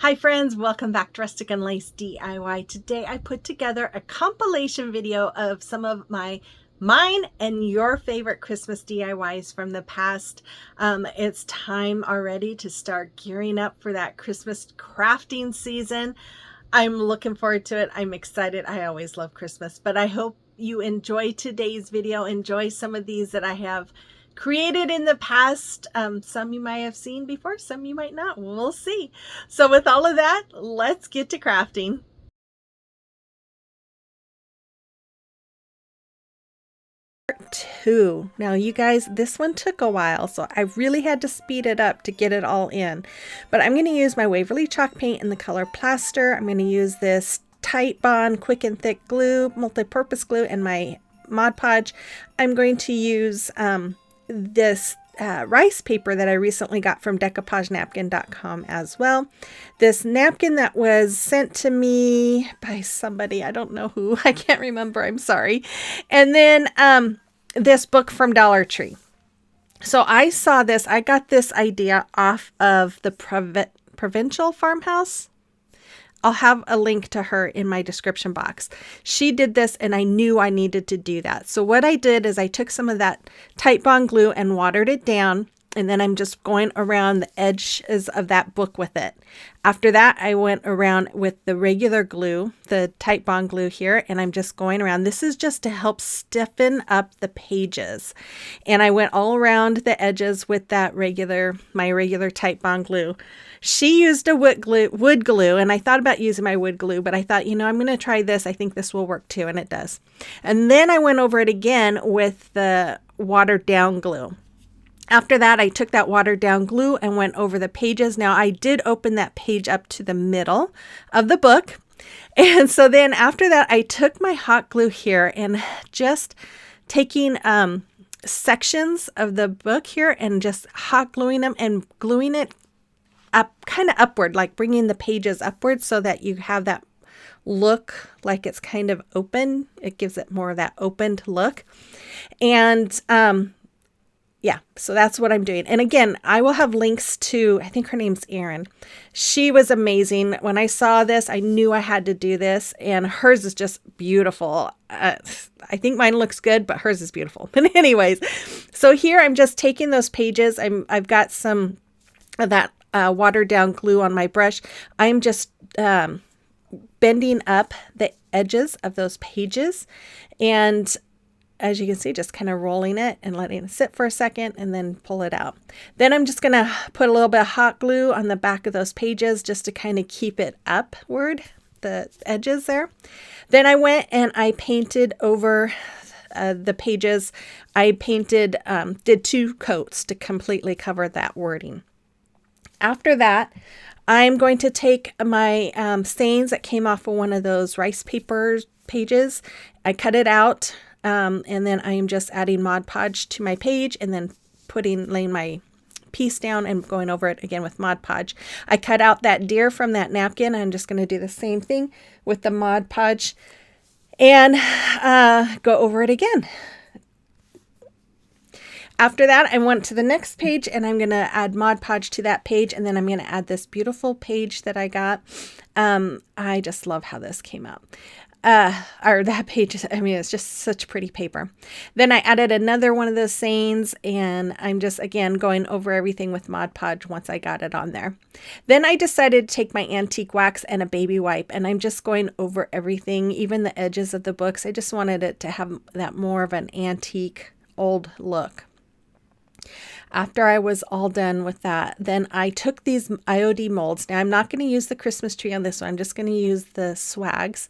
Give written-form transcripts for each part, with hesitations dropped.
Hi friends, welcome back to Rustic and Lace DIY. Today I put together a compilation video of some of mine and your favorite Christmas DIYs from the past. It's time already to start gearing up for that Christmas crafting season. I'm looking forward to it. I'm excited. I always love Christmas, but I hope you enjoy today's video. Enjoy some of these that I have created in the past. Some you might have seen before, some you might not. We'll see. So with all of that, let's get to crafting. Part 2. Now you guys, this one took a while, so I really had to speed it up to get it all in. But I'm going to use my Waverly chalk paint in the color plaster. I'm going to use this Tight Bond quick and thick glue, multi-purpose glue, and my Mod Podge. I'm going to use this rice paper that I recently got from decoupagenapkin.com as well. This napkin that was sent to me by somebody, I don't know who, I can't remember, I'm sorry. And then this book from Dollar Tree. So I saw this, I got this idea off of the Provincial Farmhouse. I'll have a link to her in my description box. She did this and I knew I needed to do that. So what I did is I took some of that Tight Bond glue and watered it down, and then I'm just going around the edges of that book with it. After that, I went around with the regular glue, the Tight Bond glue here, and I'm just going around. This is just to help stiffen up the pages. And I went all around the edges with that my regular Tight Bond glue. She used a wood glue, and I thought about using my wood glue, but I thought, you know, I'm going to try this. I think this will work too, and it does. And then I went over it again with the watered down glue. After that, I took that watered down glue and went over the pages. Now, I did open that page up to the middle of the book. And so then after that, I took my hot glue here and just taking sections of the book here and just hot gluing them and gluing it up, kind of upward, like bringing the pages upward so that you have that look like it's kind of open. It gives it more of that opened look. And yeah, so that's what I'm doing. And again, I will have links to, I think her name's Erin. She was amazing. When I saw this, I knew I had to do this, and hers is just beautiful. I think mine looks good, but hers is beautiful. But anyways, so here I'm just taking those pages. I've got some of that watered down glue on my brush. I'm just bending up the edges of those pages, and as you can see, just kind of rolling it and letting it sit for a second and then pull it out. Then I'm just going to put a little bit of hot glue on the back of those pages just to kind of keep it upward, the edges there. Then I went and I painted over the pages. I painted, did 2 coats to completely cover that wording. After that, I'm going to take my stains that came off of one of those rice paper pages. I cut it out. And then I am just adding Mod Podge to my page and then laying my piece down and going over it again with Mod Podge. I cut out that deer from that napkin. I'm just going to do the same thing with the Mod Podge and go over it again. After that, I went to the next page and I'm going to add Mod Podge to that page, and then I'm going to add this beautiful page that I got. I just love how this came out. Or that page, I mean, it's just such pretty paper. Then I added another one of those sayings, and I'm just, again, going over everything with Mod Podge once I got it on there. Then I decided to take my antique wax and a baby wipe, and I'm just going over everything, even the edges of the books. I just wanted it to have that more of an antique, old look. After I was all done with that, then I took these IOD molds. Now, I'm not going to use the Christmas tree on this one. I'm just going to use the swags.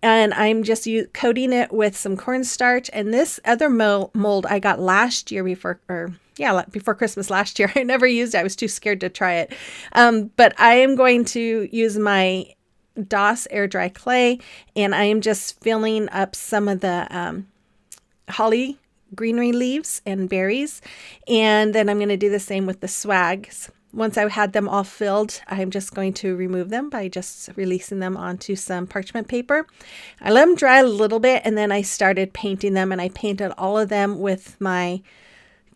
And I'm just coating it with some cornstarch. And this other mold I got last year before Christmas last year. I never used it. I was too scared to try it. But I am going to use my DOS air dry clay, and I am just filling up some of the holly greenery leaves and berries. And then I'm going to do the same with the swags. Once I had them all filled, I'm just going to remove them by just releasing them onto some parchment paper. I let them dry a little bit, and then I started painting them, and I painted all of them with my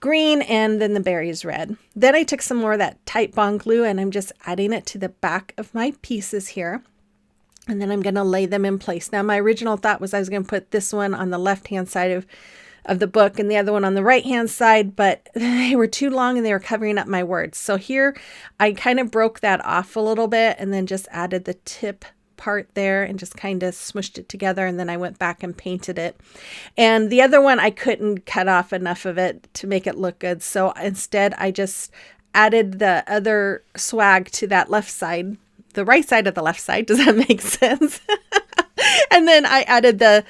green, and then the berries red. Then I took some more of that tight bond glue and I'm just adding it to the back of my pieces here. And then I'm going to lay them in place. Now my original thought was I was going to put this one on the left hand side of the book and the other one on the right hand side, but they were too long and they were covering up my words. So here I kind of broke that off a little bit and then just added the tip part there and just kind of smushed it together, and then I went back and painted it. And the other one I couldn't cut off enough of it to make it look good, so instead I just added the other swag to that left side, the right side of the left side. Does that make sense? And then I added the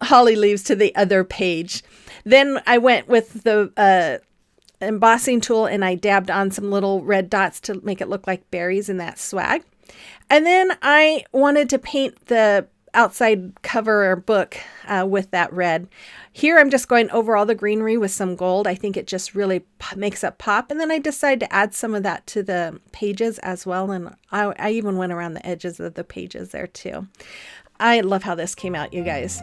holly leaves to the other page. Then I went with the embossing tool and I dabbed on some little red dots to make it look like berries in that swag. And then I wanted to paint the outside cover or book with that red. Here I'm just going over all the greenery with some gold. I think it just really makes it pop. And then I decided to add some of that to the pages as well. And I even went around the edges of the pages there too. I love how this came out, you guys.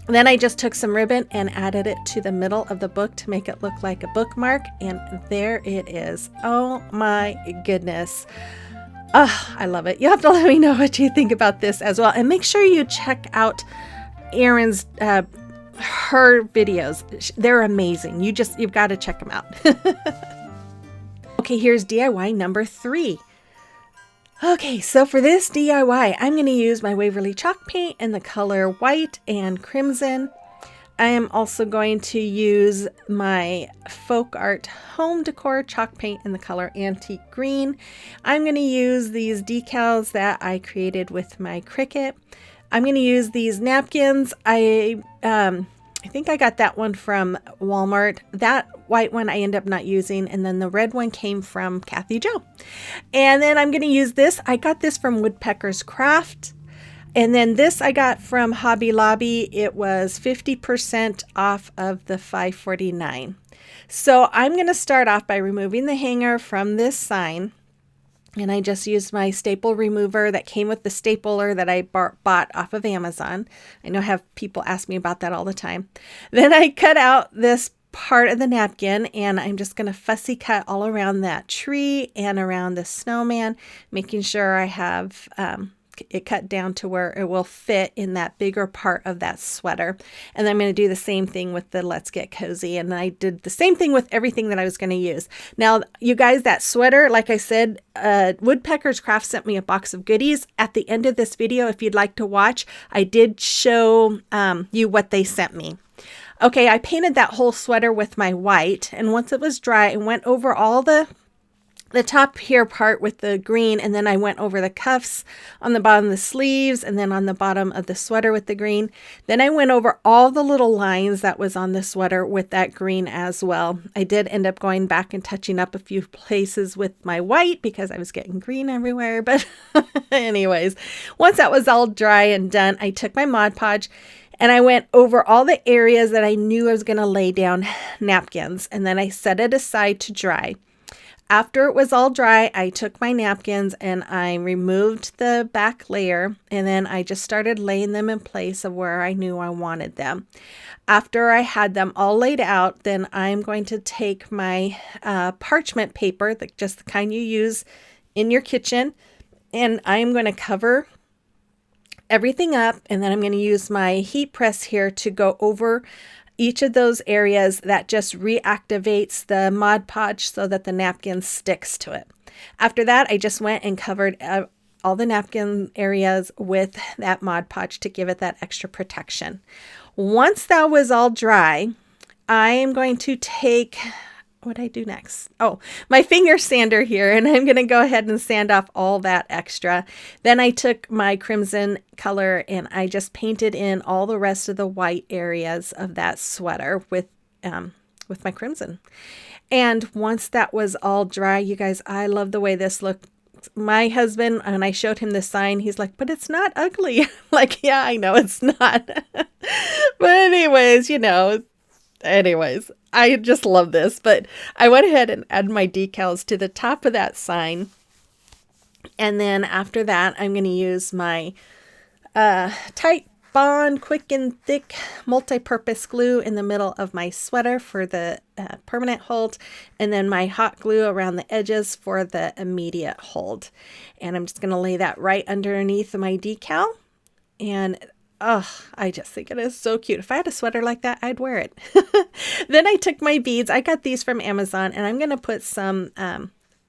Then I just took some ribbon and added it to the middle of the book to make it look like a bookmark. And there it is. Oh my goodness. Oh, I love it. You have to let me know what you think about this as well. And make sure you check out Erin's, her videos. They're amazing. You've got to check them out. Okay, here's DIY number 3. Okay, so for this DIY, I'm going to use my Waverly chalk paint in the color white and crimson. I am also going to use my folk art home decor chalk paint in the color antique green. I'm going to use these decals that I created with my Cricut. I'm going to use these napkins. I think I got that one from Walmart. That white one I end up not using, and then the red one came from Kathy Jo. And then I'm going to use this. I got this from Woodpecker's Craft. And then this I got from Hobby Lobby. It was 50% off of the $5.49. So I'm going to start off by removing the hanger from this sign. And I just used my staple remover that came with the stapler that I bought off of Amazon. I know I have people ask me about that all the time. Then I cut out this part of the napkin and I'm just going to fussy cut all around that tree and around the snowman, making sure I have it cut down to where it will fit in that bigger part of that sweater. And then I'm going to do the same thing with the Let's Get Cozy. And I did the same thing with everything that I was going to use. Now, you guys, that sweater, like I said, Woodpecker's Craft sent me a box of goodies. At the end of this video, if you'd like to watch, I did show you what they sent me. Okay, I painted that whole sweater with my white. And once it was dry, I went over all the top here part with the green, and then I went over the cuffs on the bottom of the sleeves and then on the bottom of the sweater with the green. Then I went over all the little lines that was on the sweater with that green as well. I did end up going back and touching up a few places with my white because I was getting green everywhere. But anyways, once that was all dry and done, I took my Mod Podge and I went over all the areas that I knew I was going to lay down napkins, and then I set it aside to dry. After it was all dry, I took my napkins and I removed the back layer, and then I just started laying them in place of where I knew I wanted them. After I had them all laid out, then I'm going to take my parchment paper, just the kind you use in your kitchen, and I'm going to cover everything up, and then I'm going to use my heat press here to go over each of those areas. That just reactivates the Mod Podge so that the napkin sticks to it. After that, I just went and covered all the napkin areas with that Mod Podge to give it that extra protection. Once that was all dry, I am going to take, what did I do next? Oh, my finger sander here, and I'm going to go ahead and sand off all that extra. Then I took my crimson color and I just painted in all the rest of the white areas of that sweater with my crimson. And once that was all dry, you guys, I love the way this looked. My husband, and I showed him this sign, he's like, but it's not ugly. Like, yeah, I know it's not. But anyways, I just love this. But I went ahead and added my decals to the top of that sign. And then after that, I'm going to use my tight Bond Quick and Thick multi-purpose glue in the middle of my sweater for the permanent hold, and then my hot glue around the edges for the immediate hold. And I'm just going to lay that right underneath my decal. And oh, I just think it is so cute. If I had a sweater like that, I'd wear it. Then I took my beads. I got these from Amazon, and I'm going to put some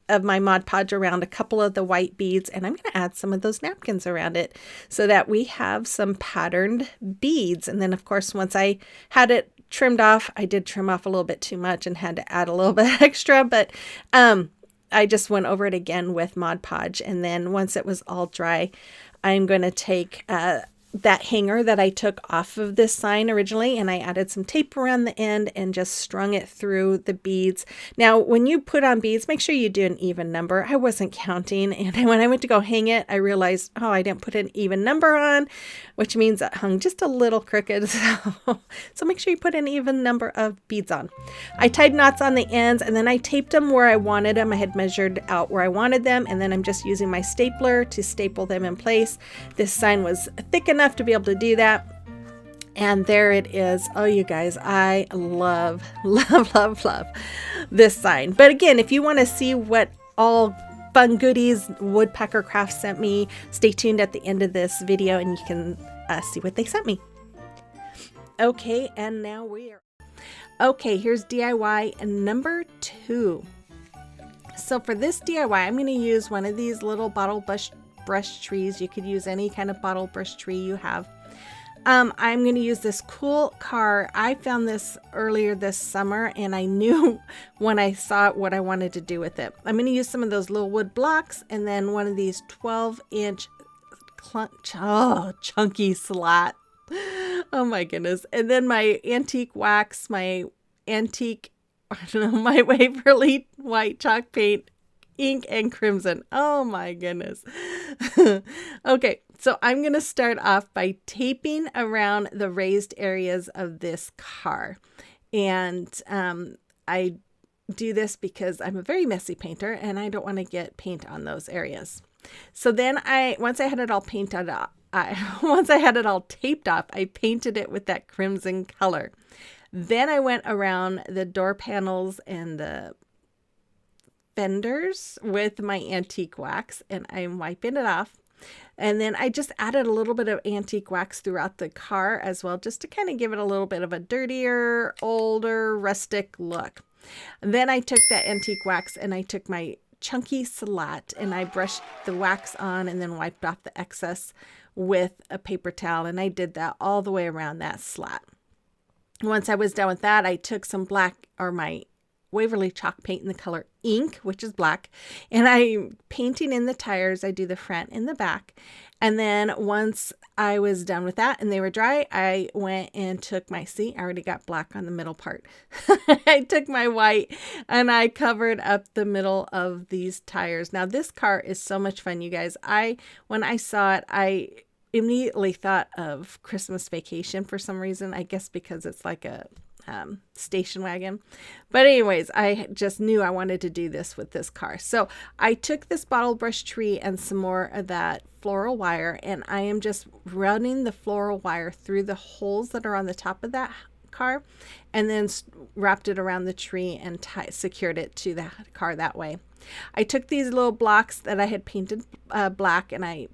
of my Mod Podge around a couple of the white beads, and I'm going to add some of those napkins around it so that we have some patterned beads. And then, of course, once I had it trimmed off, I did trim off a little bit too much and had to add a little bit extra, but I just went over it again with Mod Podge. And then once it was all dry, I'm going to take that hanger that I took off of this sign originally, and I added some tape around the end and just strung it through the beads. Now, when you put on beads, make sure you do an even number. I wasn't counting, and when I went to go hang it, I realized, oh, I didn't put an even number on, which means it hung just a little crooked. So make sure you put an even number of beads on. I tied knots on the ends, and then I taped them where I wanted them. I had measured out where I wanted them, and then I'm just using my stapler to staple them in place. This sign was thick enough to be able to do that, and there it is. Oh, you guys, I love this sign. But again, if you want to see what all fun goodies Woodpecker Crafts sent me, stay tuned at the end of this video and you can see what they sent me. Okay, and now here's DIY number 2. So for this DIY, I'm going to use one of these little bottle brush trees. You could use any kind of bottle brush tree you have. I'm going to use this cool car. I found this earlier this summer, and I knew when I saw it what I wanted to do with it. I'm going to use some of those little wood blocks, and then one of these 12-inch chunky slat. Oh my goodness. And then my antique wax, my Waverly white chalk paint, ink, and crimson. Oh my goodness. Okay, so I'm going to start off by taping around the raised areas of this car. And I do this because I'm a very messy painter and I don't want to get paint on those areas. So then once I had it all painted up, once I had it all taped off, I painted it with that crimson color. Then I went around the door panels and the fenders with my antique wax, and I'm wiping it off. And then I just added a little bit of antique wax throughout the car as well, just to kind of give it a little bit of a dirtier, older, rustic look. And then I took that antique wax and I took my chunky slat and I brushed the wax on and then wiped off the excess with a paper towel, and I did that all the way around that slat. Once I was done with that, I took some black, or my Waverly chalk paint in the color ink, which is black, and I'm painting in the tires. I do the front and the back. And then once I was done with that and they were dry, I went and took I already got black on the middle part. I took my white and I covered up the middle of these tires. Now this car is so much fun, you guys. When I saw it, I immediately thought of Christmas Vacation for some reason. I guess because it's like a station wagon. But anyways, I just knew I wanted to do this with this car. So I took this bottle brush tree and some more of that floral wire, and I am just running the floral wire through the holes that are on the top of that car, and then wrapped it around the tree and secured it to the car that way. I took these little blocks that I had painted black, and I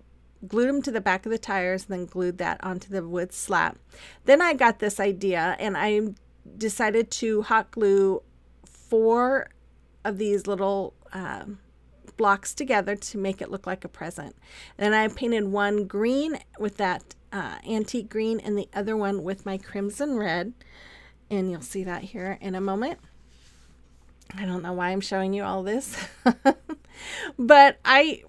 glued them to the back of the tires, and then glued that onto the wood slat. Then I got this idea, and I decided to hot glue 4 of these little blocks together to make it look like a present. And I painted one green with that antique green and the other one with my crimson red. And you'll see that here in a moment. I don't know why I'm showing you all this. But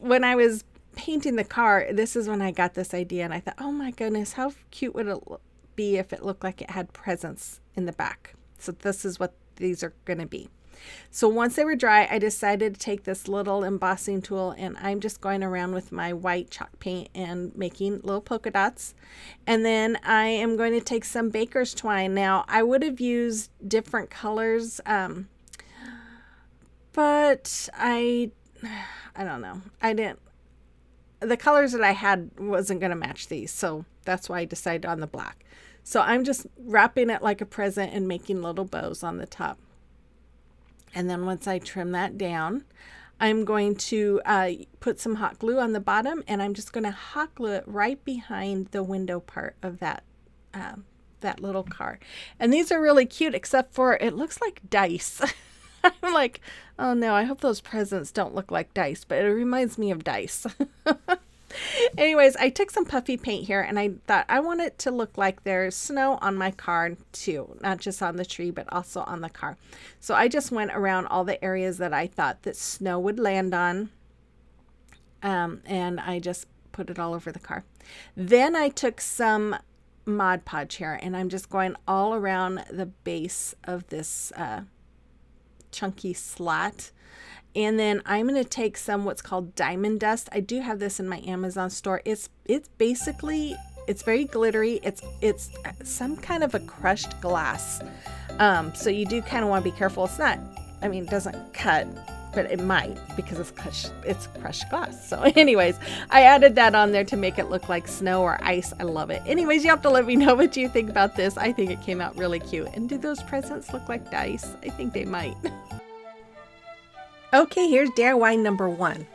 when I was painting the car, this is when I got this idea, and I thought, oh my goodness, how cute would it be if it looked like it had presents in the back. So this is what these are going to be. So once they were dry, I decided to take this little embossing tool, and I'm just going around with my white chalk paint and making little polka dots. And then I am going to take some baker's twine. Now I would have used different colors, but I don't know. I didn't. the colors that I had wasn't going to match these, so that's why I decided on the black. So I'm just wrapping it like a present and making little bows on the top. And then once I trim that down, I'm going to put some hot glue on the bottom, and I'm just going to hot glue it right behind the window part of that that little car. And these are really cute, except for it looks like dice. I'm like, oh no, I hope those presents don't look like dice, but it reminds me of dice. Anyways, I took some puffy paint here, and I thought I want it to look like there's snow on my car too, not just on the tree, but also on the car. So I just went around all the areas that I thought that snow would land on, and I just put it all over the car. Then I took some Mod Podge here, and I'm just going all around the base of this chunky slat. And then I'm going to take some what's called diamond dust. I do have this in my Amazon store. It's basically, it's very glittery. It's some kind of a crushed glass. So you do kind of want to be careful. It's not, I mean, it doesn't cut, but it might, because it's crushed glass. So anyways, I added that on there to make it look like snow or ice. I love it. Anyways, you have to let me know what you think about this. I think it came out really cute. And do those presents look like dice? I think they might. Okay, here's DIY number 1.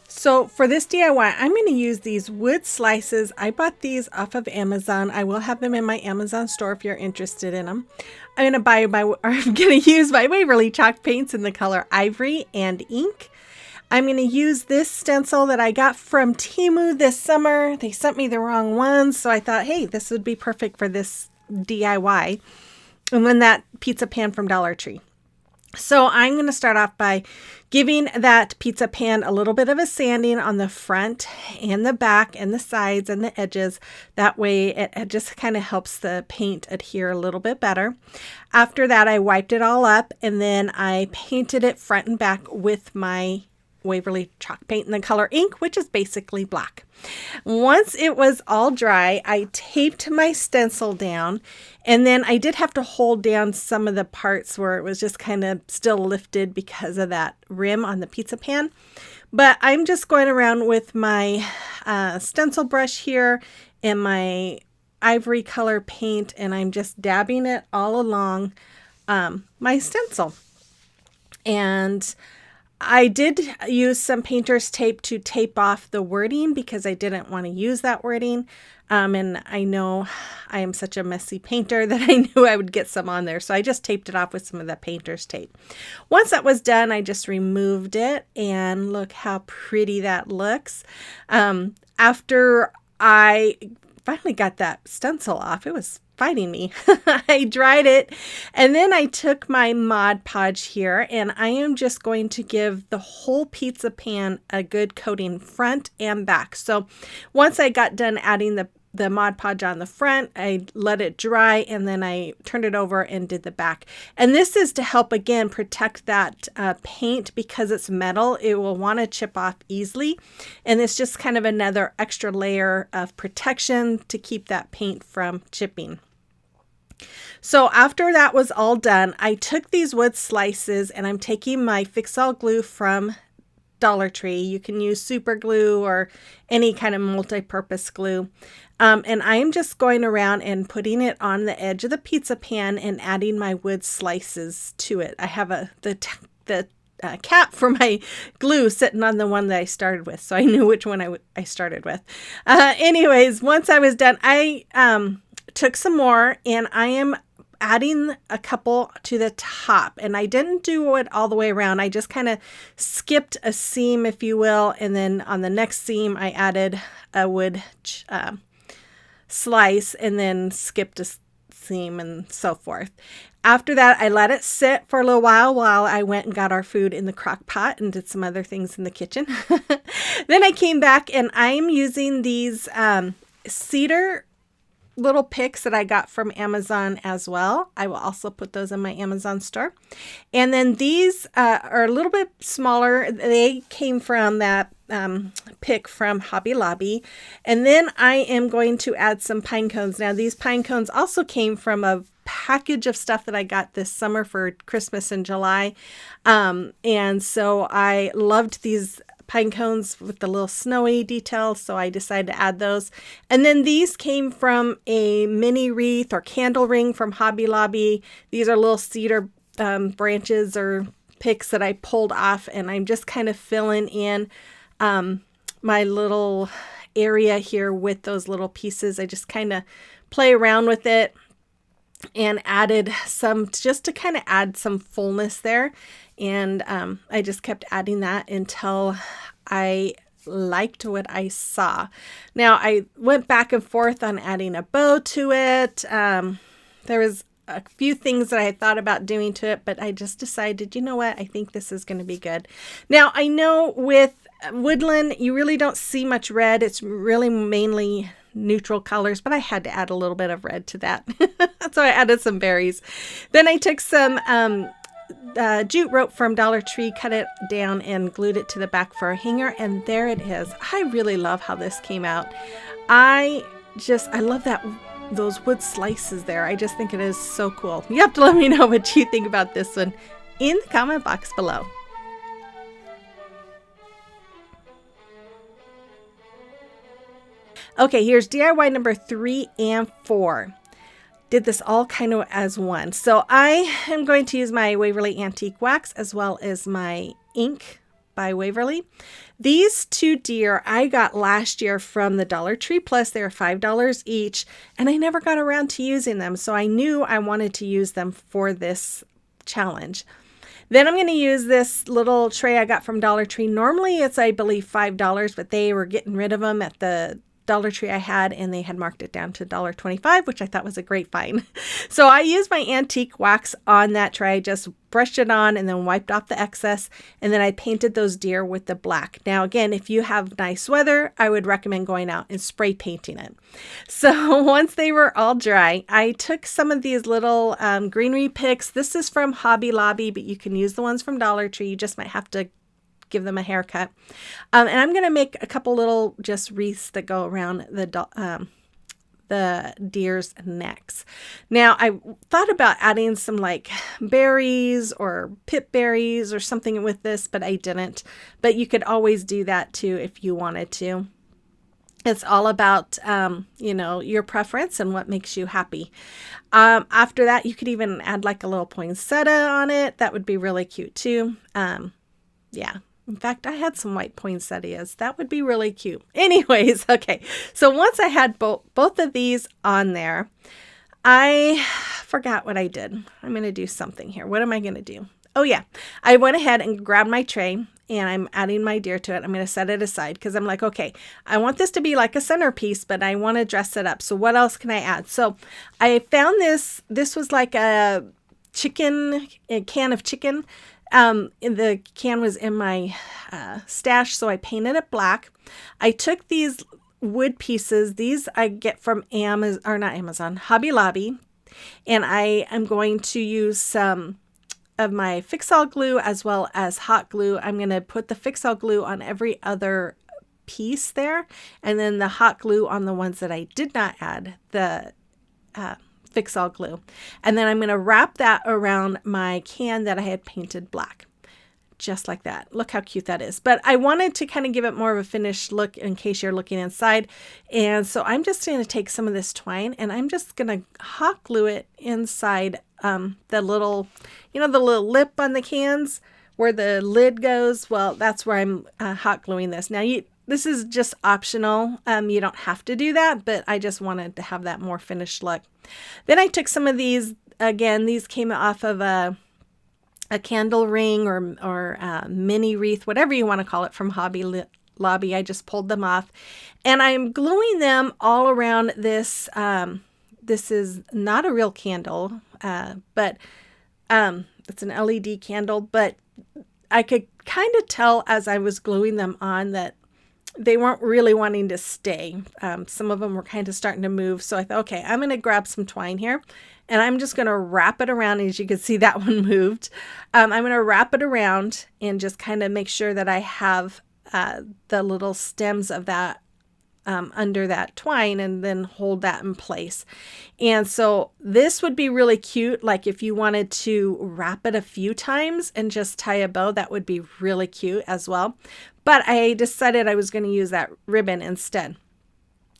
So for this DIY, I'm going to use these wood slices. I bought these off of Amazon. I will have them in my Amazon store if you're interested in them. I'm going to use my Waverly chalk paints in the color ivory and ink. I'm going to use this stencil that I got from Temu this summer. They sent me the wrong ones, so I thought, hey, this would be perfect for this DIY. And then that pizza pan from Dollar Tree. So I'm going to start off by giving that pizza pan a little bit of a sanding on the front and the back and the sides and the edges. That way it just kind of helps the paint adhere a little bit better. After that, I wiped it all up, and then I painted it front and back with my Waverly chalk paint in the color ink, which is basically black. Once it was all dry, I taped my stencil down, and then I did have to hold down some of the parts where it was just kind of still lifted because of that rim on the pizza pan. But I'm just going around with my stencil brush here and my ivory color paint, and I'm just dabbing it all along my stencil. And I did use some painter's tape to tape off the wording because I didn't want to use that wording. And I know I am such a messy painter that I knew I would get some on there. So I just taped it off with some of the painter's tape. Once that was done, I just removed it, and look how pretty that looks. After I finally got that stencil off, it was fighting me. I dried it, and then I took my Mod Podge here, and I am just going to give the whole pizza pan a good coating front and back. So once I got done adding the Mod Podge on the front, I let it dry, and then I turned it over and did the back. And this is to help, again, protect that paint because it's metal. It will want to chip off easily, and it's just kind of another extra layer of protection to keep that paint from chipping. So after that was all done, I took these wood slices, and I'm taking my Fix-All glue from Dollar Tree. You can use super glue or any kind of multi-purpose glue. And I'm just going around and putting it on the edge of the pizza pan and adding my wood slices to it. I have the cap for my glue sitting on the one that I started with, so I knew which one I started with. Anyways, once I was done, I took some more, and I am adding a couple to the top, and I didn't do it all the way around. I just kind of skipped a seam, if you will, and then on the next seam I added a wood slice, and then skipped a seam, and so forth. After that, I let it sit for a little while I went and got our food in the crock pot and did some other things in the kitchen. Then I came back, and I'm using these cedar little picks that I got from Amazon as well. I will also put those in my Amazon store. And then these are a little bit smaller. They came from that pick from Hobby Lobby. And then I am going to add some pine cones. Now these pine cones also came from a package of stuff that I got this summer for Christmas in July. And so I loved these pine cones with the little snowy detail, so I decided to add those. And then these came from a mini wreath or candle ring from Hobby Lobby. These are little cedar branches or picks that I pulled off, and I'm just kind of filling in my little area here with those little pieces. I just kind of play around with it and added some just to kind of add some fullness there. And I just kept adding that until I liked what I saw. Now I went back and forth on adding a bow to it. There was a few things that I had thought about doing to it, but I just decided, you know what, I think this is going to be good. Now I know with Woodland, you really don't see much red. It's really mainly neutral colors, but I had to add a little bit of red to that. So I added some berries. Then I took some jute rope from Dollar Tree, cut it down and glued it to the back for a hanger, and there it is. I really love how this came out. I love those wood slices there. I just think it is so cool. You have to let me know what you think about this one in the comment box below. Okay, here's DIY number 3 and 4. Did this all kind of as one. So I am going to use my Waverly Antique Wax as well as my ink by Waverly. These two deer I got last year from the Dollar Tree Plus. They were $5 each, and I never got around to using them. So I knew I wanted to use them for this challenge. Then I'm going to use this little tray I got from Dollar Tree. Normally it's, I believe, $5, but they were getting rid of them at the Dollar Tree I had, and they had marked it down to $1.25, which I thought was a great find. So I used my antique wax on that tray, just brushed it on and then wiped off the excess, and then I painted those deer with the black. Now again, if you have nice weather, I would recommend going out and spray painting it. So once they were all dry, I took some of these little greenery picks. This is from Hobby Lobby, but you can use the ones from Dollar Tree. You just might have to give them a haircut. And I'm going to make a couple little just wreaths that go around the deer's necks. Now I thought about adding some like berries or pip berries or something with this, but I didn't. But you could always do that too if you wanted to. It's all about, your preference and what makes you happy. After that, you could even add like a little poinsettia on it. That would be really cute too. Yeah. In fact, I had some white poinsettias. That would be really cute. Anyways, okay. So once I had both of these on there, I forgot what I did. I'm going to do something here. What am I going to do? Oh yeah. I went ahead and grabbed my tray and I'm adding my deer to it. I'm going to set it aside because I'm like, okay, I want this to be like a centerpiece, but I want to dress it up. So what else can I add? So I found this. This was like a can of chicken. The can was in my stash, so I painted it black. I took these wood pieces. These I get from Hobby Lobby, and I am going to use some of my Fix-All glue as well as hot glue. I'm going to put the Fix-All glue on every other piece there, and then the hot glue on the ones that I did not add the Fix-All glue. And then I'm going to wrap that around my can that I had painted black. Just like that. Look how cute that is. But I wanted to kind of give it more of a finished look in case you're looking inside. And so I'm just going to take some of this twine and I'm just going to hot glue it inside the little, the little lip on the cans where the lid goes. Well, that's where I'm hot gluing this. Now this is just optional. You don't have to do that, but I just wanted to have that more finished look. Then I took some of these, again, these came off of a candle ring or mini wreath, whatever you want to call it, from Hobby Lobby. I just pulled them off and I'm gluing them all around this. This is not a real candle, but it's an LED candle, but I could kind of tell as I was gluing them on that they weren't really wanting to stay. Some of them were kind of starting to move. So I thought, okay, I'm going to grab some twine here and I'm just going to wrap it around. As you can see, that one moved. I'm going to wrap it around and just kind of make sure that I have the little stems of that under that twine and then hold that in place. And so this would be really cute. Like if you wanted to wrap it a few times and just tie a bow, that would be really cute as well. but I decided I was going to use that ribbon instead.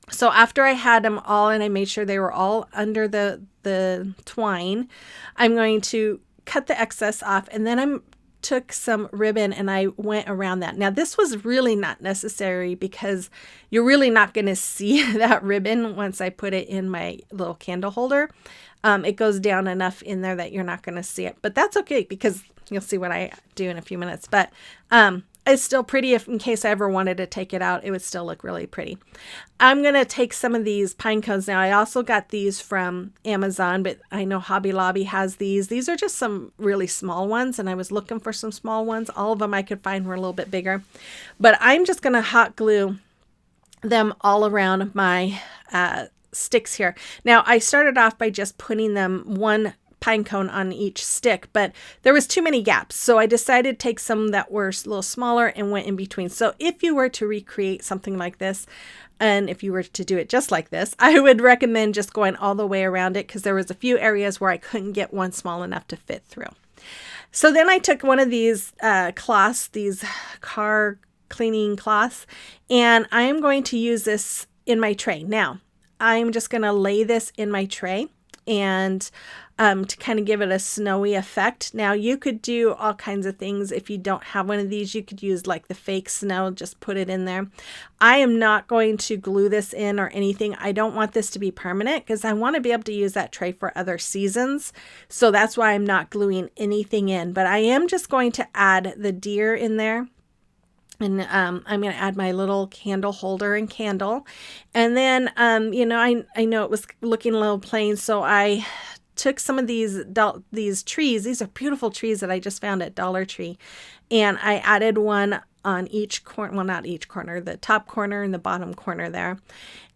So after I had them all and I made sure they were all under the twine, I'm going to cut the excess off, and then I took some ribbon and I went around that. Now this was really not necessary because you're really not going to see that ribbon once I put it in my little candle holder. It goes down enough in there that you're not going to see it, but that's okay because you'll see what I do in a few minutes. But it's still pretty. If in case I ever wanted to take it out, it would still look really pretty. I'm going to take some of these pine cones. Now, I also got these from Amazon, but I know Hobby Lobby has these. These are just some really small ones, and I was looking for some small ones. All of them I could find were a little bit bigger. But I'm just going to hot glue them all around my sticks here. Now, I started off by just putting them one pine cone on each stick, but there was too many gaps, so I decided to take some that were a little smaller and went in between. So if you were to recreate something like this, and if you were to do it just like this, I would recommend just going all the way around it, because there was a few areas where I couldn't get one small enough to fit through. So then I took one of these cloths, these car cleaning cloths, and I am going to use this in my tray. Now I'm just going to lay this in my tray and to kind of give it a snowy effect. Now you could do all kinds of things. If you don't have one of these, you could use like the fake snow, just put it in there. I am not going to glue this in or anything. I don't want this to be permanent because I want to be able to use that tray for other seasons. So that's why I'm not gluing anything in, but I am just going to add the deer in there. And I'm going to add my little candle holder and candle. And then, you know, I know it was looking a little plain, so I took some of these trees. These are beautiful trees that I just found at Dollar Tree. And I added one on each corner, well, not each corner, the top corner and the bottom corner there.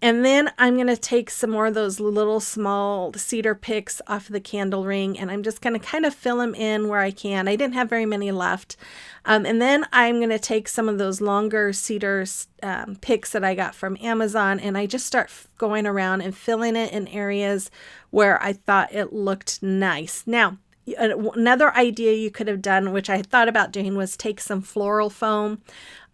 And then I'm going to take some more of those little small cedar picks off the candle ring, and I'm just going to kind of fill them in where I can. I didn't have very many left. And then I'm going to take some of those longer cedar picks that I got from Amazon, and I just start going around and filling it in areas where I thought it looked nice. Now, another idea you could have done, which I thought about doing, was take some floral foam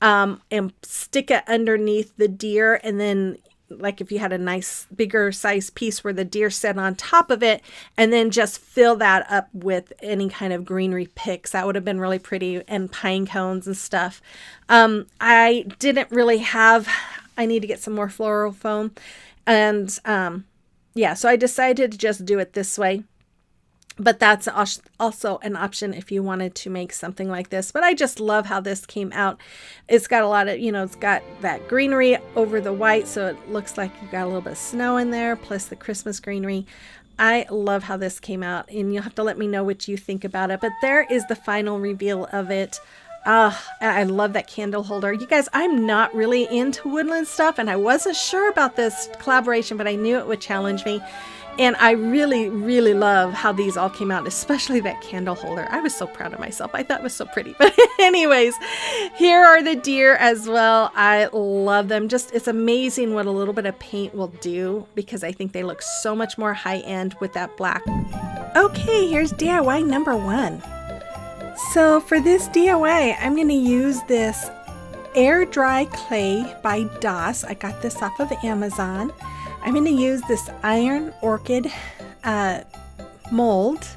and stick it underneath the deer, and then like if you had a nice bigger size piece where the deer sat on top of it, and then just fill that up with any kind of greenery picks. That would have been really pretty, and pine cones and stuff. I didn't really have, I need to get some more floral foam. And yeah, so I decided to just do it this way. But that's also an option if you wanted to make something like this. But I just love how this came out. It's got a lot of, you know, it's got that greenery over the white, so it looks like you got a little bit of snow in there, plus the Christmas greenery. I love how this came out, and you'll have to let me know what you think about it. But there is the final reveal of it. I love that candle holder. You guys, I'm not really into woodland stuff, and I wasn't sure about this collaboration, but I knew it would challenge me. And I really, really love how these all came out, especially that candle holder. I was so proud of myself. I thought it was so pretty. But anyways, here are the deer as well. I love them. Just, it's amazing what a little bit of paint will do, because I think they look so much more high-end with that black. Okay, here's DIY number 1. So for this DIY, I'm going to use this air dry clay by DOS. I got this off of Amazon. I'm going to use this iron orchid mold.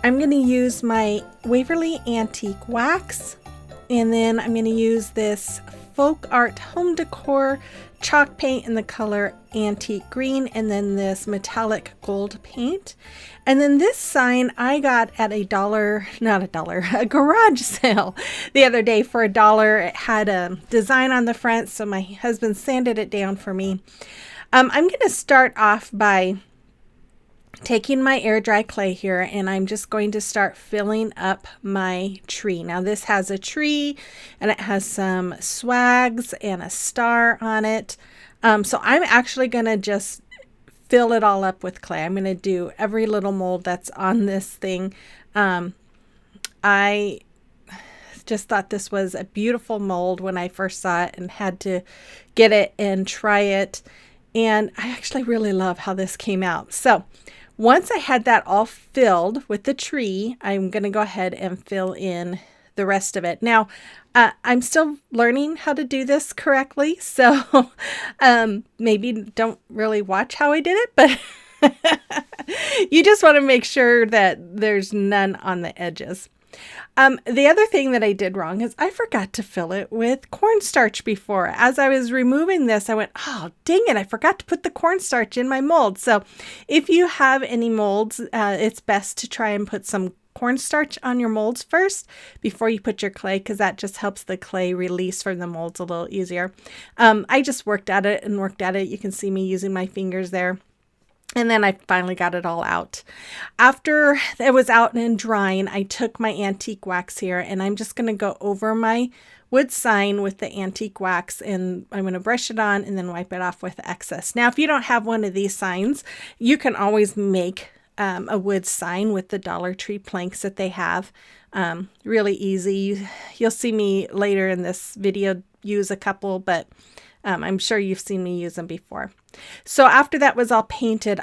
I'm going to use my Waverly Antique Wax, and then I'm going to use this Folk Art Home Decor chalk paint in the color Antique Green, and then this metallic gold paint. And then this sign I got at a garage sale the other day for $1. It had a design on the front, so my husband sanded it down for me. I'm going to start off by taking my air dry clay here, and I'm just going to start filling up my tree. Now this has a tree, and it has some swags and a star on it. So I'm actually going to just fill it all up with clay. I'm going to do every little mold that's on this thing. I just thought this was a beautiful mold when I first saw it, and had to get it and try it. And I actually really love how this came out. So once I had that all filled with the tree, I'm going to go ahead and fill in the rest of it. Now, I'm still learning how to do this correctly, so maybe don't really watch how I did it, but you just want to make sure that there's none on the edges. The other thing that I did wrong is I forgot to fill it with cornstarch before. As I was removing this, I went, oh, dang it, I forgot to put the cornstarch in my mold. So if you have any molds, it's best to try and put some cornstarch on your molds first before you put your clay, because that just helps the clay release from the molds a little easier. I just worked at it and worked at it. You can see me using my fingers there. And then I finally got it all out. After it was out and drying, I took my antique wax here, and I'm just going to go over my wood sign with the antique wax, and I'm going to brush it on and then wipe it off with the excess. Now, if you don't have one of these signs, you can always make a wood sign with the Dollar Tree planks that they have. Really easy. You'll see me later in this video use a couple, but I'm sure you've seen me use them before. So after that was all painted,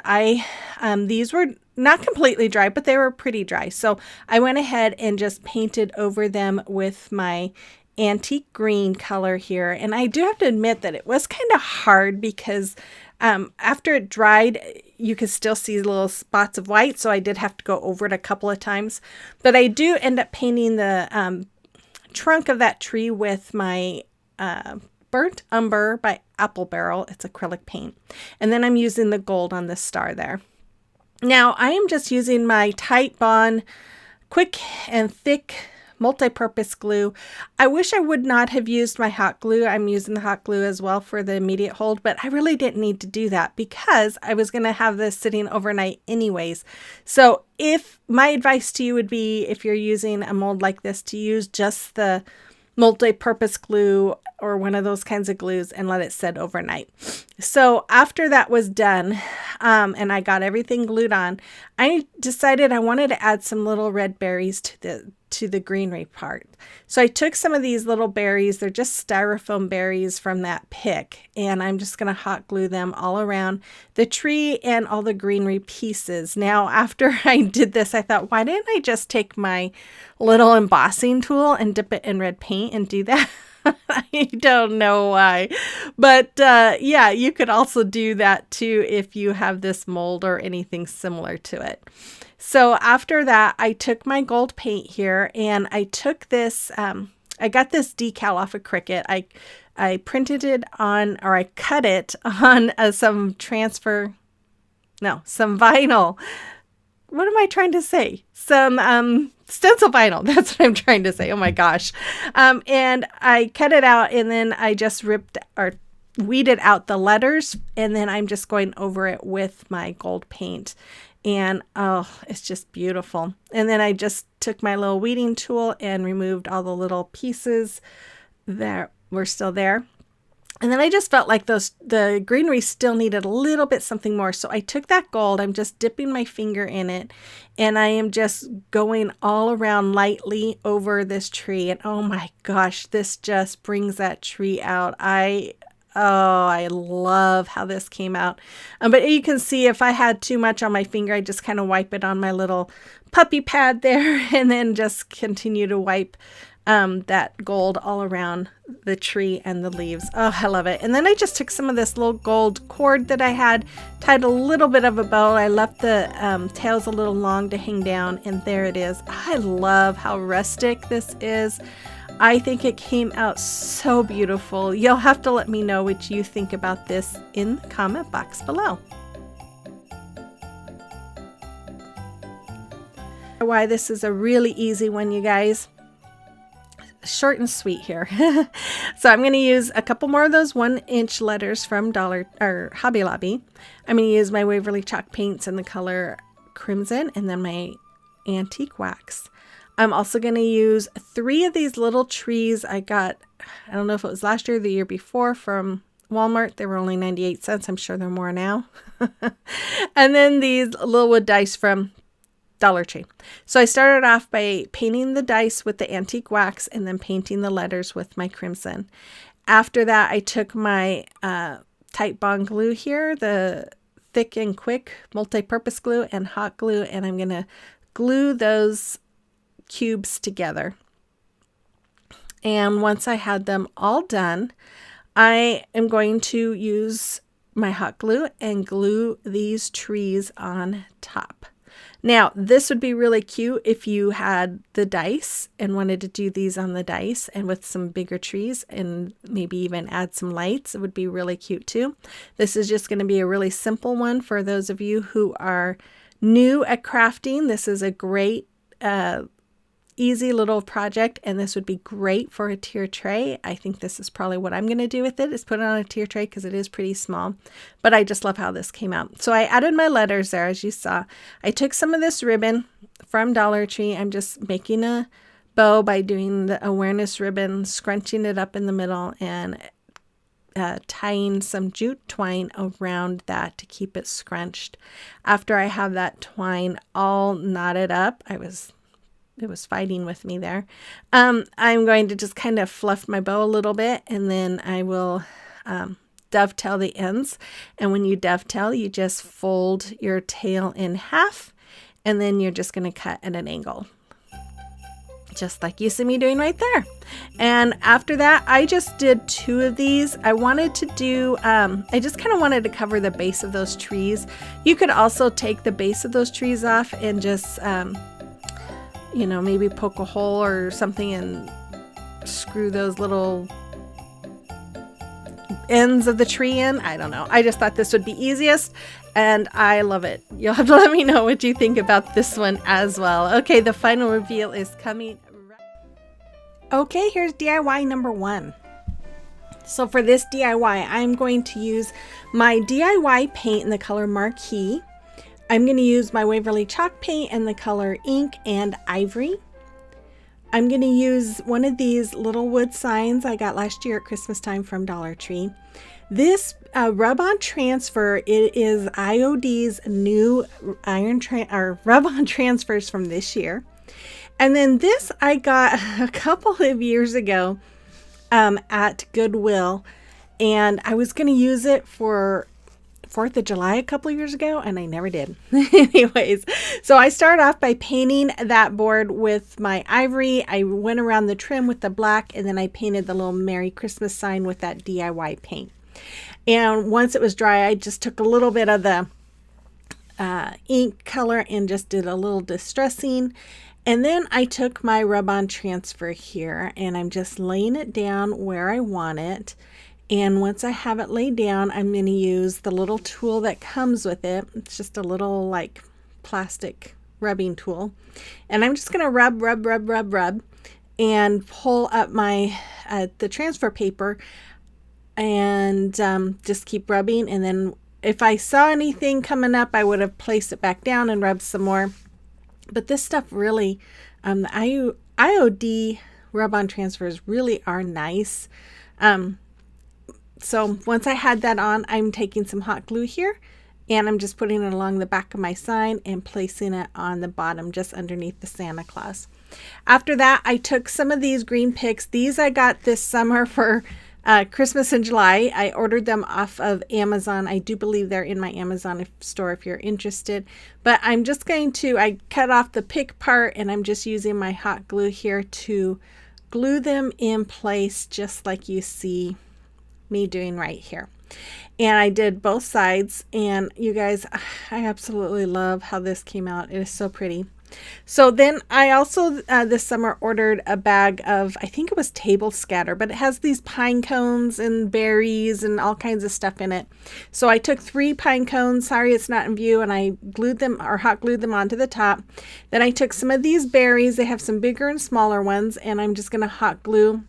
these were not completely dry, but they were pretty dry. So I went ahead and just painted over them with my antique green color here. And I do have to admit that it was kind of hard because after it dried, you could still see little spots of white. So I did have to go over it a couple of times. But I do end up painting the trunk of that tree with my Burnt Umber by Apple Barrel. It's acrylic paint. And then I'm using the gold on the star there. Now I am just using my Tight Bond quick and thick multi-purpose glue. I wish I would not have used my hot glue. I'm using the hot glue as well for the immediate hold, but I really didn't need to do that because I was going to have this sitting overnight anyways. So if my advice to you would be, if you're using a mold like this, to use just the multi-purpose glue or one of those kinds of glues and let it sit overnight. So after that was done, and I got everything glued on, I decided I wanted to add some little red berries to the greenery part. So I took some of these little berries, they're just styrofoam berries from that pick, and I'm just going to hot glue them all around the tree and all the greenery pieces. Now, after I did this, I thought, why didn't I just take my little embossing tool and dip it in red paint and do that? I don't know why, but yeah, you could also do that too if you have this mold or anything similar to it. So after that, I took my gold paint here and I took this, I got this decal off of Cricut. I printed it on, or I cut it on some vinyl. What am I trying to say? Some stencil vinyl. That's what I'm trying to say. Oh my gosh. And I cut it out and then I just weeded out the letters, and then I'm just going over it with my gold paint. And oh, it's just beautiful. And then I just took my little weeding tool and removed all the little pieces that were still there. And then I just felt like the greenery still needed a little bit something more. So I took that gold, I'm just dipping my finger in it, and I am just going all around lightly over this tree. And oh my gosh, this just brings that tree out. I love how this came out. But you can see if I had too much on my finger, I just kind of wipe it on my little puppy pad there and then just continue to wipe that gold all around the tree and the leaves. Oh, I love it. And then I just took some of this little gold cord that I had, tied a little bit of a bow. I left the tails a little long to hang down, and there it is. I love how rustic this is. I think it came out so beautiful. You'll have to let me know what you think about this in the comment box below. Why this is a really easy one, you guys. Short and sweet here. So I'm going to use a couple more of those 1-inch letters from Hobby Lobby. I'm going to use my Waverly chalk paints in the color crimson, and then my antique wax. I'm also going to use 3 of these little trees I got, I don't know if it was last year or the year before, from Walmart. They were only 98 cents. I'm sure they're more now. And then these little wood dice from Dollar Tree. So I started off by painting the dice with the antique wax and then painting the letters with my crimson. After that, I took my Tight Bond glue here, the thick and quick multi-purpose glue and hot glue, and I'm going to glue those cubes together. And once I had them all done, I am going to use my hot glue and glue these trees on top. Now, this would be really cute if you had the dice and wanted to do these on the dice and with some bigger trees and maybe even add some lights. It would be really cute too. This is just going to be a really simple one for those of you who are new at crafting. This is a great easy little project, and this would be great for a tier tray. I think this is probably what I'm going to do with it, is put it on a tier tray because it is pretty small, but I just love how this came out. So I added my letters there, as you saw. I took some of this ribbon from Dollar Tree. I'm just making a bow by doing the awareness ribbon, scrunching it up in the middle, and tying some jute twine around that to keep it scrunched. After I have that twine all knotted up, it was fighting with me there. I'm going to just kind of fluff my bow a little bit, and then I will dovetail the ends. And when you dovetail, you just fold your tail in half, and then you're just going to cut at an angle, just like you see me doing right there. And after that, I just did 2 of these. I wanted to do, I just kind of wanted to cover the base of those trees. You could also take the base of those trees off and just, you know, maybe poke a hole or something and screw those little ends of the tree in. I don't know. I just thought this would be easiest, and I love it. You'll have to let me know what you think about this one as well. Okay, the final reveal is coming. Okay, here's DIY number 1. So for this DIY, I'm going to use my DIY paint in the color Marquee. I'm going to use my Waverly chalk paint in the color Ink and Ivory. I'm going to use one of these little wood signs I got last year at Christmas time from Dollar Tree. This rub-on transfer, it is IOD's new rub-on transfers from this year. And then this I got a couple of years ago at Goodwill, and I was going to use it for 4th of July a couple of years ago, and I never did. Anyways, so I started off by painting that board with my ivory. I went around the trim with the black, and then I painted the little Merry Christmas sign with that DIY paint. And once it was dry, I just took a little bit of the ink color and just did a little distressing. And then I took my rub-on transfer here, and I'm just laying it down where I want it. And once I have it laid down, I'm going to use the little tool that comes with it. It's just a little like plastic rubbing tool. And I'm just going to rub and pull up my the transfer paper and just keep rubbing. And then if I saw anything coming up, I would have placed it back down and rubbed some more. But this stuff really, the IOD rub-on transfers really are nice. So once I had that on, I'm taking some hot glue here, and I'm just putting it along the back of my sign and placing it on the bottom just underneath the Santa Claus. After that, I took some of these green picks. These I got this summer for Christmas in July. I ordered them off of Amazon. I do believe they're in my Amazon store if you're interested. But I'm just going to, I cut off the pick part, and I'm just using my hot glue here to glue them in place just like you see me doing right here. And I did both sides, and you guys, I absolutely love how this came out. It is so pretty. So then I also this summer ordered a bag of, I think it was table scatter, but it has these pine cones and berries and all kinds of stuff in it. So I took 3 pine cones, sorry it's not in view, and I glued them or hot glued them onto the top. Then I took some of these berries, they have some bigger and smaller ones, and I'm just going to hot glue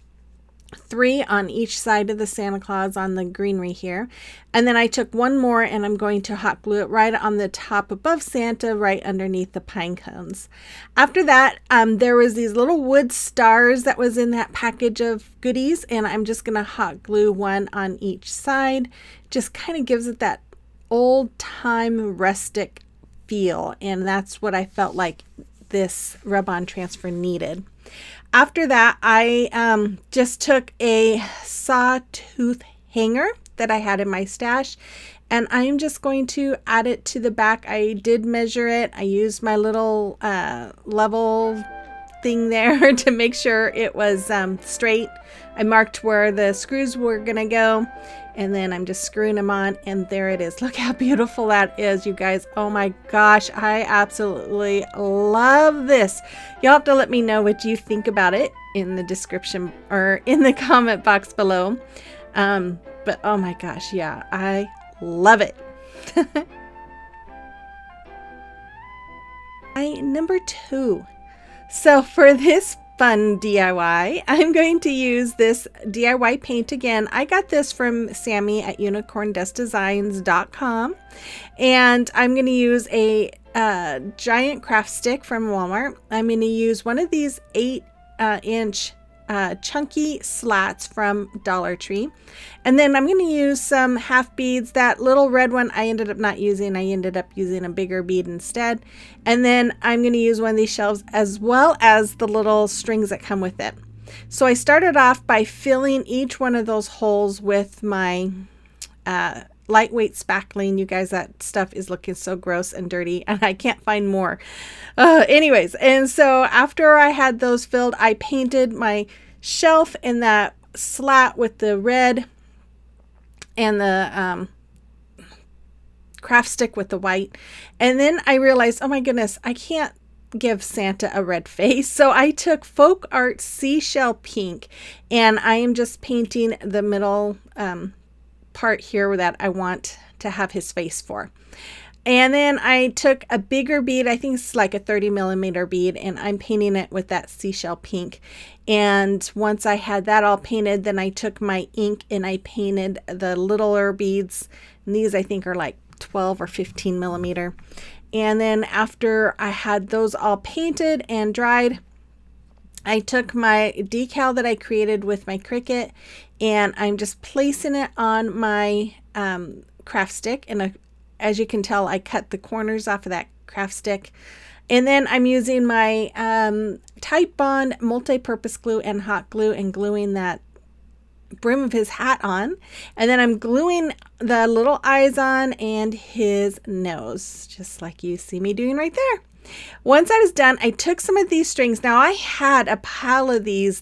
3 on each side of the Santa Claus on the greenery here. And then I took 1 more, and I'm going to hot glue it right on the top above Santa, right underneath the pine cones. After that, there was these little wood stars that was in that package of goodies, and I'm just going to hot glue 1 on each side. Just kind of gives it that old time rustic feel, and that's what I felt like this rub-on transfer needed. After that, I just took a sawtooth hanger that I had in my stash, and I'm just going to add it to the back. I did measure it. I used my little level thing there to make sure it was straight. I marked where the screws were gonna go, and then I'm just screwing them on, and there it is. Look how beautiful that is, you guys. Oh my gosh, I absolutely love this. You'll have to let me know what you think about it in the description or in the comment box below. But oh my gosh, yeah, I love it. Number 2. So for this fun DIY, I'm going to use this DIY paint again. I got this from Sammy at unicorndustdesigns.com, and I'm going to use a giant craft stick from Walmart. I'm going to use one of these 8-inch chunky slats from Dollar Tree, and then I'm going to use some half beads. That little red one I ended up not using. I ended up using a bigger bead instead, and then I'm going to use one of these shelves as well as the little strings that come with it. So I started off by filling each one of those holes with my lightweight spackling. You guys, that stuff is looking so gross and dirty, and I can't find more. Anyways, and so after I had those filled, I painted my shelf in that slat with the red and the craft stick with the white. And then I realized, oh my goodness, I can't give Santa a red face. So I took Folk Art Seashell Pink, and I am just painting the middle part here that I want to have his face for. And then I took a bigger bead, I think it's like a 30mm bead, and I'm painting it with that seashell pink. And once I had that all painted, then I took my ink and I painted the littler beads. And these I think are like 12 or 15mm. And then after I had those all painted and dried, I took my decal that I created with my Cricut, and I'm just placing it on my craft stick. And as you can tell, I cut the corners off of that craft stick. And then I'm using my Type Bond multi-purpose glue and hot glue and gluing that brim of his hat on. And then I'm gluing the little eyes on and his nose, just like you see me doing right there. Once I was done, I took some of these strings. Now I had a pile of these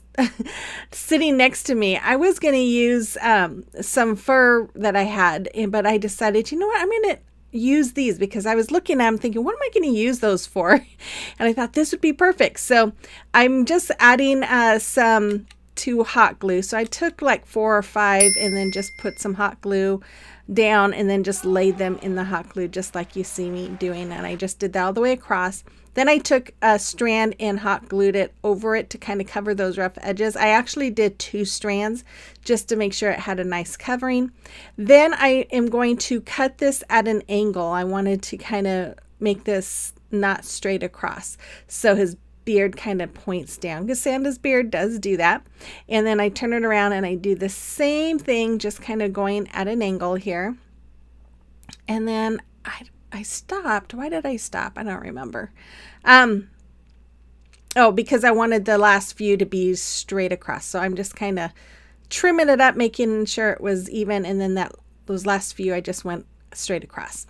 sitting next to me. I was going to use some fur that I had, but I decided, you know what, I'm going to use these because I was looking at them thinking, what am I going to use those for? And I thought this would be perfect. So I'm just adding some to hot glue. So I took like 4 or 5 and then just put some hot glue down and then just laid them in the hot glue just like you see me doing, and I just did that all the way across. Then I took a strand and hot glued it over it to kind of cover those rough edges. I actually did 2 strands just to make sure it had a nice covering. Then I am going to cut this at an angle. I wanted to kind of make this not straight across, so his beard kind of points down, because Santa's beard does do that. And then I turn it around and I do the same thing, just kind of going at an angle here. And then I stopped. Why did I stop? I don't remember. Oh, because I wanted the last few to be straight across. So I'm just kind of trimming it up, making sure it was even. And then those last few, I just went straight across.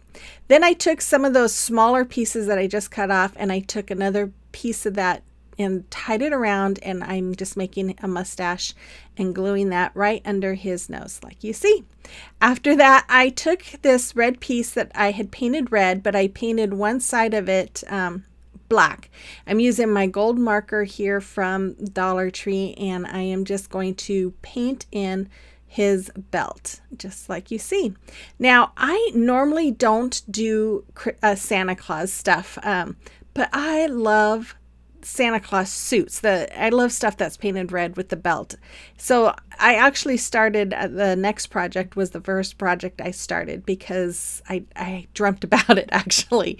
Then I took some of those smaller pieces that I just cut off, and I took another piece of that and tied it around, and I'm just making a mustache and gluing that right under his nose like you see. After that, I took this red piece that I had painted red, but I painted one side of it black. I'm using my gold marker here from Dollar Tree, and I am just going to paint in his belt just like you see. Now I normally don't do Santa Claus stuff, but I love Santa Claus suits. I love stuff that's painted red with the belt. So I actually started, the next project was the first project I started because I dreamt about it actually.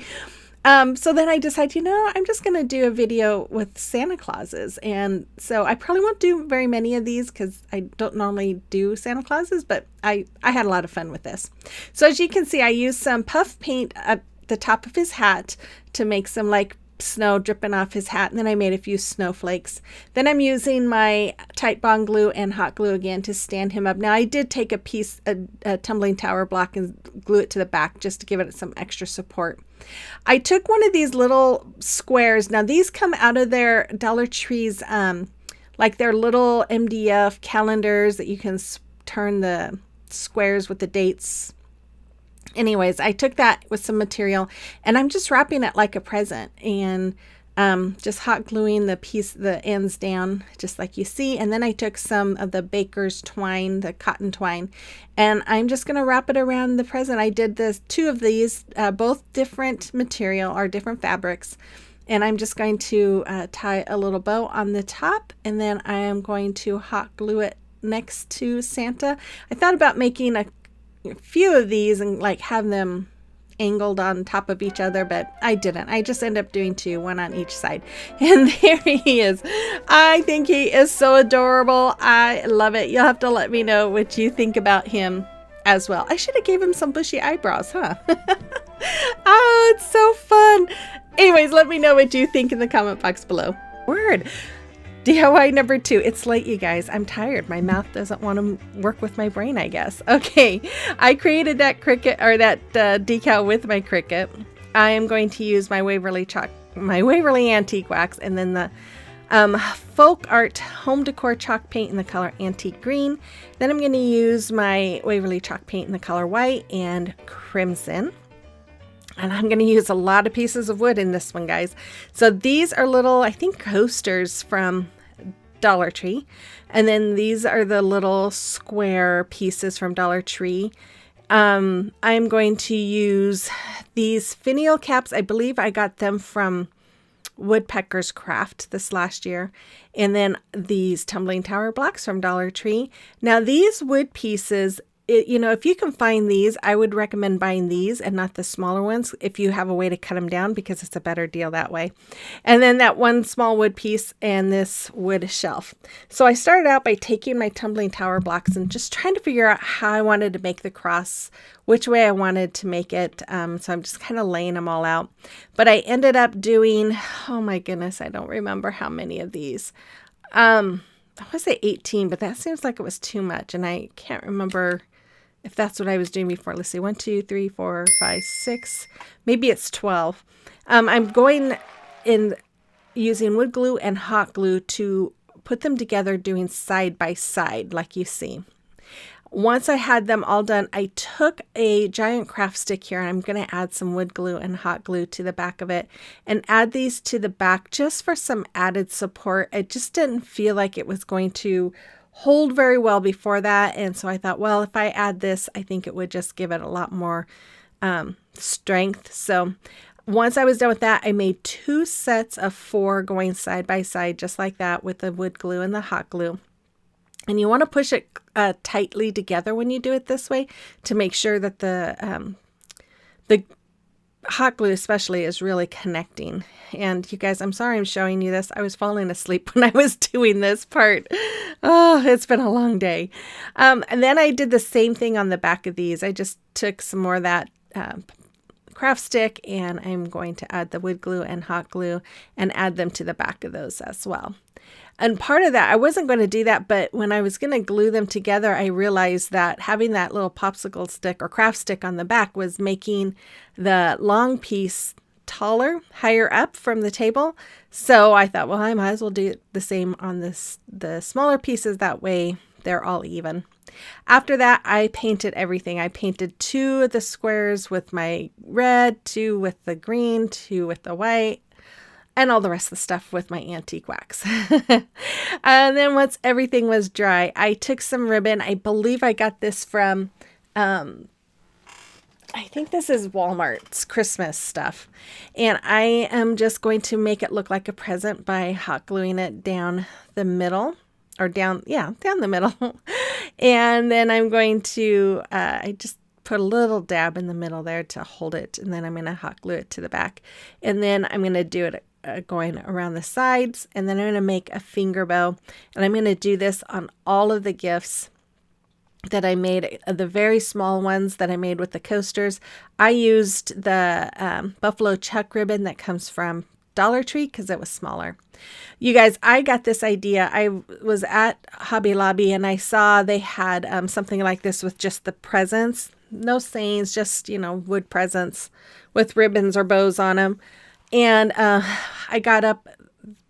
So then I decided, you know, I'm just going to do a video with Santa Clauses. And so I probably won't do very many of these because I don't normally do Santa Clauses, but I had a lot of fun with this. So as you can see, I used some puff paint at the top of his hat to make some like snow dripping off his hat, and then I made a few snowflakes. Then I'm using my Tite Bond glue and hot glue again to stand him up. Now I did take a tumbling tower block and glue it to the back just to give it some extra support. I took one of these little squares. Now these come out of their Dollar Tree's, like their little MDF calendars that you can turn the squares with the dates. Anyways, I took that with some material and I'm just wrapping it like a present and just hot gluing the ends down just like you see. And then I took some of the baker's twine, the cotton twine, and I'm just going to wrap it around the present. I did two of these, both different material or different fabrics. And I'm just going to tie a little bow on the top, and then I am going to hot glue it next to Santa. I thought about making a few of these and like have them angled on top of each other, but I didn't. I just ended up doing two, one on each side. And there he is. I think he is so adorable. I love it. You'll have to let me know what you think about him as well. I should have gave him some bushy eyebrows, huh? Oh, it's so fun. Anyways, let me know what you think in the comment box below. Word. DIY number 2. It's late, you guys. I'm tired. My mouth doesn't want to work with my brain, I guess. Okay, I created that cricket or that decal with my cricket. I am going to use my Waverly Antique Wax, and then the Folk Art Home Decor Chalk Paint in the color Antique Green. Then I'm going to use my Waverly Chalk Paint in the color White and Crimson. And I'm going to use a lot of pieces of wood in this one, guys. So these are little, I think, coasters from Dollar Tree. And then these are the little square pieces from Dollar Tree. I'm going to use these finial caps. I believe I got them from Woodpecker's Craft this last year. And then these tumbling tower blocks from Dollar Tree. Now these wood pieces, you know, if you can find these, I would recommend buying these and not the smaller ones if you have a way to cut them down, because it's a better deal that way. And then that one small wood piece and this wood shelf. So I started out by taking my tumbling tower blocks and just trying to figure out how I wanted to make the cross, which way I wanted to make it. So I'm just kind of laying them all out. But I ended up doing, oh my goodness, I don't remember how many of these. I want to say 18, but that seems like it was too much. And I can't remember if that's what I was doing before. Let's see, 1, 2, 3, 4, 5, 6, maybe it's 12. I'm going in using wood glue and hot glue to put them together, doing side by side like you see. Once I had them all done, I took a giant craft stick here, and I'm going to add some wood glue and hot glue to the back of it and add these to the back just for some added support. It just didn't feel like it was going to hold very well before that, and so I thought, well, if I add this, I think it would just give it a lot more strength. So once I was done with that, I made 2 sets of 4 going side by side just like that with the wood glue and the hot glue. And you want to push it tightly together when you do it this way to make sure that the hot glue especially is really connecting. And you guys, I'm sorry I'm showing you this. I was falling asleep when I was doing this part. Oh, it's been a long day. And then I did the same thing on the back of these. I just took some more of that craft stick, and I'm going to add the wood glue and hot glue and add them to the back of those as well. And part of that, I wasn't going to do that, but when I was going to glue them together, I realized that having that little popsicle stick or craft stick on the back was making the long piece taller, higher up from the table. So I thought, well, I might as well do the same on the smaller pieces. That way they're all even. After that, I painted everything. I painted 2 of the squares with my red, 2 with the green, 2 with the white, and all the rest of the stuff with my antique wax. And then once everything was dry, I took some ribbon. I believe I got this from, I think this is Walmart's Christmas stuff. And I am just going to make it look like a present by hot gluing it down the middle, or down the middle. And then I'm going to, I just put a little dab in the middle there to hold it. And then I'm going to hot glue it to the back. And then I'm going to do it going around the sides, and then I'm going to make a finger bow, and I'm going to do this on all of the gifts that I made, the very small ones that I made with the coasters. I used the buffalo chuck ribbon that comes from Dollar Tree because it was smaller. You guys, I got this idea. I was at Hobby Lobby and I saw they had something like this with just the presents. No sayings, just, you know, wood presents with ribbons or bows on them. And I got up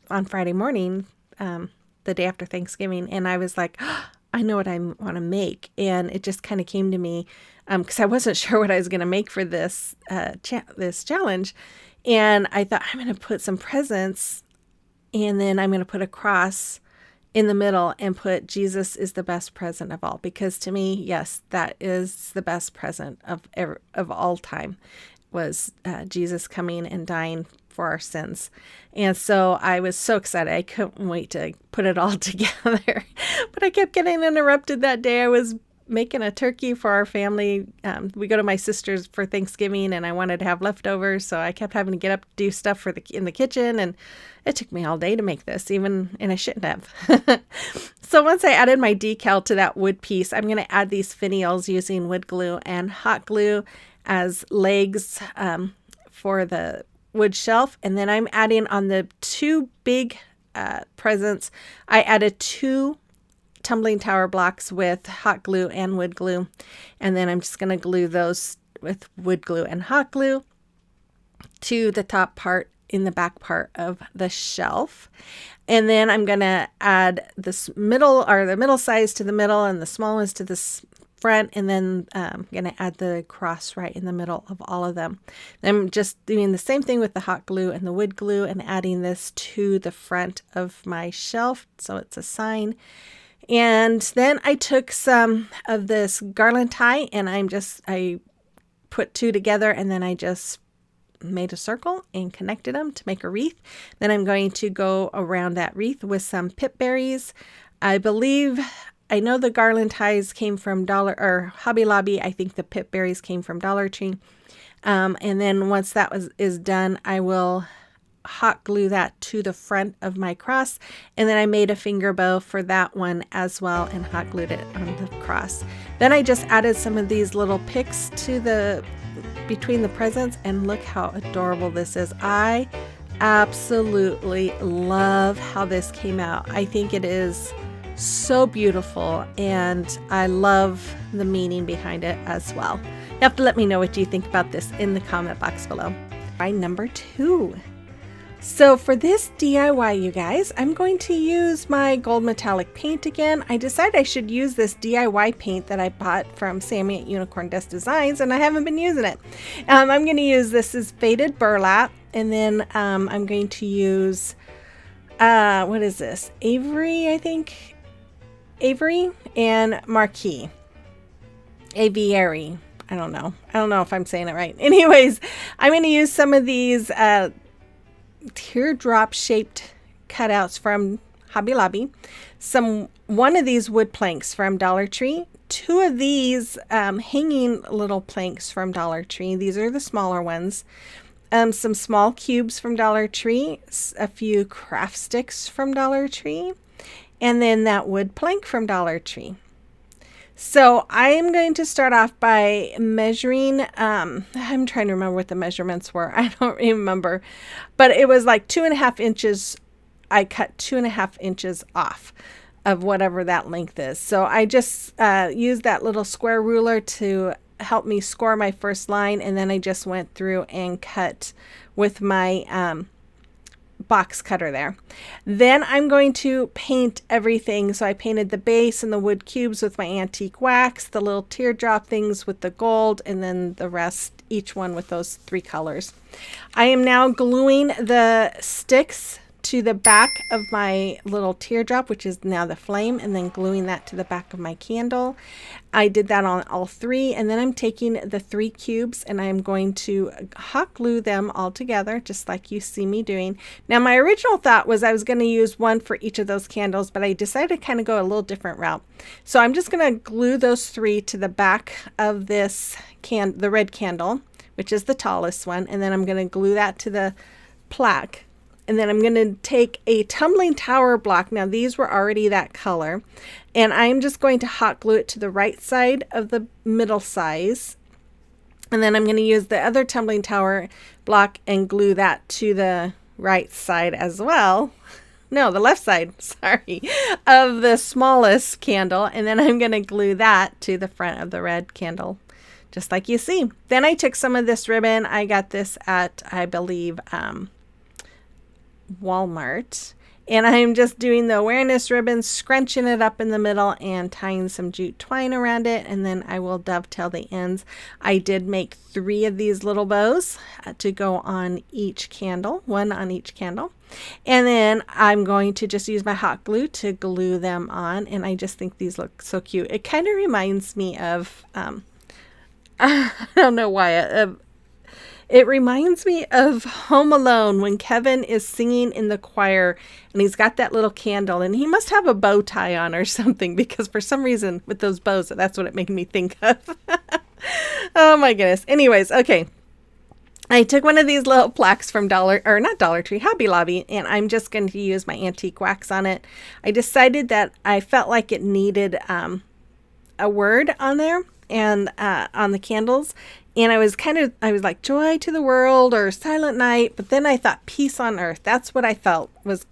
on Friday morning, the day after Thanksgiving, and I was like, oh, I know what I want to make. And it just kind of came to me because I wasn't sure what I was going to make for this this challenge. And I thought, I'm going to put some presents, and then I'm going to put a cross in the middle and put Jesus is the best present of all. Because to me, yes, that is the best present of all time, was Jesus coming and dying for our sins. And so I was so excited. I couldn't wait to put it all together. But I kept getting interrupted that day. I was making a turkey for our family. We go to my sister's for Thanksgiving, and I wanted to have leftovers, so I kept having to get up to do stuff in the kitchen, and it took me all day to make this, and I shouldn't have. So once I added my decal to that wood piece, I'm going to add these finials using wood glue and hot glue as legs for the wood shelf. And then I'm adding on the two big presents, I added 2 tumbling tower blocks with hot glue and wood glue. And then I'm just going to glue those with wood glue and hot glue to the top part in the back part of the shelf. And then I'm going to add this middle, or the middle size to the middle and the small ones to the front. And then I'm going to add the cross right in the middle of all of them. I'm just doing the same thing with the hot glue and the wood glue and adding this to the front of my shelf, so it's a sign. And then I took some of this garland tie and I put 2 together, and then I just made a circle and connected them to make a wreath. Then I'm going to go around that wreath with some pip berries. I know the garland ties came from Hobby Lobby. I think the pip berries came from Dollar Tree. And then once that is done, I will hot glue that to the front of my cross. And then I made a finger bow for that one as well and hot glued it on the cross. Then I just added some of these little picks to between the presents, and look how adorable this is. I absolutely love how this came out. I think it is so beautiful, and I love the meaning behind it as well. You have to let me know what you think about this in the comment box below. Number 2. So for this DIY, you guys, I'm going to use my gold metallic paint again. I decided I should use this DIY paint that I bought from Sammy at Unicorn Dust Designs, and I haven't been using it. I'm going to use this is faded burlap, and then I'm going to use, what is this? Avery, I think. Avery and Marquee. Aviary. I don't know if I'm saying it right. Anyways, I'm going to use some of these teardrop shaped cutouts from Hobby Lobby, one of these wood planks from Dollar Tree, 2 of these hanging little planks from Dollar Tree. These are the smaller ones. Some small cubes from Dollar Tree, a few craft sticks from Dollar Tree, and then that wood plank from Dollar Tree. So I'm going to start off by measuring, I'm trying to remember what the measurements were. I don't remember, but it was like 2.5 inches. I cut 2.5 inches off of whatever that length is. So I just used that little square ruler to help me score my first line. And then I just went through and cut with my box cutter there. Then I'm going to paint everything. So I painted the base and the wood cubes with my antique wax, the little teardrop things with the gold, and then the rest, each one with those 3 colors. I am now gluing the sticks to the back of my little teardrop, which is now the flame, and then gluing that to the back of my candle. I did that on all 3, and then I'm taking the 3 cubes and I'm going to hot glue them all together, just like you see me doing. Now, my original thought was I was going to use one for each of those candles, but I decided to kind of go a little different route. So I'm just going to glue those 3 to the back of this the red candle, which is the tallest one, and then I'm going to glue that to the plaque. And then I'm going to take a tumbling tower block. Now these were already that color. And I'm just going to hot glue it to the right side of the middle size. And then I'm going to use the other tumbling tower block and glue that to the right side as well. No, the left side, sorry, of the smallest candle. And then I'm going to glue that to the front of the red candle, just like you see. Then I took some of this ribbon. I got this at, I believe, Walmart. And I'm just doing the awareness ribbon, scrunching it up in the middle and tying some jute twine around it. And then I will dovetail the ends. I did make 3 of these little bows to go on each candle, 1 on each candle. And then I'm going to just use my hot glue to glue them on. And I just think these look so cute. It kind of reminds me of, I don't know why, it reminds me of Home Alone when Kevin is singing in the choir and he's got that little candle and he must have a bow tie on or something, because for some reason with those bows, that's what it made me think of. Oh my goodness. Anyways, okay. I took one of these little plaques from Dollar Tree, Hobby Lobby, and I'm just going to use my antique wax on it. I decided that I felt like it needed a word on there and on the candles. And I was like, joy to the world or silent night. But then I thought peace on earth. That's what I felt was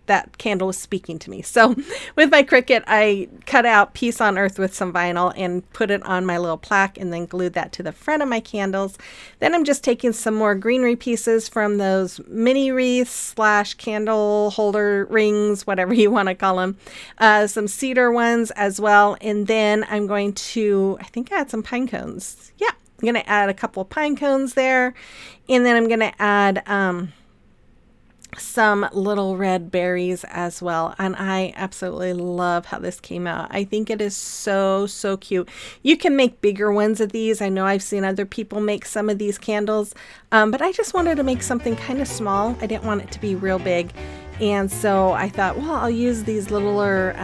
that candle was speaking to me. So with my Cricut, I cut out peace on earth with some vinyl and put it on my little plaque and then glued that to the front of my candles. Then I'm just taking some more greenery pieces from those mini wreaths / candle holder rings, whatever you want to call them. Some cedar ones as well. And then I'm going to, I think I had some pine cones. Yeah, I'm going to add a couple of pine cones there. And then I'm going to add, some little red berries as well. And I absolutely love how this came out. I think it is so, so cute. You can make bigger ones of these. I know I've seen other people make some of these candles, but I just wanted to make something kind of small. I didn't want it to be real big. And so I thought, well, I'll use these littler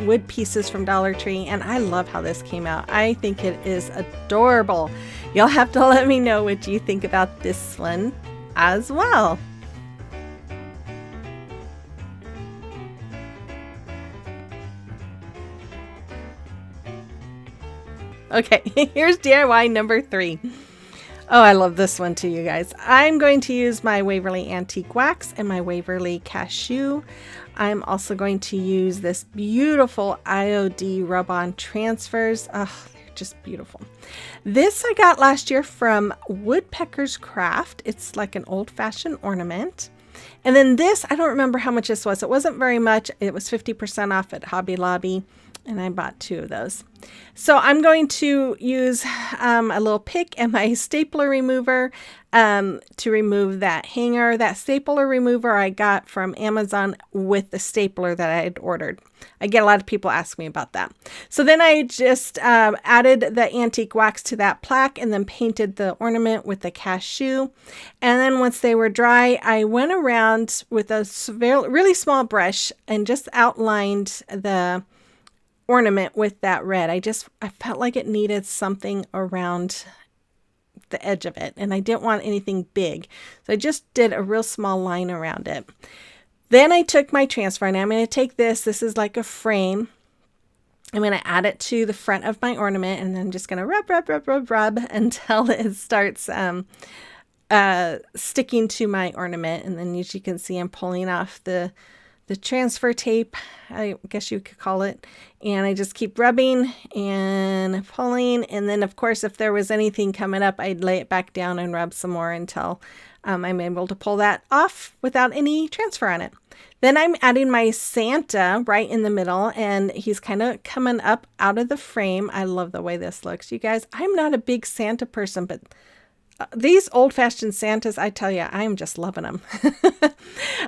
wood pieces from Dollar Tree. And I love how this came out. I think it is adorable. You'll have to let me know what you think about this one as well. Okay, here's DIY number 3. Oh, I love this one too, you guys. I'm going to use my Waverly Antique Wax and my Waverly Cashew. I'm also going to use this beautiful IOD rub-on transfers. Oh, they're just beautiful. This I got last year from Woodpecker's Craft. It's like an old-fashioned ornament. And then this, I don't remember how much this was. It wasn't very much. It was 50% off at Hobby Lobby. And I bought 2 of those. So I'm going to use a little pick and my stapler remover to remove that hanger. That stapler remover I got from Amazon with the stapler that I had ordered. I get a lot of people ask me about that. So then I just added the antique wax to that plaque and then painted the ornament with the cashew. And then once they were dry, I went around with a really small brush and just outlined the ornament with that red. I felt like it needed something around the edge of it, and I didn't want anything big. So I just did a real small line around it. Then I took my transfer, and I'm going to take this. This is like a frame. I'm going to add it to the front of my ornament, and then I'm just going to rub until it starts sticking to my ornament. And then as you can see, I'm pulling off the transfer tape, I guess you could call it. And I just keep rubbing and pulling. And then, of course, if there was anything coming up, I'd lay it back down and rub some more until I'm able to pull that off without any transfer on it. Then I'm adding my Santa right in the middle, and he's kind of coming up out of the frame. I love the way this looks. You guys, I'm not a big Santa person, but these old-fashioned Santas, I tell you, I'm just loving them.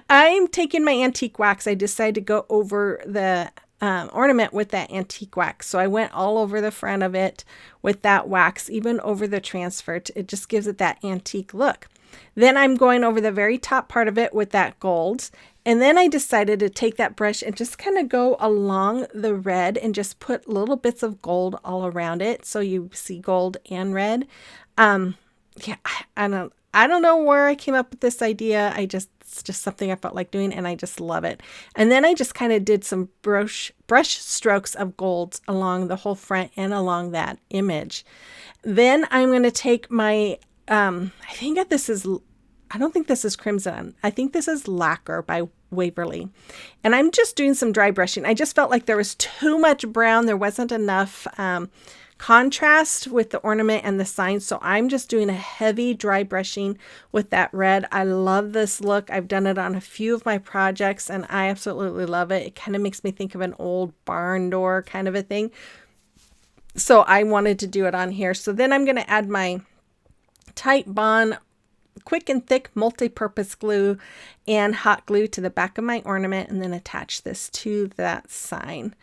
I'm taking my antique wax. I decided to go over the ornament with that antique wax. So I went all over the front of it with that wax, even over the transfer. It just gives it that antique look. Then I'm going over the very top part of it with that gold. And then I decided to take that brush and just kind of go along the red and just put little bits of gold all around it. So you see gold and red. Yeah, I don't know where I came up with this idea. It's just something I felt like doing, and I just love it. And then I just kind of did some brush strokes of gold along the whole front and along that image. Then I'm going to take my, I think that this is I don't think this is crimson. I think this is lacquer by Waverly. And I'm just doing some dry brushing. I just felt like there was too much brown. There wasn't enough contrast with the ornament and the sign. So I'm just doing a heavy dry brushing with that red. I love this look. I've done it on a few of my projects and I absolutely love it. It kind of makes me think of an old barn door kind of a thing. So I wanted to do it on here. So then I'm going to add my Titebond quick and thick multi-purpose glue and hot glue to the back of my ornament, and then attach this to that sign.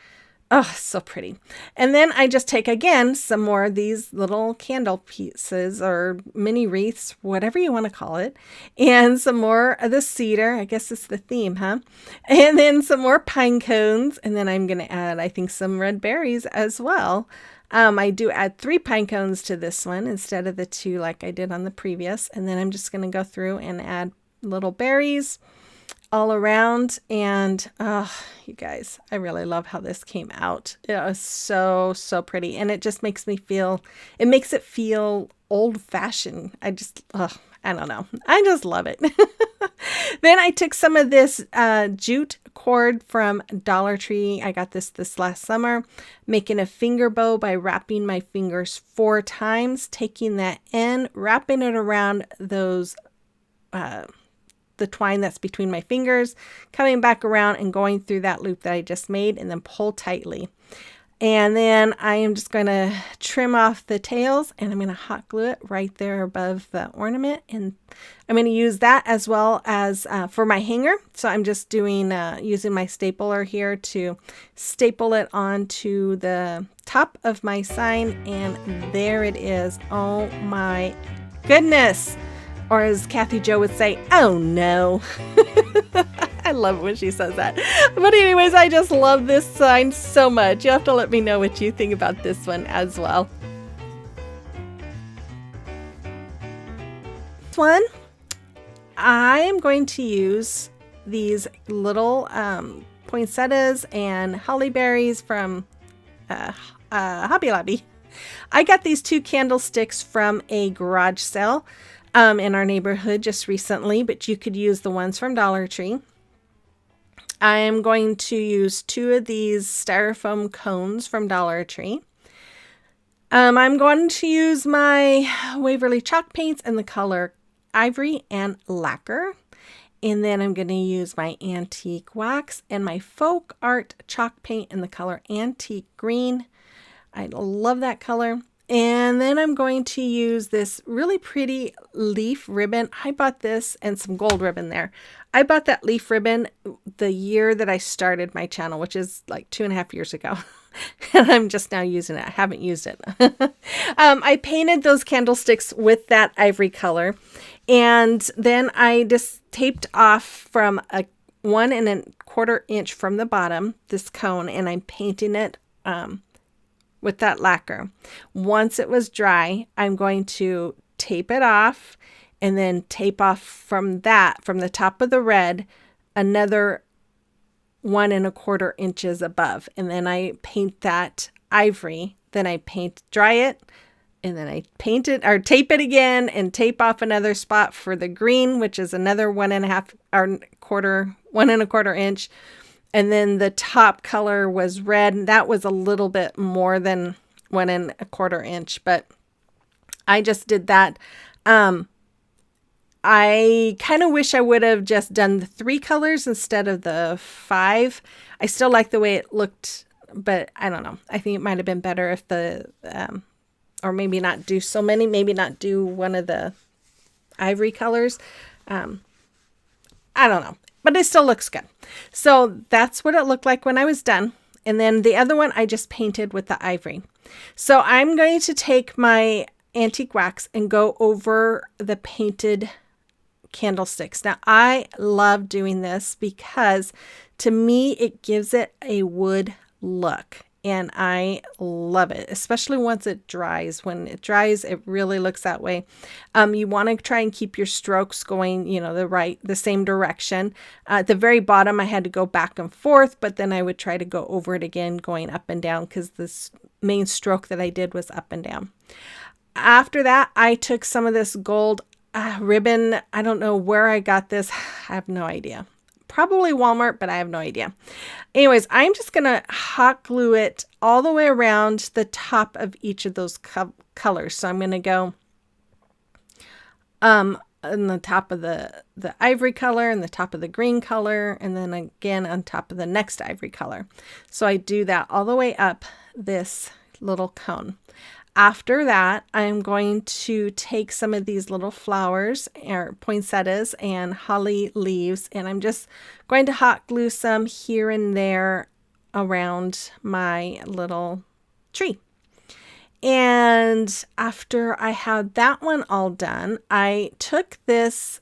Oh, so pretty. And then I just take again some more of these little candle pieces or mini wreaths, whatever you want to call it, and some more of the cedar. I guess it's the theme, huh? And then some more pine cones, and then I'm going to add, I think, some red berries as well. I do add 3 pine cones to this one instead of the 2 like I did on the previous. And then I'm just going to go through and add little berries all around. And you guys, I really love how this came out. It was so, so pretty. And it just makes me feel, it makes it feel old fashioned. I don't know. I just love it. Then I took some of this jute cord from Dollar Tree. I got this last summer, making a finger bow by wrapping my fingers 4 times, taking that end, wrapping it around those, the twine that's between my fingers, coming back around and going through that loop that I just made, and then pull tightly. And then I am just going to trim off the tails, and I'm going to hot glue it right there above the ornament. And I'm going to use that as well as for my hanger. So I'm just doing using my stapler here to staple it onto the top of my sign. And there it is. Oh my goodness. Or as Kathy Jo would say, oh no. I love when she says that. But anyways, I just love this sign so much. You have to let me know what you think about this one as well. This one, I am going to use these little poinsettias and holly berries from Hobby Lobby. I got these 2 candlesticks from a garage sale in our neighborhood just recently, but you could use the ones from Dollar Tree. I am going to use 2 of these styrofoam cones from Dollar Tree. I'm going to use my Waverly chalk paints in the color ivory and lacquer. And then I'm going to use my antique wax and my folk art chalk paint in the color antique green. I love that color. And then I'm going to use this really pretty leaf ribbon. I bought this and some gold ribbon there. I bought that leaf ribbon the year that I started my channel, which is like 2.5 years ago. And I'm just now using it. I haven't used it. I painted those candlesticks with that ivory color. And then I just taped off from a 1 1/4 inch from the bottom, this cone, and I'm painting it with that lacquer. Once it was dry, I'm going to tape it off and then tape off from that, from the top of the red, another 1 1/4 inches above. And then I paint that ivory, then I dry it, and then I paint it or tape it again and tape off another spot for the green, which is another 1 1/4 inch. And then the top color was red, and that was a little bit more than 1 1/4 inch, but I just did that. I kind of wish I would have just done the 3 colors instead of the 5. I still like the way it looked, but I don't know. I think it might have been better if or maybe not do so many, maybe not do one of the ivory colors. I don't know. But it still looks good. So that's what it looked like when I was done. And then the other one I just painted with the ivory. So I'm going to take my antique wax and go over the painted candlesticks. Now I love doing this because to me it gives it a wood look. And I love it, especially once it dries. When it dries, it really looks that way. You want to try and keep your strokes going, the same direction. At the very bottom, I had to go back and forth, but then I would try to go over it again, going up and down, because this main stroke that I did was up and down. After that, I took some of this gold ribbon. I don't know where I got this. I have no idea. Probably Walmart, but I have no idea. Anyways, I'm just going to hot glue it all the way around the top of each of those colors. So I'm going to go on the top of the ivory color and the top of the green color, and then again on top of the next ivory color. So I do that all the way up this little cone. After that, I'm going to take some of these little flowers or poinsettias and holly leaves, and I'm just going to hot glue some here and there around my little tree. And after I had that one all done, I took this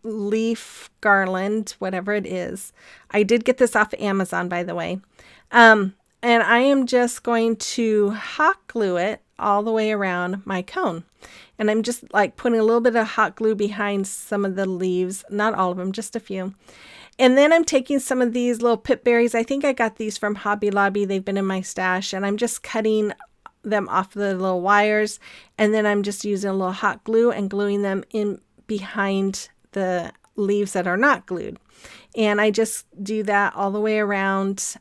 leaf garland, whatever it is. I did get this off of Amazon, by the way. And I am just going to hot glue it all the way around my cone. And I'm just like putting a little bit of hot glue behind some of the leaves, not all of them, just a few. And then I'm taking some of these little pip berries. I think I got these from Hobby Lobby. They've been in my stash, and I'm just cutting them off the little wires. And then I'm just using a little hot glue and gluing them in behind the leaves that are not glued. And I just do that all the way around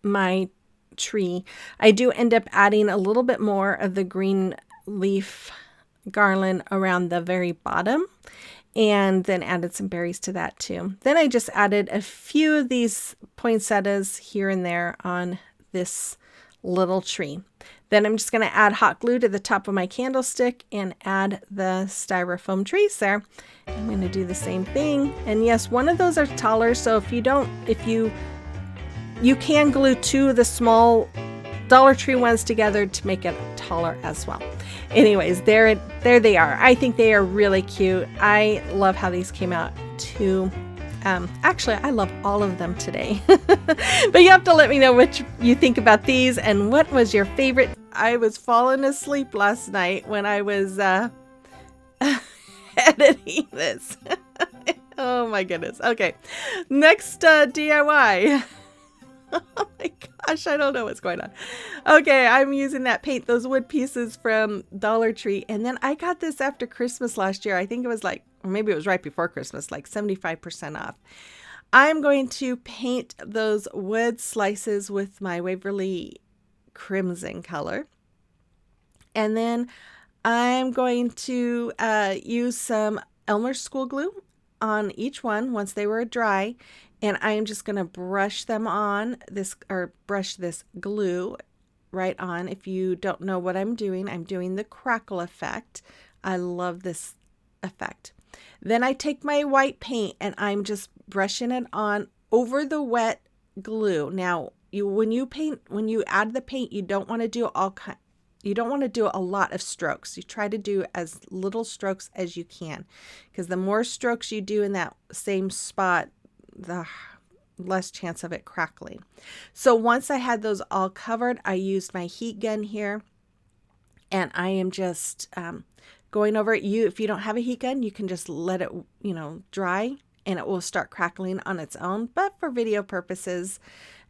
my tree. I do end up adding a little bit more of the green leaf garland around the very bottom, and then added some berries to that too. Then I just added a few of these poinsettias here and there on this little tree. Then I'm just going to add hot glue to the top of my candlestick and add the styrofoam trees there. I'm going to do the same thing. And yes, one of those are taller, so you can glue two of the small Dollar Tree ones together to make it taller as well. Anyways, there they are. I think they are really cute. I love how these came out too. Actually, I love all of them today. But you have to let me know what you think about these and what was your favorite. I was falling asleep last night when I was editing this. Oh my goodness. Okay, next DIY. Oh my gosh, I don't know what's going on. Okay, I'm using that paint, those wood pieces from Dollar Tree. And then I got this after Christmas last year. I think it was like, or maybe it was right before Christmas, like 75% off. I'm going to paint those wood slices with my Waverly Crimson color. And then I'm going to use some Elmer's School Glue on each one once they were dry. And I am just going to brush them on this, or brush this glue right on. If you don't know what I'm doing the Crackle effect. I love this effect. Then I take my white paint and I'm just brushing it on over the wet glue. Now, when you add the paint, you don't want to do a lot of strokes. You try to do as little strokes as you can, because the more strokes you do in that same spot, the less chance of it crackling. So once I had those all covered, I used my heat gun here, and I am just going over it. If you don't have a heat gun, you can just let it, dry, and it will start crackling on its own. But for video purposes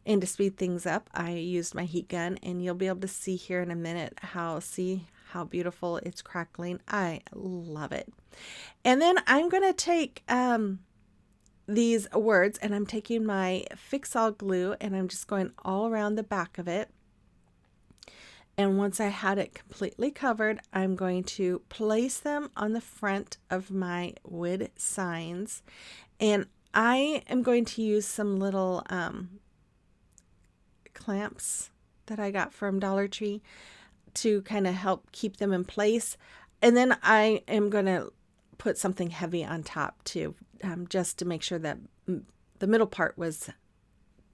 and to speed things up, I used my heat gun, and you'll be able to see here in a minute how beautiful it's crackling. I love it. And then I'm going to take these words, and I'm taking my Fix All glue, and I'm just going all around the back of it. And once I had it completely covered, I'm going to place them on the front of my wood signs. And I am going to use some little clamps that I got from Dollar Tree to kind of help keep them in place. And then I am going to put something heavy on top too, just to make sure that the middle part was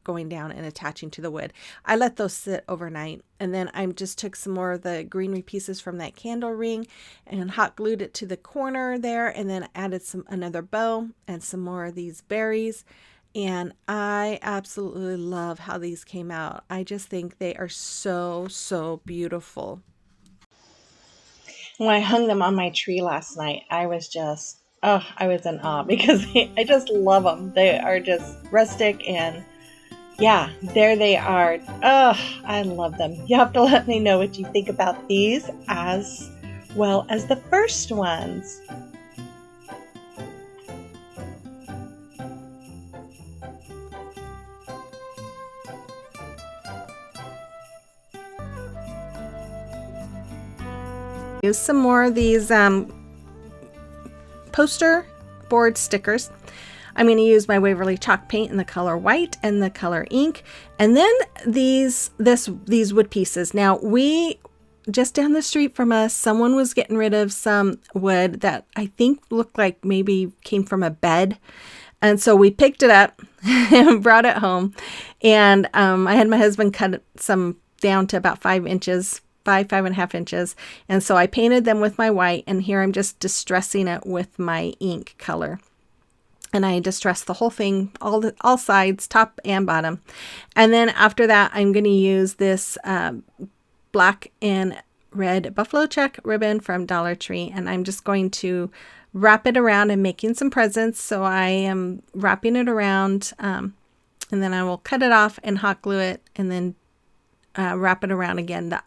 going down and attaching to the wood. I let those sit overnight, and then I just took some more of the greenery pieces from that candle ring and hot glued it to the corner there, and then added another bow and some more of these berries. And I absolutely love how these came out. I just think they are so beautiful. When I hung them on my tree last night, I was in awe because I just love them. They are just rustic, and yeah, there they are. Oh, I love them. You have to let me know what you think about these as well as the first ones. Use some more of these poster board stickers. I'm going to use my Waverly chalk paint in the color white and the color ink, and then these wood pieces. Now, we just down the street from us, someone was getting rid of some wood that I think looked like maybe came from a bed, and so we picked it up and brought it home. And I had my husband cut some down to about 5.5 inches, and so I painted them with my white, and here I'm just distressing it with my ink color. And I distressed the whole thing, all sides, top and bottom. And then after that, I'm going to use this black and red buffalo check ribbon from Dollar Tree, and I'm just going to wrap it around and making some presents. So I am wrapping it around, and then I will cut it off and hot glue it, and then wrap it around again the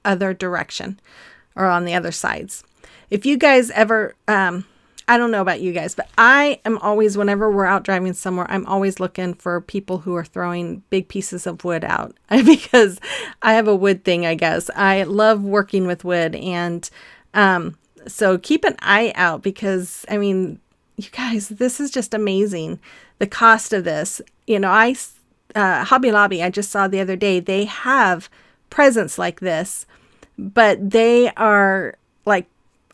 other direction, or on the other sides. If you guys ever I don't know about you guys, but I am always, whenever we're out driving somewhere, I'm always looking for people who are throwing big pieces of wood out because I have a wood thing, I guess. I love working with wood, and so keep an eye out because, I mean, you guys, this is just amazing. The cost of this, you know, Hobby Lobby, I just saw the other day, they have presents like this, but they are like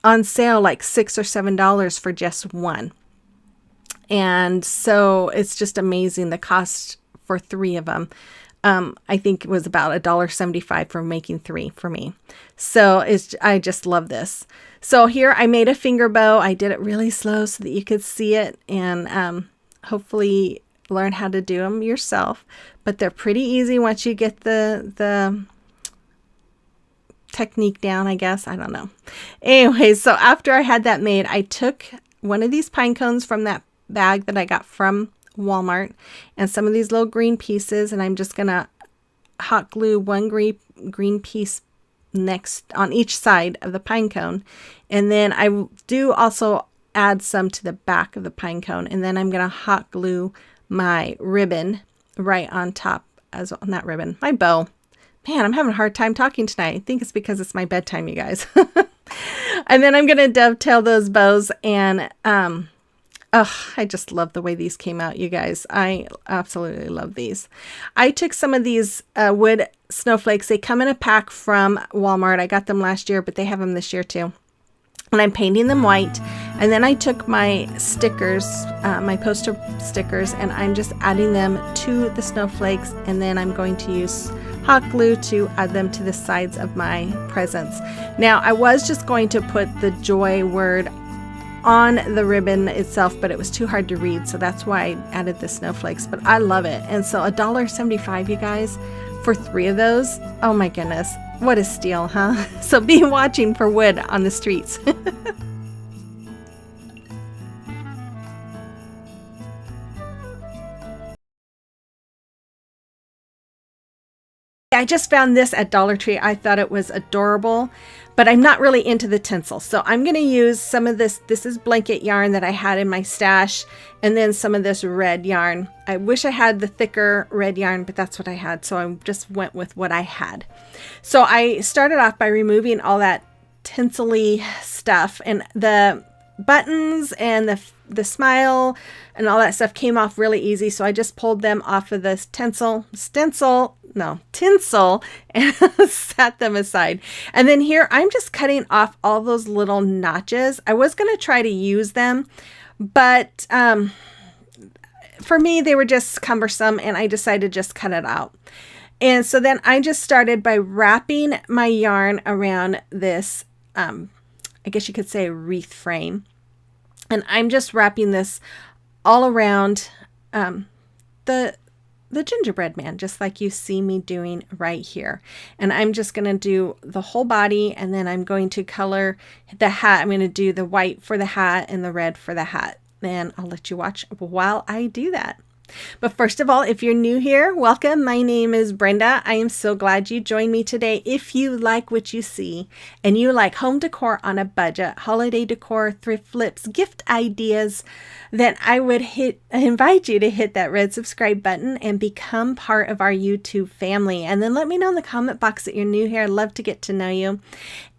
on sale like $6 or $7 for just one. And so it's just amazing. The cost for 3 of them, I think it was about $1.75 for making 3 for me. So I just love this. So here I made a finger bow. I did it really slow so that you could see it, and hopefully learn how to do them yourself. But they're pretty easy once you get the technique down, I guess. I don't know. Anyway, so after I had that made, I took one of these pine cones from that bag that I got from Walmart and some of these little green pieces, and I'm just gonna hot glue one green piece next on each side of the pine cone, and then I do also add some to the back of the pine cone, and then I'm gonna hot glue my ribbon right on top, not ribbon, my bow. Man, I'm having a hard time talking tonight. I think it's because it's my bedtime, you guys. And then I'm going to dovetail those bows, and I just love the way these came out, you guys. I absolutely love these. I took some of these wood snowflakes. They come in a pack from Walmart. I got them last year, but they have them this year too. And I'm painting them white. And then I took my stickers, my poster stickers, and I'm just adding them to the snowflakes. And then I'm going to use hot glue to add them to the sides of my presents. Now, I was just going to put the joy word on the ribbon itself, but it was too hard to read, so that's why I added the snowflakes. But I love it. And so $1.75, you guys, for 3 of those. Oh my goodness, what a steal, huh? So be watching for wood on the streets. I just found this at Dollar Tree. I thought it was adorable, but I'm not really into the tinsel. So I'm going to use some of this. This is blanket yarn that I had in my stash, and then some of this red yarn. I wish I had the thicker red yarn, but that's what I had. So I just went with what I had. So I started off by removing all that tinsel-y stuff, and the buttons and the smile and all that stuff came off really easy. So I just pulled them off of this tinsel and set them aside. And then here I'm just cutting off all those little notches. I was going to try to use them, but for me they were just cumbersome, and I decided to just cut it out. And so then I just started by wrapping my yarn around this I guess you could say a wreath frame. And I'm just wrapping this all around the gingerbread man, just like you see me doing right here. And I'm just going to do the whole body, and then I'm going to color the hat. I'm going to do the white for the hat and the red for the hat. And I'll let you watch while I do that. But first of all, if you're new here, welcome. My name is Brenda. I am so glad you joined me today. If you like what you see and you like home decor on a budget, holiday decor, thrift flips, gift ideas, then I would invite you to hit that red subscribe button and become part of our YouTube family. And then let me know in the comment box that you're new here. I'd love to get to know you.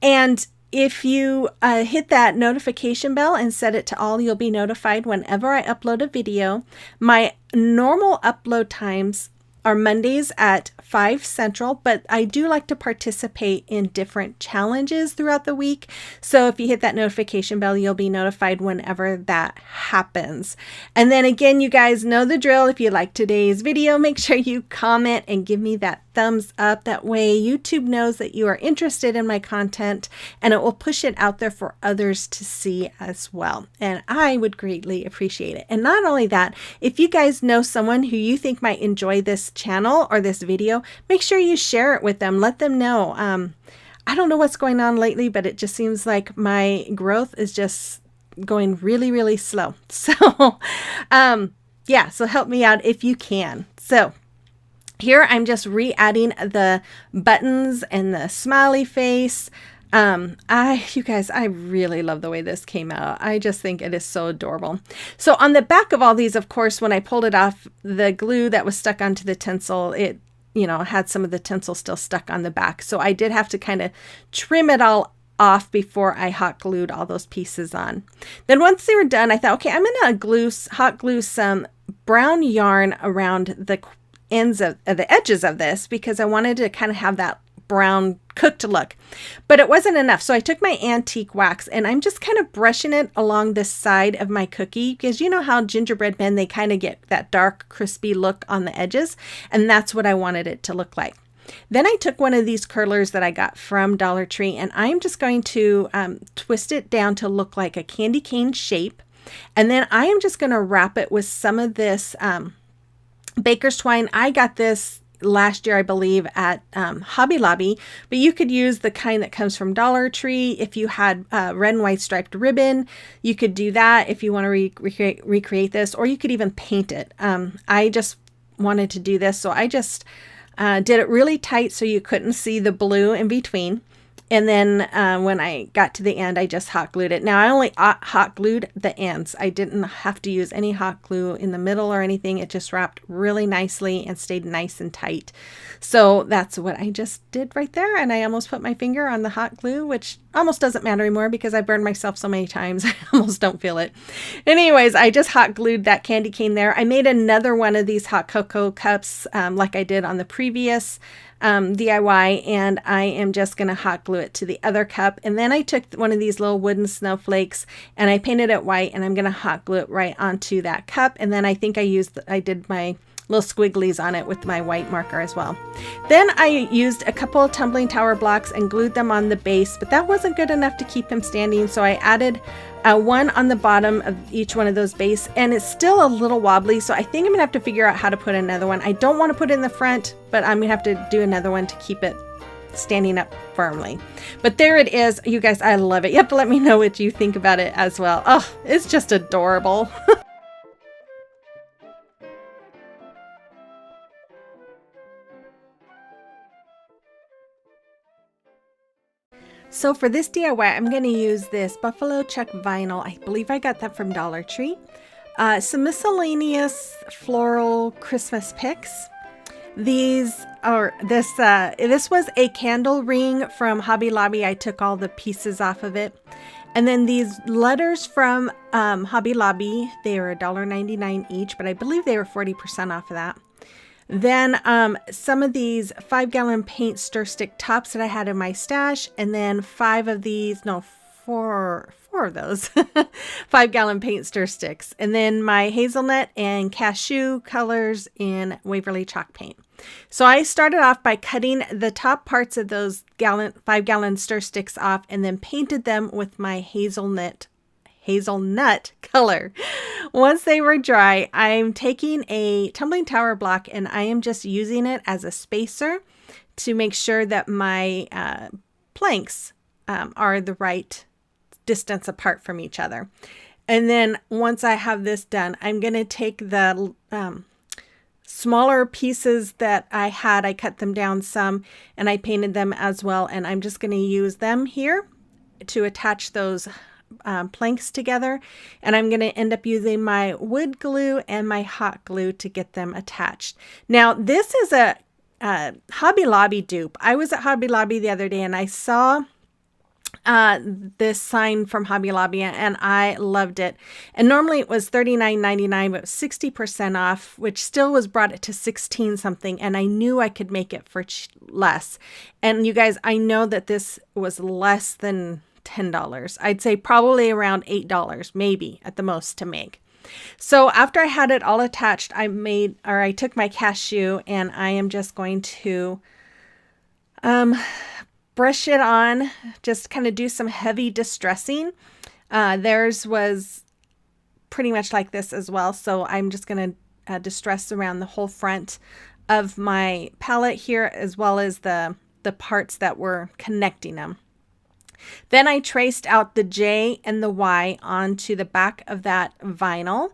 And if you hit that notification bell and set it to all, you'll be notified whenever I upload a video. My normal upload times are Mondays at 5 Central, but I do like to participate in different challenges throughout the week. So if you hit that notification bell, you'll be notified whenever that happens. And then again, you guys know the drill. If you like today's video, make sure you comment and give me that thumbs up. That way YouTube knows that you are interested in my content and it will push it out there for others to see as well. And I would greatly appreciate it. And not only that, if you guys know someone who you think might enjoy this channel or this video, make sure you share it with them. Let them know. I don't know what's going on lately, but it just seems like my growth is just going really, really slow. So yeah, so help me out if you can. So here I'm just re-adding the buttons and the smiley face. You guys, I really love the way this came out. I just think it is so adorable. So on the back of all these, of course, when I pulled it off, the glue that was stuck onto the tinsel, it, had some of the tinsel still stuck on the back. So I did have to kind of trim it all off before I hot glued all those pieces on. Then once they were done, I thought, okay, I'm going to hot glue some brown yarn around the ends of the edges of this because I wanted to kind of have that brown cooked look, but it wasn't enough. So I took my antique wax and I'm just kind of brushing it along the side of my cookie because you know how gingerbread men, they kind of get that dark crispy look on the edges, and that's what I wanted it to look like. Then I took one of these curlers that I got from Dollar Tree and I'm just going to twist it down to look like a candy cane shape, and then I am just going to wrap it with some of this baker's twine. I got this last year, I believe, at Hobby Lobby, but you could use the kind that comes from Dollar Tree. If you had red and white striped ribbon, you could do that if you want to recreate this, or you could even paint it. I just wanted to do this, so I just did it really tight so you couldn't see the blue in between. And then when I got to the end, I just hot glued it. Now I only hot glued the ends. I didn't have to use any hot glue in the middle or anything. It just wrapped really nicely and stayed nice and tight. So that's what I just did right there. And I almost put my finger on the hot glue, which almost doesn't matter anymore because I burned myself so many times. I almost don't feel it. Anyways, I just hot glued that candy cane there. I made another one of these hot cocoa cups like I did on the previous DIY, and I am just going to hot glue it to the other cup. And then I took one of these little wooden snowflakes and I painted it white, and I'm going to hot glue it right onto that cup. And then I think I did my little squigglies on it with my white marker as well. Then I used a couple of tumbling tower blocks and glued them on the base, but that wasn't good enough to keep him standing, so I added one on the bottom of each one of those base, and it's still a little wobbly, so I think I'm gonna have to figure out how to put another one. I don't want to put it in the front, but I'm gonna have to do another one to keep it standing up firmly. But there it is, you guys. I love it. You have to let me know what you think about it as well. Oh, it's just adorable. So for this DIY, I'm going to use this buffalo check vinyl. I believe I got that from Dollar Tree. Some miscellaneous floral Christmas picks. This was a candle ring from Hobby Lobby. I took all the pieces off of it. And then these letters from Hobby Lobby, they were $1.99 each, but I believe they were 40% off of that. Then some of these 5-gallon paint stir stick tops that I had in my stash, and then four of those 5-gallon paint stir sticks, and then my hazelnut and cashew colors in Waverly chalk paint. So I started off by cutting the top parts of those 5-gallon stir sticks off and then painted them with my hazelnut color. Once they were dry, I'm taking a tumbling tower block and I am just using it as a spacer to make sure that my planks are the right distance apart from each other. And then once I have this done, I'm going to take the smaller pieces that I had, I cut them down some and I painted them as well. And I'm just going to use them here to attach those planks together. And I'm going to end up using my wood glue and my hot glue to get them attached. Now, this is a Hobby Lobby dupe. I was at Hobby Lobby the other day and I saw this sign from Hobby Lobby and I loved it. And normally it was $39.99, but 60% off, which still was brought it to 16 something. And I knew I could make it for less. And you guys, I know that this was less than $10. I'd say probably around $8, maybe at the most to make. So after I had it all attached, I took my cashew and I am just going to brush it on, just kind of do some heavy distressing. Theirs was pretty much like this as well. So I'm just going to distress around the whole front of my palette here, as well as the parts that were connecting them. Then I traced out the J and the Y onto the back of that vinyl.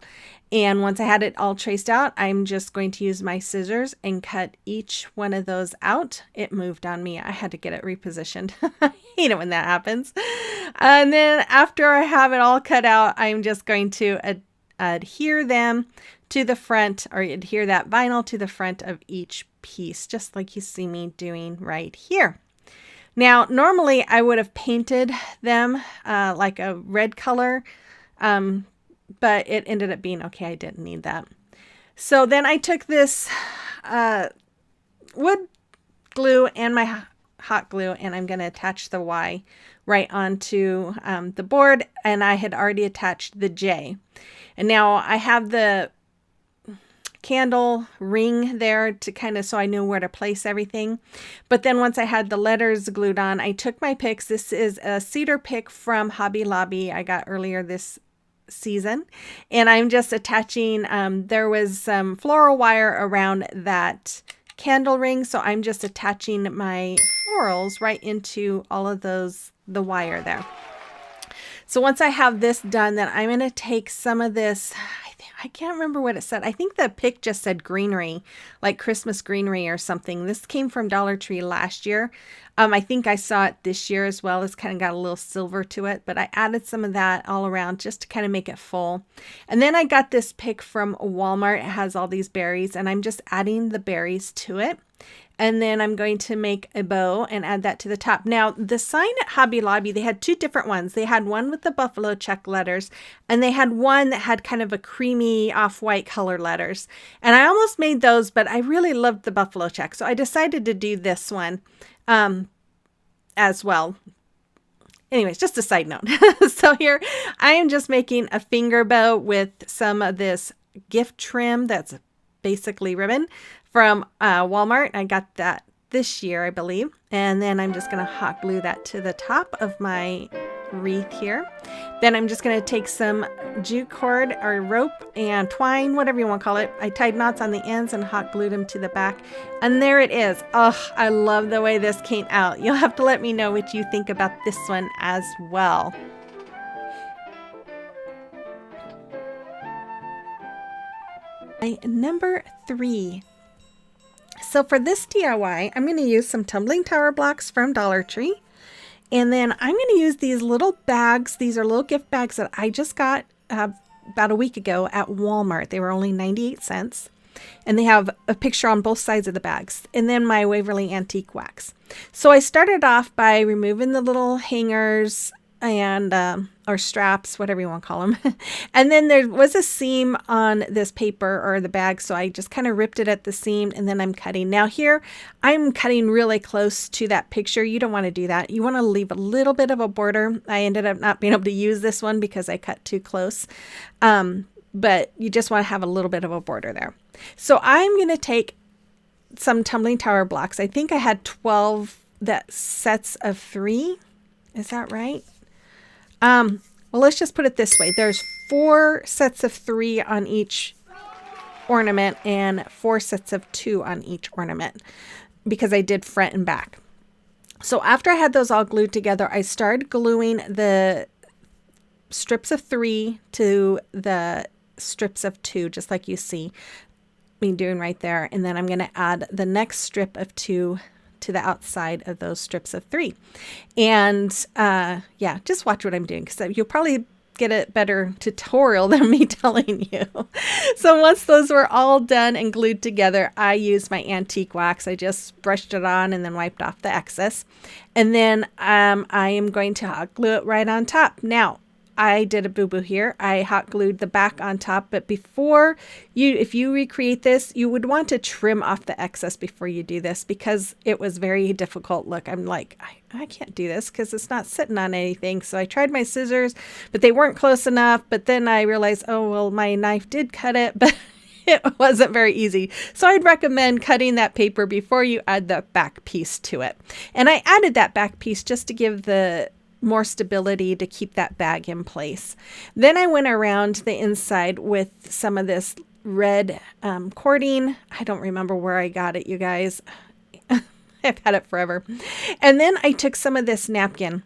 And once I had it all traced out, I'm just going to use my scissors and cut each one of those out. It moved on me. I had to get it repositioned. I hate it when that happens. And then after I have it all cut out, I'm just going to adhere them to the front, or adhere that vinyl to the front of each piece, just like you see me doing right here. Now, normally I would have painted them like a red color, but it ended up being okay. I didn't need that. So then I took this wood glue and my hot glue, and I'm going to attach the Y right onto the board, and I had already attached the J. And now I have the candle ring there to kind of, so I knew where to place everything. But then once I had the letters glued on, I took my picks. This is a cedar pick from Hobby Lobby I got earlier this season, and I'm just attaching, there was some floral wire around that candle ring, so I'm just attaching my florals right into all of those, the wire there. So once I have this done, then I'm going to take some of this, I can't remember what it said. I think the pick just said greenery, like Christmas greenery or something. This came from Dollar Tree last year. I think I saw it this year as well. It's kind of got a little silver to it, but I added some of that all around just to kind of make it full. And then I got this pick from Walmart. It has all these berries, and I'm just adding the berries to it. And then I'm going to make a bow and add that to the top. Now, the sign at Hobby Lobby, they had two different ones. They had one with the buffalo check letters, and they had one that had kind of a creamy off-white color letters. And I almost made those, but I really loved the buffalo check, so I decided to do this one as well. Anyways, just a side note. So here, I am just making a finger bow with some of this gift trim that's basically ribbon from Walmart. I got that this year, I believe. And then I'm just going to hot glue that to the top of my wreath here. Then I'm just going to take some jute cord or rope and twine, whatever you want to call it. I tied knots on the ends and hot glued them to the back. And there it is. Oh, I love the way this came out. You'll have to let me know what you think about this one as well. Number 3. So for this DIY, I'm going to use some tumbling tower blocks from Dollar Tree. And then I'm going to use these little bags. These are little gift bags that I just got about a week ago at Walmart. They were only 98 cents. And they have a picture on both sides of the bags. And then my Waverly Antique Wax. So I started off by removing the little hangers and or straps, whatever you want to call them. And then there was a seam on this paper or the bag, so I just kind of ripped it at the seam, and then I'm cutting. Now here, I'm cutting really close to that picture. You don't want to do that. You want to leave a little bit of a border. I ended up not being able to use this one because I cut too close. But you just want to have a little bit of a border there. So I'm going to take some tumbling tower blocks. I think I had 12 sets of 3. Is that right? Well, let's just put it this way. There's 4 sets of 3 on each ornament and 4 sets of 2 on each ornament because I did front and back. So after I had those all glued together, I started gluing the strips of 3 to the strips of 2, just like you see. me doing right there. And then I'm going to add the next strip of 2 to the outside of those strips of 3. And yeah, just watch what I'm doing, because you'll probably get a better tutorial than me telling you. So once those were all done and glued together, I used my antique wax. I just brushed it on and then wiped off the excess. And then I am going to hot glue it right on top. Now, I did a boo-boo here. I hot glued the back on top, but before if you recreate this, you would want to trim off the excess before you do this, because it was very difficult. Look, I'm like, I can't do this because it's not sitting on anything. So I tried my scissors, but they weren't close enough. But then I realized, oh, well, my knife did cut it, but it wasn't very easy. So I'd recommend cutting that paper before you add the back piece to it. And I added that back piece just to give the more stability, to keep that bag in place. Then I went around the inside with some of this red cording. I don't remember where I got it, you guys. I've had it forever. And then I took some of this napkin.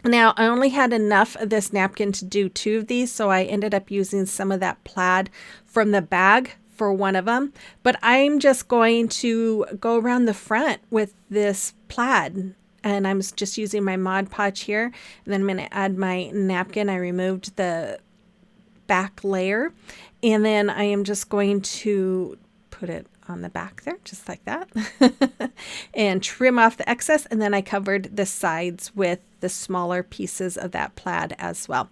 Now, I only had enough of this napkin to do 2 of these, so I ended up using some of that plaid from the bag for one of them. But I'm just going to go around the front with this plaid. And I'm just using my Mod Podge here. And then I'm going to add my napkin. I removed the back layer. And then I am just going to put it on the back there, just like that. And trim off the excess. And then I covered the sides with the smaller pieces of that plaid as well.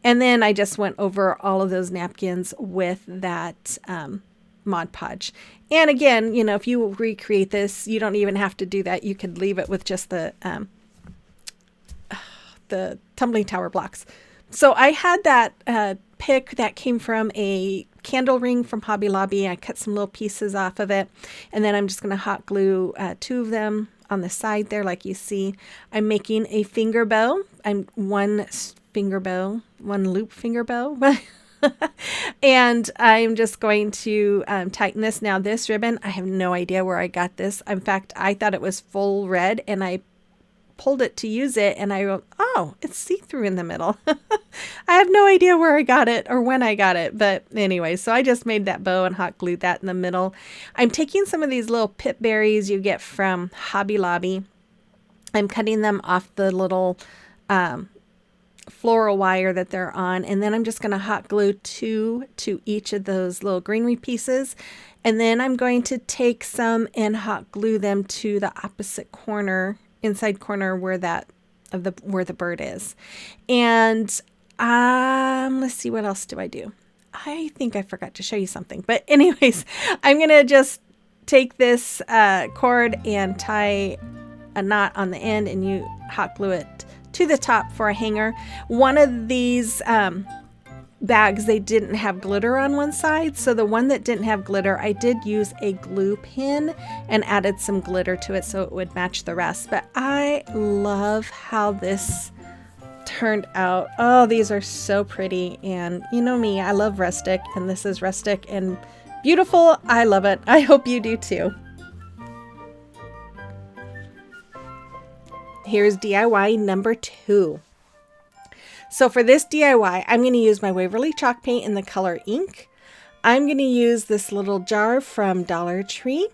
And then I just went over all of those napkins with that Mod Podge. And again, you know, if you recreate this, you don't even have to do that. You could leave it with just the tumbling tower blocks. So I had that pick that came from a candle ring from Hobby Lobby. I cut some little pieces off of it, and then I'm just going to hot glue 2 of them on the side there, like you see. I'm making a finger bow. I'm one loop finger bow. And I'm just going to tighten this. Now this ribbon, I have no idea where I got this. In fact, I thought it was full red, and I pulled it to use it, and I wrote, oh, it's see-through in the middle. I have no idea where I got it or when I got it, but anyway, so I just made that bow and hot glued that in the middle. I'm taking some of these little pip berries you get from Hobby Lobby. I'm cutting them off the little floral wire that they're on, and then I'm just going to hot glue 2 to each of those little greenery pieces, and then I'm going to take some and hot glue them to the opposite corner, inside corner where the bird is. And let's see, what else do I do? I think I forgot to show you something, but anyways, I'm gonna just take this cord and tie a knot on the end, and you hot glue it to the top for a hanger. One of these bags, they didn't have glitter on one side, so the one that didn't have glitter, I did use a glue pin and added some glitter to it so it would match the rest. But I love how this turned out. Oh, these are so pretty, and you know me, I love rustic, and this is rustic and beautiful. I love it. I hope you do too. Here's DIY number 2. So for this DIY, I'm going to use my Waverly chalk paint in the color ink. I'm going to use this little jar from Dollar Tree.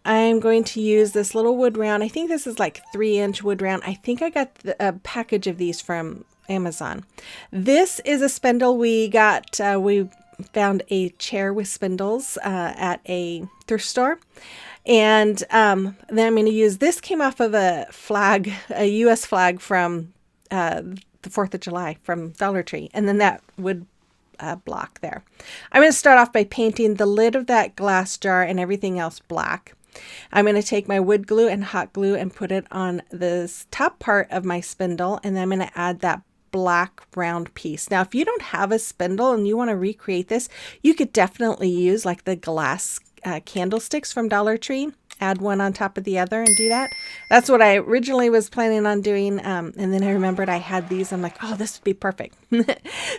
I'm going to use this little wood round. I think this is like 3-inch wood round. I think I got a package of these from Amazon. This is a spindle we got. We found a chair with spindles at a thrift store. And then I'm going to use, this came off of a flag, a U.S. flag from the 4th of July from Dollar Tree. And then that wood block there. I'm going to start off by painting the lid of that glass jar and everything else black. I'm going to take my wood glue and hot glue and put it on this top part of my spindle. And then I'm going to add that black round piece. Now, if you don't have a spindle and you want to recreate this, you could definitely use like the glass candlesticks from Dollar Tree. Add one on top of the other and do that. That's what I originally was planning on doing. And then I remembered I had these. I'm like, oh, this would be perfect.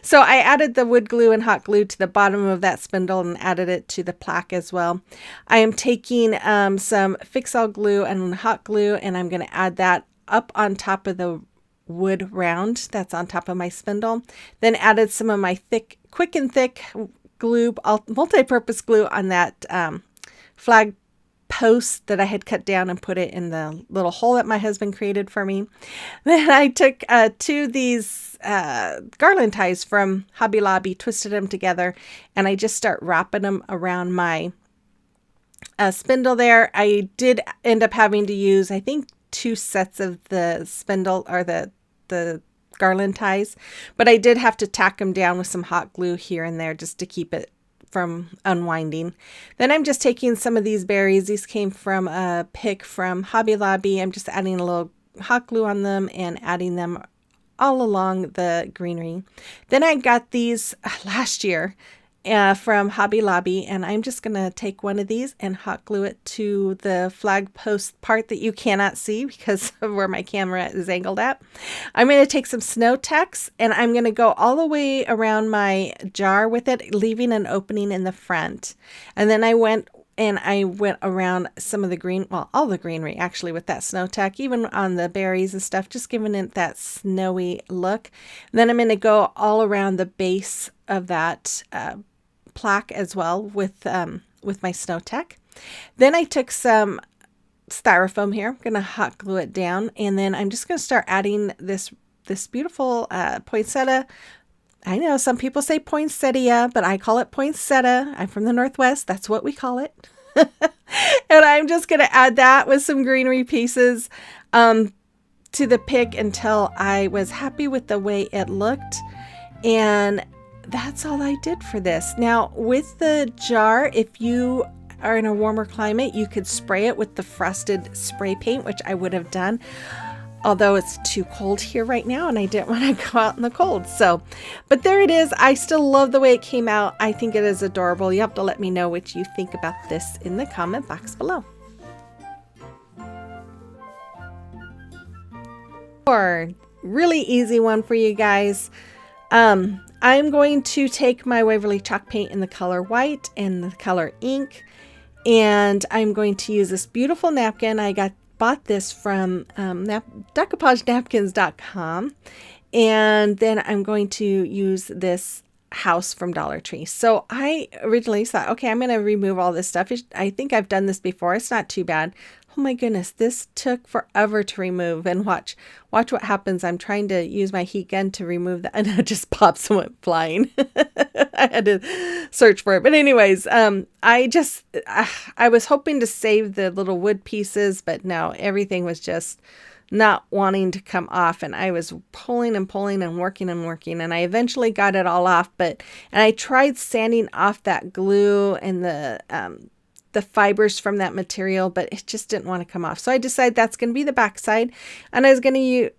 So I added the wood glue and hot glue to the bottom of that spindle and added it to the plaque as well. I am taking some Fix-All glue and hot glue, and I'm going to add that up on top of the wood round that's on top of my spindle. Then added some of my thick, quick and thick glue, multi-purpose glue on that flag post that I had cut down and put it in the little hole that my husband created for me. Then I took 2 of these garland ties from Hobby Lobby, twisted them together, and I just start wrapping them around my spindle there. I did end up having to use, I think, 2 sets of the spindle or the garland ties, but I did have to tack them down with some hot glue here and there just to keep it from unwinding. Then I'm just taking some of these berries. These came from a pick from Hobby Lobby. I'm just adding a little hot glue on them and adding them all along the greenery. Then I got these last year from Hobby Lobby, and I'm just going to take one of these and hot glue it to the flag post part that you cannot see because of where my camera is angled at. I'm going to take some snow tex and I'm going to go all the way around my jar with it, leaving an opening in the front. And then I went around some of the green, well, all the greenery actually with that snow tack, even on the berries and stuff, just giving it that snowy look. And then I'm going to go all around the base of that plaque as well with my snow tack. Then I took some styrofoam here. I'm going to hot glue it down, and then I'm just going to start adding this beautiful poinsettia. I know some people say poinsettia, but I call it poinsettia. I'm from the Northwest. That's what we call it. And I'm just going to add that with some greenery pieces to the pick until I was happy with the way it looked. And that's all I did for this. Now, with the jar, if you are in a warmer climate, you could spray it with the frosted spray paint, which I would have done. Although it's too cold here right now and I didn't want to go out in the cold. So, but there it is. I still love the way it came out. I think it is adorable. You have to let me know what you think about this in the comment box below. Or really easy one for you guys. I'm going to take my Waverly chalk paint in the color white and the color ink, and I'm going to use this beautiful napkin. I bought this from decoupagenapkins.com, and then I'm going to use this house from Dollar Tree. So I originally thought, okay, I'm going to remove all this stuff. I think I've done this before. It's not too bad. Oh my goodness, this took forever to remove, and watch what happens. I'm trying to use my heat gun to remove that, and it just pops and went flying. I had to search for it. But anyways, I was hoping to save the little wood pieces, but no, everything was just not wanting to come off, and I was pulling and pulling and working, and I eventually got it all off. And I tried sanding off that glue and the fibers from that material, but it just didn't want to come off. So I decided that's going to be the back side, and I was going to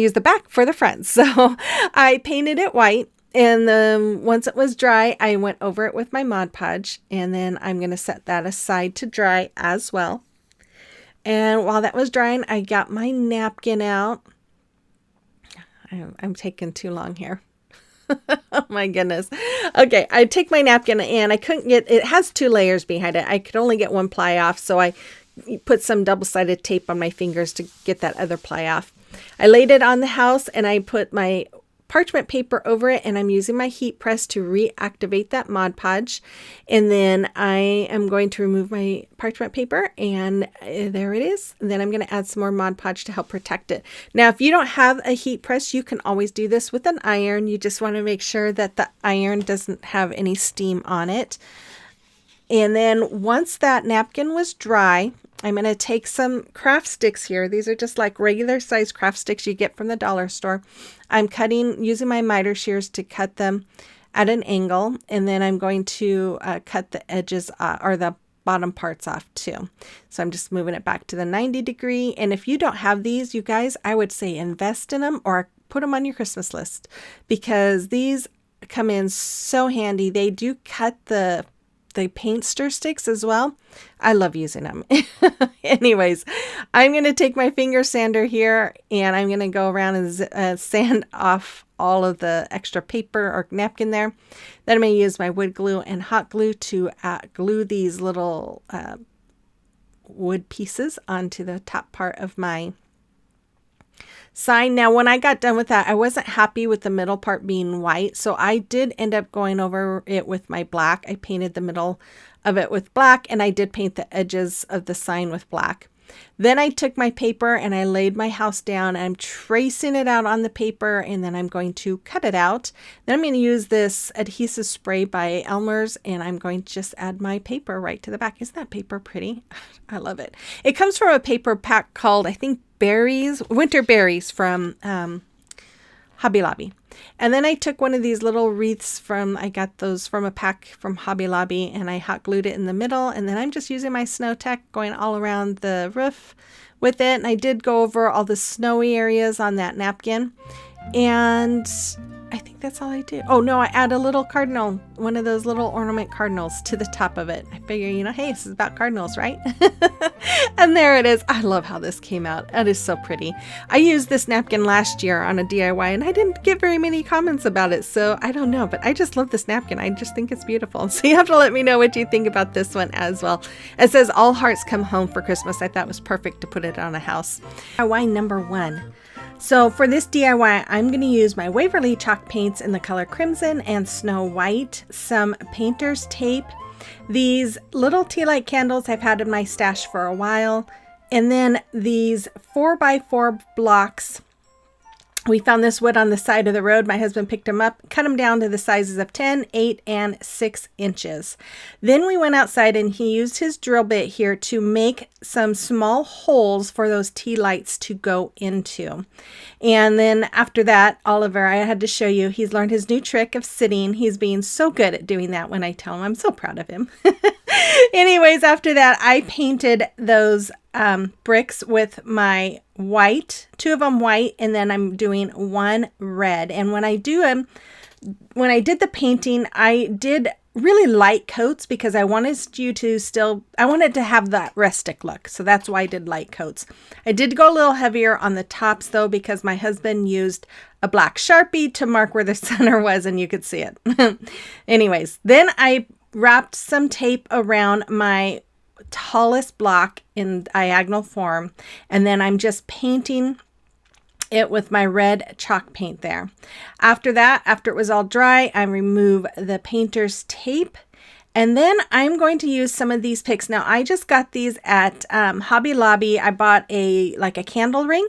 use the back for the front. So I painted it white, and then once it was dry, I went over it with my Mod Podge, and then I'm going to set that aside to dry as well. And while that was drying, I got my napkin out. I'm taking too long here. Oh my goodness. Okay, I take my napkin, and I couldn't get, it has 2 layers behind it. I could only get one ply off, so I put some double-sided tape on my fingers to get that other ply off. I laid it on the house, and I put my parchment paper over it, and I'm using my heat press to reactivate that Mod Podge. And then I am going to remove my parchment paper, and there it is. And then I'm going to add some more Mod Podge to help protect it. Now, if you don't have a heat press, you can always do this with an iron. You just want to make sure that the iron doesn't have any steam on it. And then once that napkin was dry, I'm going to take some craft sticks here. These are just like regular size craft sticks you get from the dollar store. I'm using my miter shears to cut them at an angle, and then I'm going to cut the edges or the bottom parts off too. So I'm just moving it back to the 90 degree. And if you don't have these, you guys, I would say invest in them or put them on your Christmas list, because these come in so handy. They do cut the paint stir sticks as well. I love using them. Anyways, I'm going to take my finger sander here, and I'm going to go around and sand off all of the extra paper or napkin there. Then I'm going to use my wood glue and hot glue to glue these little wood pieces onto the top part of my sign. Now, when I got done with that, I wasn't happy with the middle part being white, so I did end up going over it with my black. I painted the middle of it with black, and I did paint the edges of the sign with black. Then I took my paper and I laid my house down. I'm tracing it out on the paper, and then I'm going to cut it out. Then I'm going to use this adhesive spray by Elmer's, and I'm going to just add my paper right to the back. Isn't that paper pretty? I love it. It comes from a paper pack called, I think, winter berries from Hobby Lobby. And then I took one of these little wreaths I got those from a pack from Hobby Lobby, and I hot glued it in the middle. And then I'm just using my snow tech going all around the roof with it. And I did go over all the snowy areas on that napkin. And I think that's all I do. Oh no, I add a little cardinal, one of those little ornament cardinals to the top of it. I figure, hey, this is about cardinals, right? And there it is. I love how this came out. It is so pretty. I used this napkin last year on a DIY, and I didn't get very many comments about it, so I don't know, but I just love this napkin. I just think it's beautiful. So you have to let me know what you think about this one as well. It says all hearts come home for Christmas. I thought it was perfect to put it on a house. DIY number 1. So for this DIY, I'm going to use my Waverly chalk paints in the color Crimson and Snow White, some painter's tape, these little tea light candles I've had in my stash for a while, and then these 4x4 blocks. We found this wood on the side of the road. My husband picked them up, cut them down to the sizes of 10, 8, and 6 inches. Then we went outside and he used his drill bit here to make some small holes for those tea lights to go into. And then after that, Oliver, I had to show you, he's learned his new trick of sitting. He's being so good at doing that when I tell him. I'm so proud of him. Anyways, after that, I painted those bricks with my white, 2 of them white, and then I'm doing 1 red. And when I did the painting, I did really light coats because I wanted I wanted to have that rustic look. So that's why I did light coats. I did go a little heavier on the tops though, because my husband used a black Sharpie to mark where the center was and you could see it. Anyways, then I wrapped some tape around my tallest block in diagonal form, and then I'm just painting it with my red chalk paint there. After that, after it was all dry, I remove the painter's tape, and then I'm going to use some of these picks. Now I just got these at Hobby Lobby. I bought a candle ring,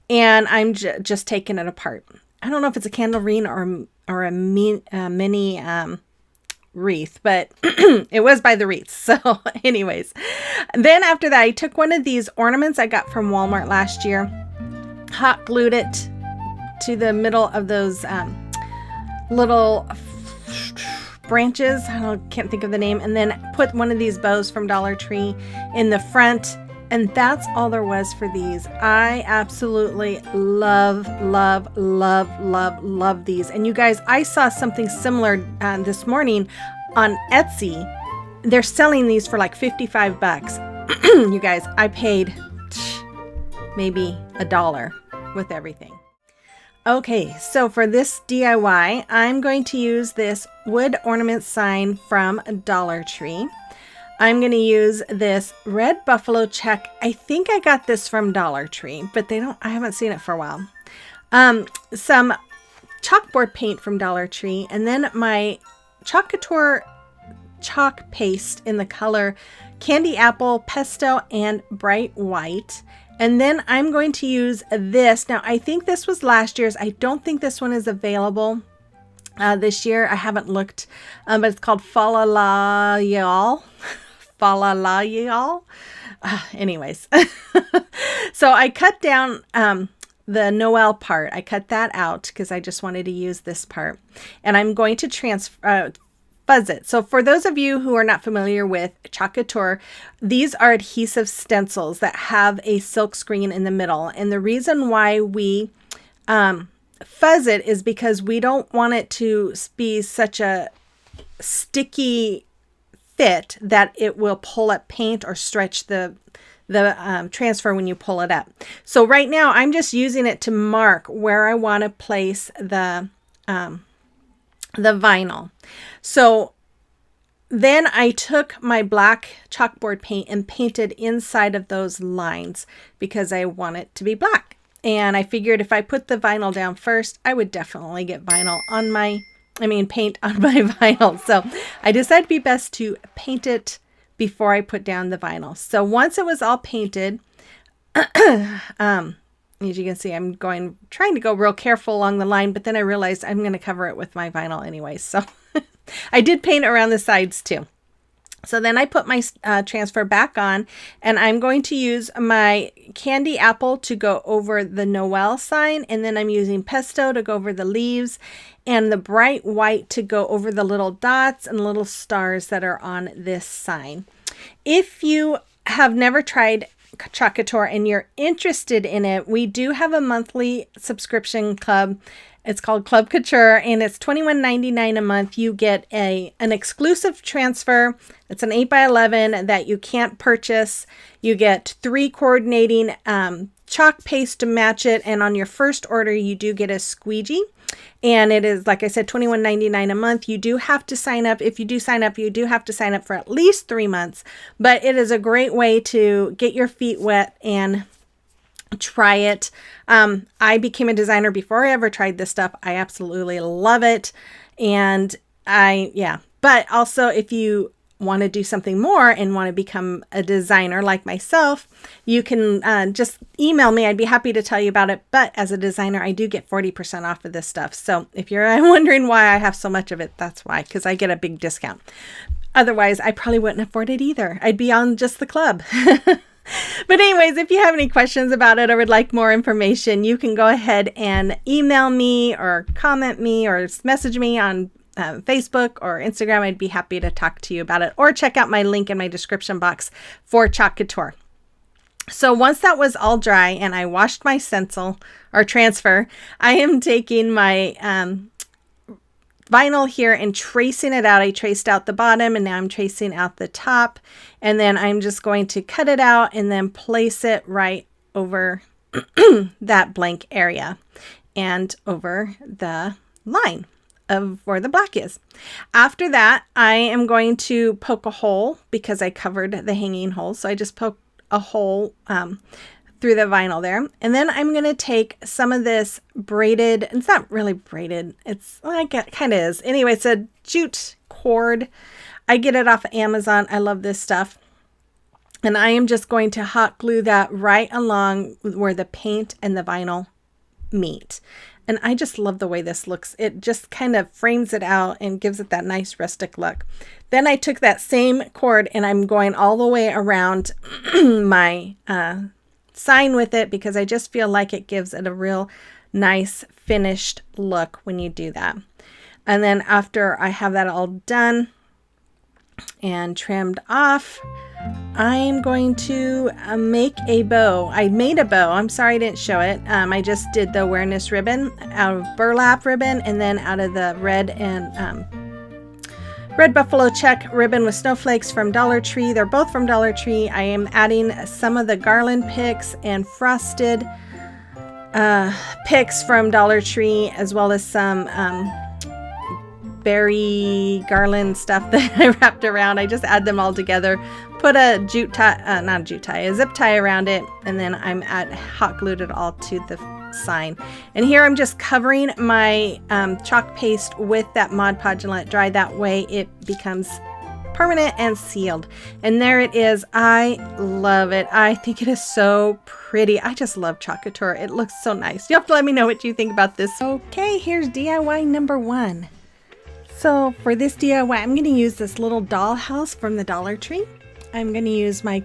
and I'm just taking it apart. I don't know if it's a candle ring or a mini wreath, but it was by the wreaths. So anyways, then after that, I took one of these ornaments I got from Walmart last year, hot glued it to the middle of those little branches. Can't think of the name. And then put one of these bows from Dollar Tree in the front. And that's all there was for these. I absolutely love, love, love, love, love these. And you guys, I saw something similar this morning on Etsy. They're selling these for like 55 bucks. You guys, I paid maybe $1 with everything. Okay, so for this DIY, I'm going to use this wood ornament sign from Dollar Tree. I'm going to use this red buffalo check. I think I got this from Dollar Tree, but I haven't seen it for a while. Some chalkboard paint from Dollar Tree, and then my Chalkator chalk paste in the color Candy Apple, Pesto, and Bright White. And then I'm going to use this. Now, I think this was last year's. I don't think this one is available this year. I haven't looked, but it's called Fala La Y'all. Fala La Y'all. Anyways, so I cut down the Noel part. I cut that out because I just wanted to use this part. And I'm going to fuzz it. So for those of you who are not familiar with Chalkator, these are adhesive stencils that have a silk screen in the middle. And the reason why we fuzz it is because we don't want it to be such a sticky fit that it will pull up paint or stretch the transfer when you pull it up. So right now I'm just using it to mark where I want to place the vinyl. So then I took my black chalkboard paint and painted inside of those lines because I want it to be black. And I figured if I put the vinyl down first, I would definitely get paint on my vinyl. So I decided to be best to paint it before I put down the vinyl. So once it was all painted, as you can see, I'm trying to go real careful along the line, but then I realized I'm going to cover it with my vinyl anyway. So I did paint around the sides too. So then I put my transfer back on, and I'm going to use my candy apple to go over the Noel sign, and then I'm using pesto to go over the leaves, and the bright white to go over the little dots and little stars that are on this sign. If you have never tried Chalk Couture and you're interested in it, we do have a monthly subscription club. It's called Club Couture, and it's $21.99 a month. You get an exclusive transfer. It's an 8x11 that you can't purchase. You get 3 coordinating chalk paste to match it, and on your first order, you do get a squeegee. And it is, like I said, $21.99 a month. You do have to sign up. If you do sign up, you do have to sign up for at least 3 months. But it is a great way to get your feet wet and try it. I became a designer before I ever tried this stuff. I absolutely love it. And but also if you want to do something more and want to become a designer like myself, you can just email me. I'd be happy to tell you about it. But as a designer, I do get 40% off of this stuff. So if you're wondering why I have so much of it, that's why, because I get a big discount. Otherwise, I probably wouldn't afford it either. I'd be on just the club. But anyways, if you have any questions about it or would like more information, you can go ahead and email me or comment me or message me on Facebook or Instagram. I'd be happy to talk to you about it, or check out my link in my description box for Chalk Couture. So once that was all dry and I washed my stencil or transfer, I am taking my vinyl here and tracing it out. I traced out the bottom, and now I'm tracing out the top, and then I'm just going to cut it out and then place it right over that blank area and over the line of where the black is. After that, I am going to poke a hole because I covered the hanging hole. So I just poked a hole through the vinyl there. And then I'm going to take some of this braided, it's not really braided, it's, well, it kind of is. Anyway, it's a jute cord. I get it off of Amazon. I love this stuff. And I am just going to hot glue that right along where the paint and the vinyl meet. And I just love the way this looks. It just kind of frames it out and gives it that nice rustic look. Then I took that same cord and I'm going all the way around my sign with it, because I just feel like it gives it a real nice finished look when you do that. And then after I have that all done and trimmed off, I'm going to make a bow. I made a bow. I'm sorry I didn't show it. I just did the awareness ribbon out of burlap ribbon, and then out of the red and red buffalo check ribbon with snowflakes from Dollar Tree. They're both from Dollar Tree. I am adding some of the garland picks and frosted picks from Dollar Tree, as well as some berry garland stuff that I wrapped around. I just add them all together, put a jute tie, not a jute tie, a zip tie around it, and then I'm hot glued it all to the sign. And here I'm just covering my chalk paste with that Mod Podge and let it dry. That way it becomes permanent and sealed. And there it is. I love it. I think it is so pretty. I just love Chalk Couture. It looks so nice. You have to let me know what you think about this. Okay, here's DIY number 1. So for this DIY, I'm going to use this little dollhouse from the Dollar Tree. I'm going to use my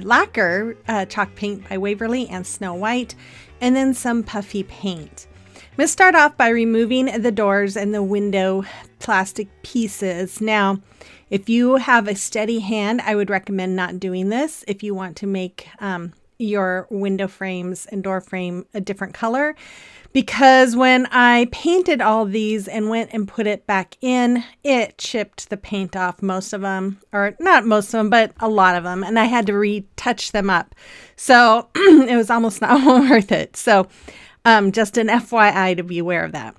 lacquer chalk paint by Waverly and Snow White, and then some puffy paint. I'm going to start off by removing the doors and the window plastic pieces. Now, if you have a steady hand, I would recommend not doing this. If you want to make your window frames and door frame a different color, because when I painted all these and went and put it back in, it chipped the paint off most of them, or not most of them, but a lot of them, and I had to retouch them up. So it was almost not worth it. So just an FYI to be aware of that.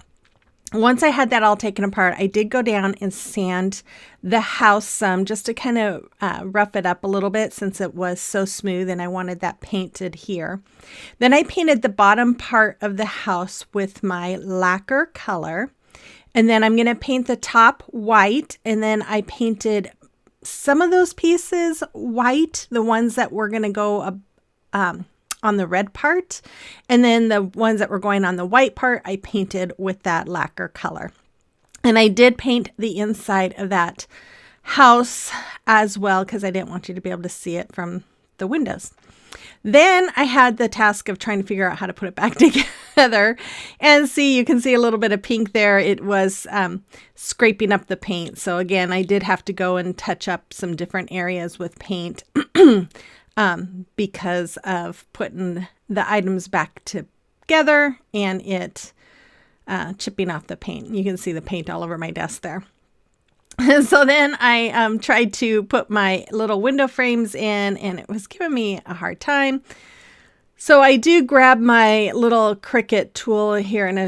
once I had that all taken apart, I did go down and sand the house some just to kind of rough it up a little bit since it was so smooth and I wanted that painted here. Then I painted the bottom part of the house with my lacquer color. And then I'm going to paint the top white. And then I painted some of those pieces white, the ones that were going to go on the red part, and then the ones that were going on the white part I painted with that lacquer color. And I did paint the inside of that house as well because I didn't want you to be able to see it from the windows. Then I had the task of trying to figure out how to put it back together, and see, you can see a little bit of pink there. It was scraping up the paint. So again, I did have to go and touch up some different areas with paint because of putting the items back together and it chipping off the paint. You can see the paint all over my desk there. So then I tried to put my little window frames in, and it was giving me a hard time. So I do grab my little Cricut tool here in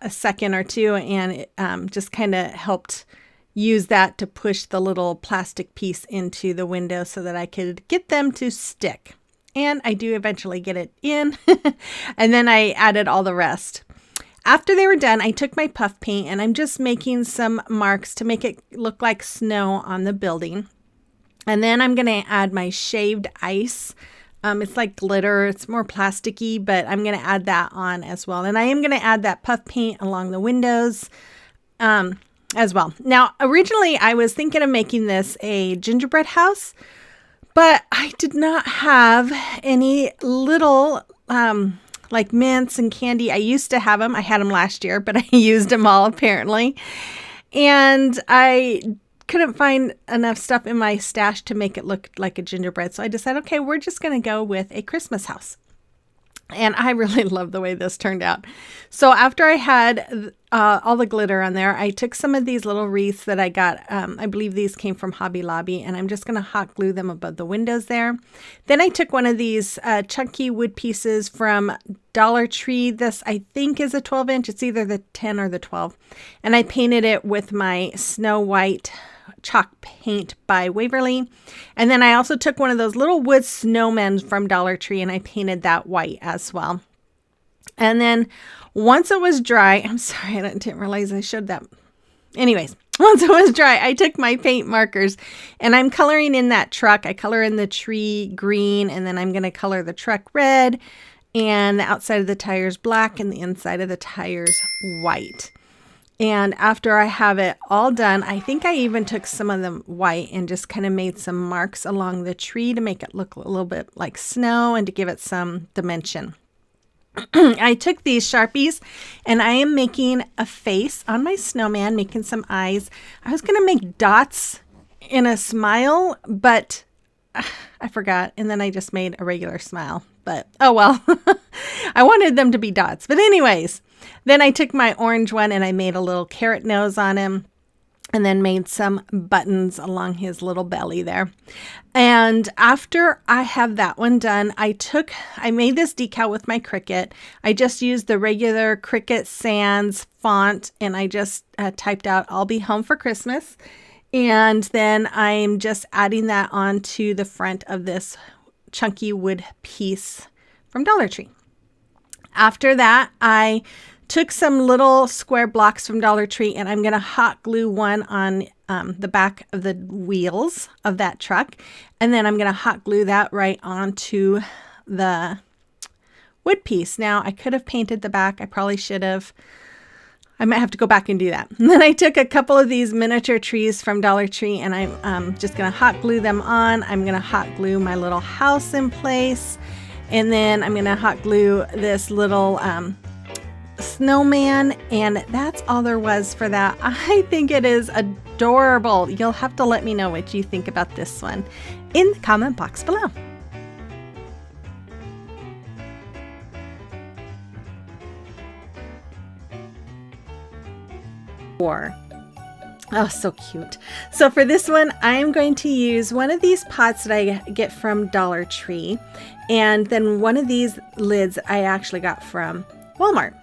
a second or two, and it just kind of helped use that to push the little plastic piece into the window so that I could get them to stick. And I do eventually get it in. And then I added all the rest. After they were done, I took my puff paint and I'm just making some marks to make it look like snow on the building. And then I'm going to add my shaved ice. It's like glitter. It's more plasticky, but I'm going to add that on as well. And I am going to add that puff paint along the windows as well. Now, originally I was thinking of making this a gingerbread house, but I did not have any little like mints and candy. I used to have them. I had them last year, but I used them all apparently. And I couldn't find enough stuff in my stash to make it look like a gingerbread. So I decided, okay, we're just going to go with a Christmas house. And I really love the way this turned out. So after I had all the glitter on there, I took some of these little wreaths that I got. I believe these came from Hobby Lobby, and I'm just going to hot glue them above the windows there. Then I took one of these chunky wood pieces from Dollar Tree. This, I think, is a 12-inch. It's either the 10 or the 12. And I painted it with my Snow White chalk paint by Waverly. And then I also took one of those little wood snowmen from Dollar Tree and I painted that white as well. And then once it was dry, I'm sorry, I didn't realize I showed that. Anyways, once it was dry, I took my paint markers and I'm coloring in that truck. I color in the tree green, and then I'm going to color the truck red, and the outside of the tires black and the inside of the tires white. And after I have it all done, I think I even took some of them white and just kind of made some marks along the tree to make it look a little bit like snow and to give it some dimension. I took these Sharpies and I am making a face on my snowman, making some eyes. I was going to make dots in a smile, but I forgot. And then I just made a regular smile. But oh well, I wanted them to be dots. But anyways, then I took my orange one and I made a little carrot nose on him, and then made some buttons along his little belly there. And after I have that one done, I made this decal with my Cricut. I just used the regular Cricut Sans font, and I just typed out, "I'll be home for Christmas." And then I'm just adding that onto the front of this chunky wood piece from Dollar Tree. After that, I took some little square blocks from Dollar Tree and I'm going to hot glue one on the back of the wheels of that truck. And then I'm going to hot glue that right onto the wood piece. Now, I could have painted the back. I probably should have. I might have to go back and do that. And then I took a couple of these miniature trees from Dollar Tree and I'm just going to hot glue them on. I'm going to hot glue my little house in place. And then I'm going to hot glue this little snowman. And that's all there was for that. I think it is adorable. You'll have to let me know what you think about this one in the comment box below. Oh, so cute. So for this one, I'm going to use one of these pots that I get from Dollar Tree. And then one of these lids I actually got from Walmart.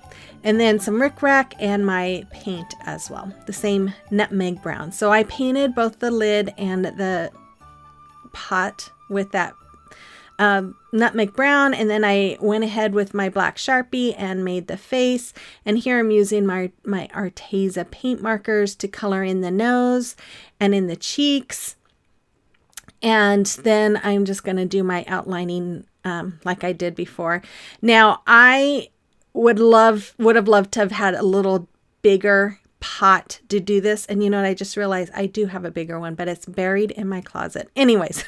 And then some rickrack and my paint as well, the same nutmeg brown. So I painted both the lid and the pot with that nutmeg brown, and then I went ahead with my black Sharpie and made the face. And here I'm using my Arteza paint markers to color in the nose and in the cheeks. And then I'm just going to do my outlining like I did before. Now I would have loved to have had a little bigger pot to do this. And you know what? I just realized I do have a bigger one, but it's buried in my closet. Anyways,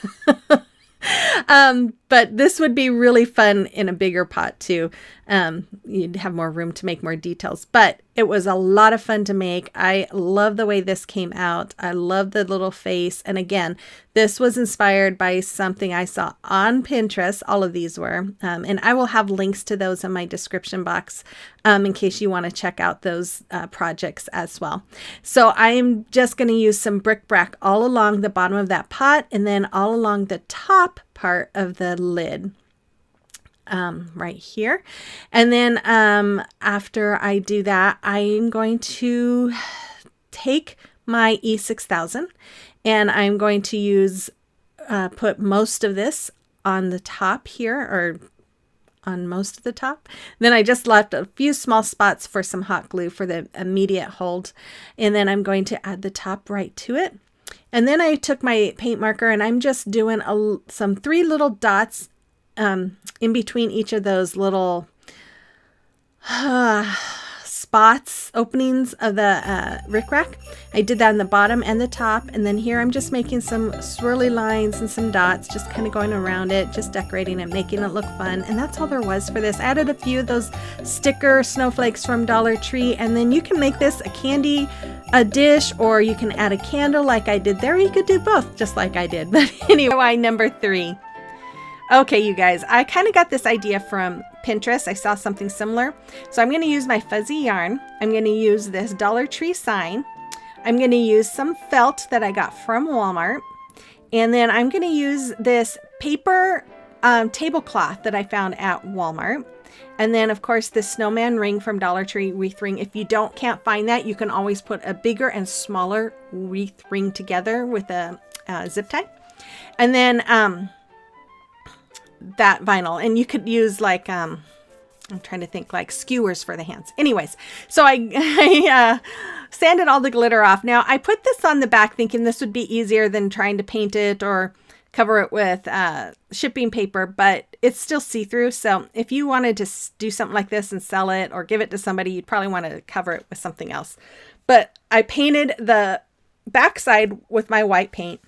but this would be really fun in a bigger pot too. You'd have more room to make more details, but it was a lot of fun to make. I love the way this came out. I love the little face. And again, this was inspired by something I saw on Pinterest. All of these were, and I will have links to those in my description box in case you want to check out those projects as well. So I'm just going to use some bric-a-brac all along the bottom of that pot and then all along the top part of the lid. Right here. And then after I do that, I'm going to take my E6000 and I'm going to use put most of this on the top here, or on most of the top. Then I just left a few small spots for some hot glue for the immediate hold. And then I'm going to add the top right to it. And then I took my paint marker and I'm just doing some 3 little dots in between each of those little spots, openings of the rickrack. I did that on the bottom and the top, and then here I'm just making some swirly lines and some dots, just kind of going around it, just decorating it, making it look fun. And that's all there was for this. I added a few of those sticker snowflakes from Dollar Tree, and then you can make this a dish, or you can add a candle like I did there. You could do both just like I did. But anyway, number 3. Okay, you guys, I kind of got this idea from Pinterest. I saw something similar. So I'm going to use my fuzzy yarn. I'm going to use this Dollar Tree sign. I'm going to use some felt that I got from Walmart. And then I'm going to use this paper tablecloth that I found at Walmart. And then, of course, this snowman ring from Dollar Tree, wreath ring. If you can't find that, you can always put a bigger and smaller wreath ring together with a zip tie. And then that vinyl, and you could use like I'm trying to think, like skewers for the hands. Anyways, so I sanded all the glitter off. Now I put this on the back thinking this would be easier than trying to paint it or cover it with shipping paper, but it's still see-through. So if you wanted to do something like this and sell it or give it to somebody, you'd probably want to cover it with something else. But I painted the backside with my white paint.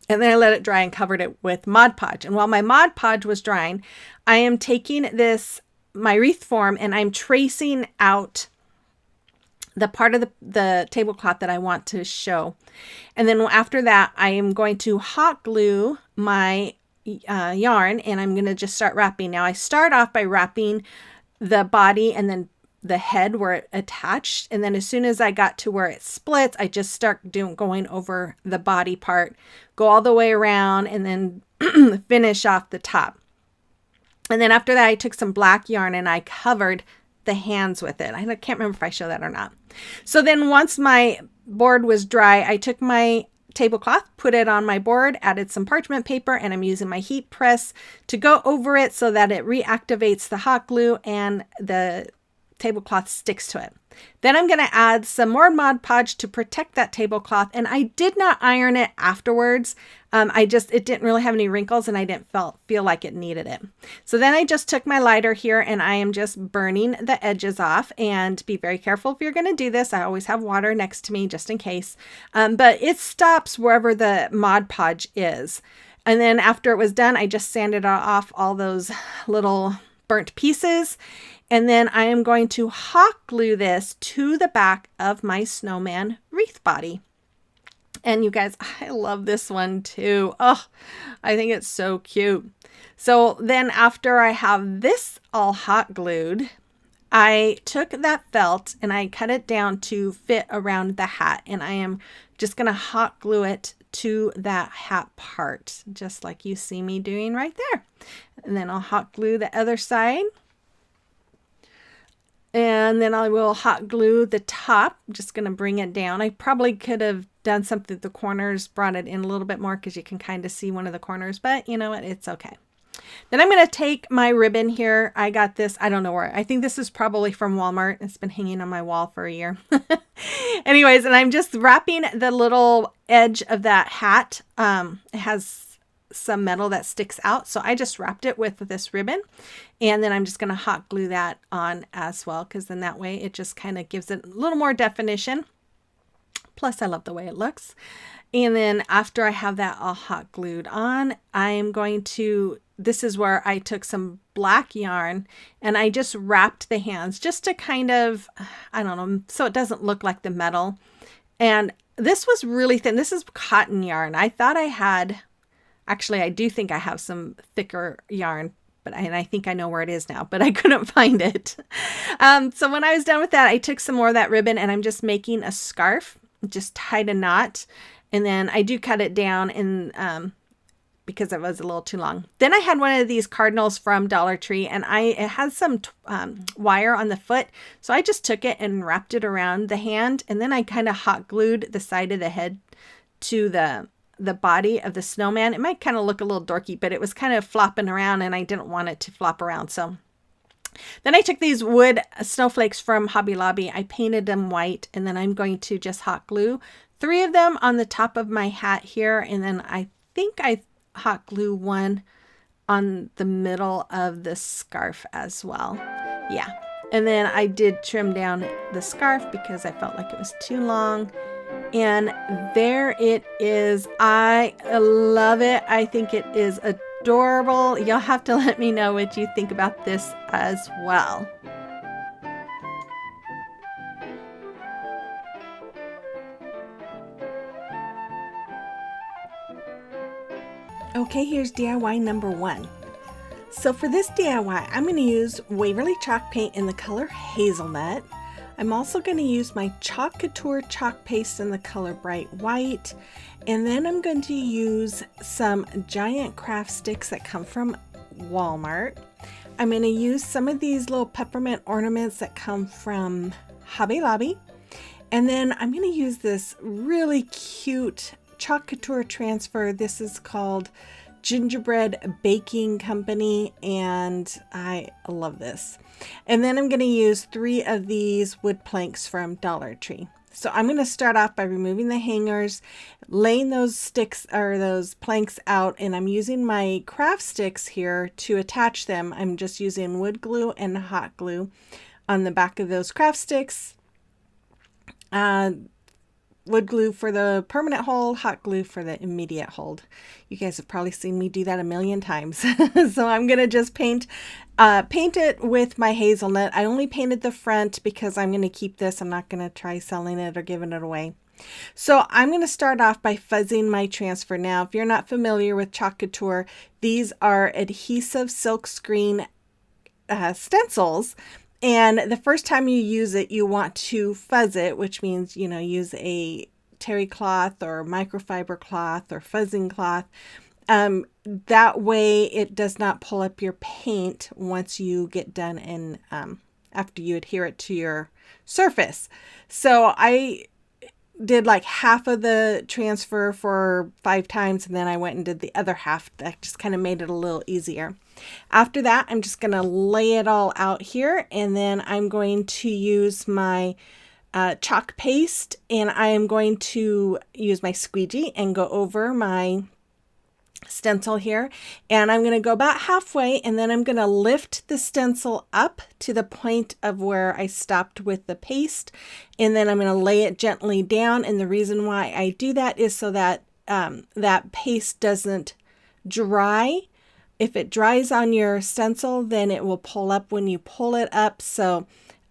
And then I let it dry and covered it with Mod Podge. And while my Mod Podge was drying, I am taking my wreath form, and I'm tracing out the part of the tablecloth that I want to show. And then after that, I am going to hot glue my yarn, and I'm going to just start wrapping. Now I start off by wrapping the body and then the head where it attached, and then as soon as I got to where it splits, I just start going over the body part, go all the way around, and then finish off the top. And then after that, I took some black yarn and I covered the hands with it. I can't remember if I show that or not. So then once my board was dry, I took my tablecloth, put it on my board, added some parchment paper, and I'm using my heat press to go over it so that it reactivates the hot glue and the tablecloth sticks to it. Then I'm going to add some more Mod Podge to protect that tablecloth, and I did not iron it afterwards. It didn't really have any wrinkles, and I didn't feel like it needed it. So then I just took my lighter here, and I am just burning the edges off. And be very careful if you're going to do this. I always have water next to me just in case. But it stops wherever the Mod Podge is. And then after it was done, I just sanded off all those little burnt pieces. And then I am going to hot glue this to the back of my snowman wreath body. And you guys, I love this one too. Oh, I think it's so cute. So then after I have this all hot glued, I took that felt and I cut it down to fit around the hat. And I am just going to hot glue it to that hat part, just like you see me doing right there. And then I'll hot glue the other side. And then I will hot glue the top. I'm just going to bring it down. I probably could have done something at the corners, brought it in a little bit more because you can kind of see one of the corners, but you know what? It's okay. Then I'm going to take my ribbon here. I got this, I don't know where. I think this is probably from Walmart. It's been hanging on my wall for a year. Anyways, and I'm just wrapping the little edge of that hat. It has some metal that sticks out, so I just wrapped it with this ribbon, and then I'm just going to hot glue that on as well, because then that way it just kind of gives it a little more definition. Plus I love the way it looks. And then after I have that all hot glued on, I'm going to, this is where I took some black yarn and I just wrapped the hands just to kind of, I don't know, so it doesn't look like the metal. And this was really thin. This is cotton yarn. I thought I had, actually, I do think I have some thicker yarn, and I think I know where it is now, but I couldn't find it. So when I was done with that, I took some more of that ribbon and I'm just making a scarf, just tied a knot. And then I do cut it down and because it was a little too long. Then I had one of these Cardinals from Dollar Tree, and it has some wire on the foot. So I just took it and wrapped it around the hand, and then I kind of hot glued the side of the head to the body of the snowman. It might kind of look a little dorky, but it was kind of flopping around and I didn't want it to flop around. So then I took these wood snowflakes from Hobby Lobby. I painted them white, and then I'm going to just hot glue 3 of them on the top of my hat here. And then I think I hot glue one on the middle of the scarf as well. Yeah. And then I did trim down the scarf because I felt like it was too long. And there it is. I love it. I think it is adorable. You'll have to let me know what you think about this as well. Okay, here's DIY number 1. So for this DIY, I'm going to use Waverly chalk paint in the color Hazelnut. I'm also going to use my Chalk Couture chalk paste in the color Bright White. And then I'm going to use some giant craft sticks that come from Walmart. I'm going to use some of these little peppermint ornaments that come from Hobby Lobby. And then I'm going to use this really cute Chalk Couture transfer. This is called Gingerbread Baking Company, and I love this. And then I'm going to use 3 of these wood planks from Dollar Tree. So I'm going to start off by removing the hangers, laying those sticks or those planks out, and I'm using my craft sticks here to attach them. I'm just using wood glue and hot glue on the back of those craft sticks. Wood glue for the permanent hold, hot glue for the immediate hold. You guys have probably seen me do that a million times. So I'm going to just paint it with my hazelnut. I only painted the front because I'm going to keep this. I'm not going to try selling it or giving it away. So I'm going to start off by fuzzing my transfer. Now, if you're not familiar with Chalk Couture, these are adhesive silk screen stencils. And the first time you use it, you want to fuzz it, which means, you know, use a terry cloth or microfiber cloth or fuzzing cloth. That way it does not pull up your paint once you get done and after you adhere it to your surface. So I did like half of the transfer for 5 times, and then I went and did the other half. That just kind of made it a little easier. After that, I'm just going to lay it all out here, and then I'm going to use my chalk paste, and I am going to use my squeegee and go over my stencil here, and I'm going to go about halfway, and then I'm going to lift the stencil up to the point of where I stopped with the paste, and then I'm going to lay it gently down. And the reason why I do that is so that that paste doesn't dry. If it dries on your stencil, then it will pull up when you pull it up. So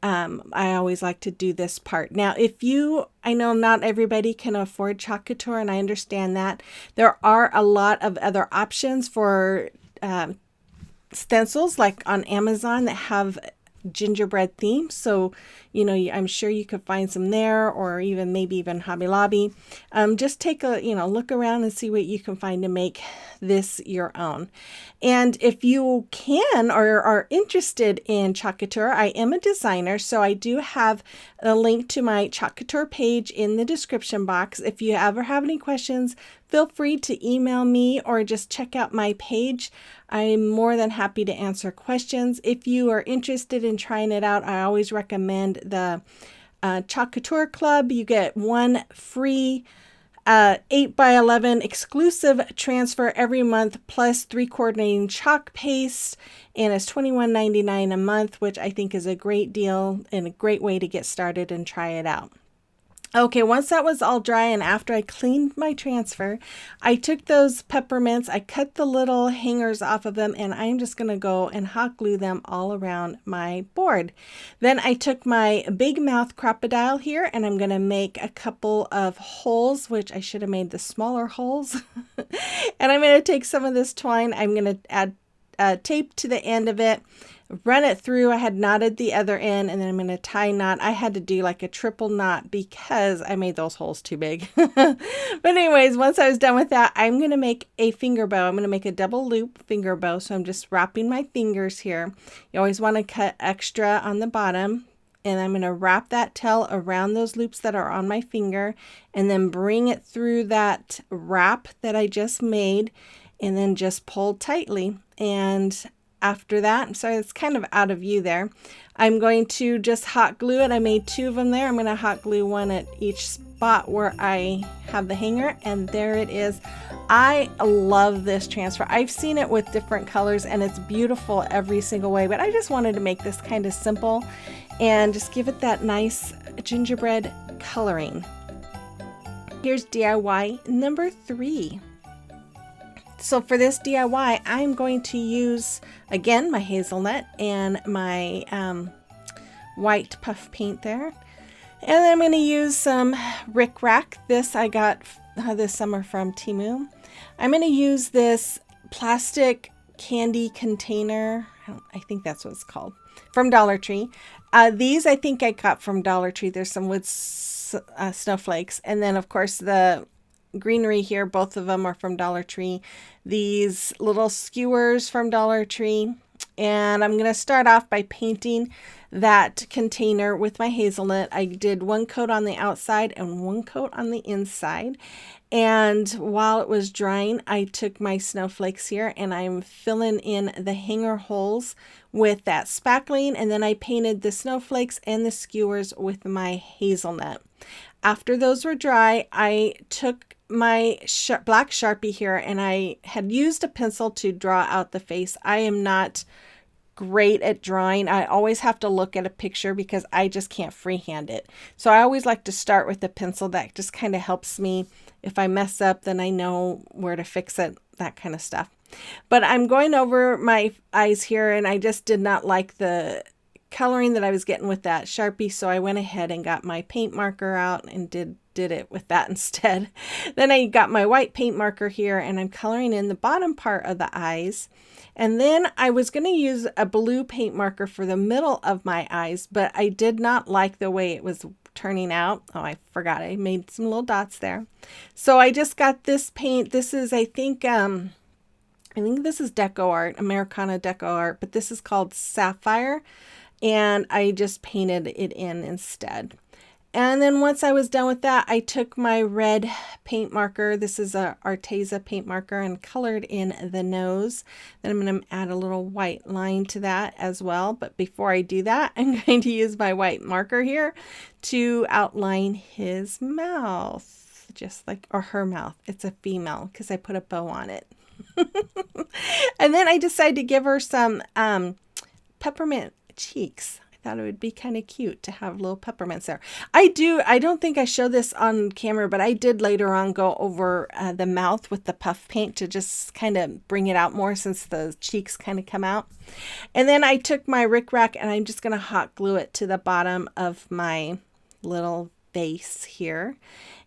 I always like to do this part. Now, I know not everybody can afford Chalk Couture, and I understand that. There are a lot of other options for stencils, like on Amazon, that have gingerbread theme. So, you know, I'm sure you could find some there, or even maybe even Hobby Lobby. Just take a, you know, look around and see what you can find to make this your own. And if you can or are interested in chalk couture, I am a designer, so I do have a link to my chalk couture page in the description box. If you ever have any questions, feel free to email me or just check out my page. I'm more than happy to answer questions. If you are interested in trying it out, I always recommend the Chalk Couture Club. You get one free 8x11 exclusive transfer every month, plus 3 coordinating chalk paste, and it's $21.99 a month, which I think is a great deal and a great way to get started and try it out. Okay, once that was all dry and after I cleaned my transfer, I took those peppermints, I cut the little hangers off of them, and I'm just going to go and hot glue them all around my board. Then I took my big mouth crocodile here, and I'm going to make a couple of holes, which I should have made the smaller holes. And I'm going to take some of this twine, I'm going to add tape to the end of it, run it through. I had knotted the other end, and then I'm going to tie knot. I had to do like a triple knot because I made those holes too big. But anyways, once I was done with that, I'm going to make a finger bow. I'm going to make a double loop finger bow. So I'm just wrapping my fingers here. You always want to cut extra on the bottom. And I'm going to wrap that tail around those loops that are on my finger, and then bring it through that wrap that I just made, and then just pull tightly. And after that, I'm sorry, it's kind of out of view there, I'm going to just hot glue it. I made 2 of them there. I'm going to hot glue one at each spot where I have the hanger, and there it is. I love this transfer. I've seen it with different colors and it's beautiful every single way, but I just wanted to make this kind of simple and just give it that nice gingerbread coloring. Here's DIY number 3. So for this DIY, I'm going to use, again, my hazelnut and my white puff paint there. And then I'm going to use some Rick Rack. This I got this summer from Temu. I'm going to use this plastic candy container. I think that's what it's called, from Dollar Tree. These I think I got from Dollar Tree. There's some wood snowflakes. And then, of course, the greenery here, both of them are from Dollar Tree. These little skewers from Dollar Tree. And I'm going to start off by painting that container with my hazelnut. I did 1 coat on the outside and 1 coat on the inside. And while it was drying, I took my snowflakes here and I'm filling in the hanger holes with that spackling. And then I painted the snowflakes and the skewers with my hazelnut. After those were dry, I took my black Sharpie here and I had used a pencil to draw out the face. I am not great at drawing. I always have to look at a picture because I just can't freehand it. So I always like to start with the pencil. That just kind of helps me. If I mess up, then I know where to fix it, that kind of stuff. But I'm going over my eyes here and I just did not like the coloring that I was getting with that Sharpie, so I went ahead and got my paint marker out and did it with that instead. Then I got my white paint marker here and I'm coloring in the bottom part of the eyes. And then I was going to use a blue paint marker for the middle of my eyes, but I did not like the way it was turning out. Oh, I forgot. I made some little dots there. So I just got this paint. This is, I think this is DecoArt, Americana DecoArt, but this is called Sapphire. And I just painted it in instead. And then once I was done with that, I took my red paint marker. This is a Arteza paint marker, and colored in the nose. Then I'm going to add a little white line to that as well. But before I do that, I'm going to use my white marker here to outline his mouth, just like, or her mouth. It's a female because I put a bow on it. And then I decided to give her some peppermint cheeks. I thought it would be kind of cute to have little peppermints there. I don't think I showed this on camera, but I did later on go over the mouth with the puff paint to just kind of bring it out more since the cheeks kind of come out. And then I took my Rick Rack and I'm just going to hot glue it to the bottom of my little vase here.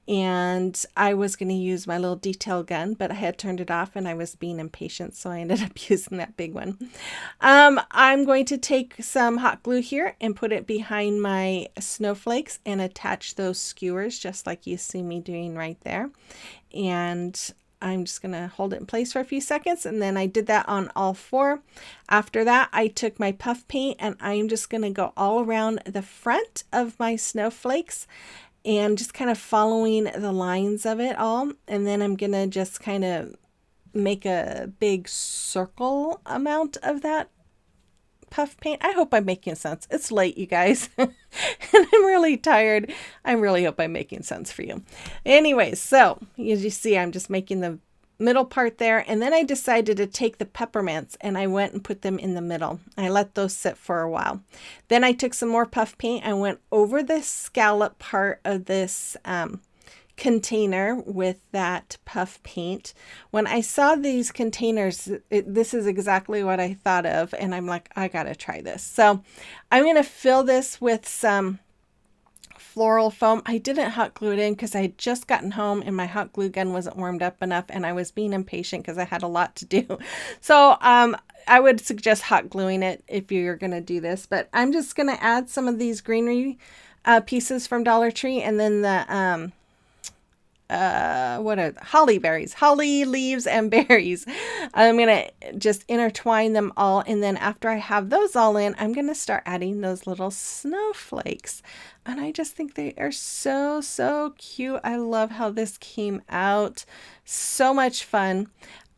and I was going to use my little detail gun, but I had turned it off and I was being impatient, so I ended up using that big one. I'm going to take some hot glue here and put it behind my snowflakes and attach those skewers just like you see me doing right there. And I'm just going to hold it in place for a few seconds, and then I did that on all four. After that, I took my puff paint and I'm just going to go all around the front of my snowflakes and just kind of following the lines of it all. And then I'm going to just kind of make a big circle amount of that puff paint. I hope I'm making sense. It's late, you guys, and I'm really tired. I really hope I'm making sense for you. Anyways, so as you see, I'm just making the middle part there, and then I decided to take the peppermints and I went and put them in the middle. I let those sit for a while. Then I took some more puff paint and went over the scallop part of this container with that puff paint. When I saw these containers, this is exactly what I thought of, and I'm like, I gotta try this. So I'm gonna fill this with some floral foam. I didn't hot glue it in because I had just gotten home and my hot glue gun wasn't warmed up enough, and I was being impatient because I had a lot to do. So I would suggest hot gluing it if you're going to do this, but I'm just going to add some of these greenery pieces from Dollar Tree, and then the what are holly berries, holly leaves and berries. I'm gonna just intertwine them all, and then after I have those all in, I'm gonna start adding those little snowflakes, and I just think they are so cute. I love how this came out. So much fun.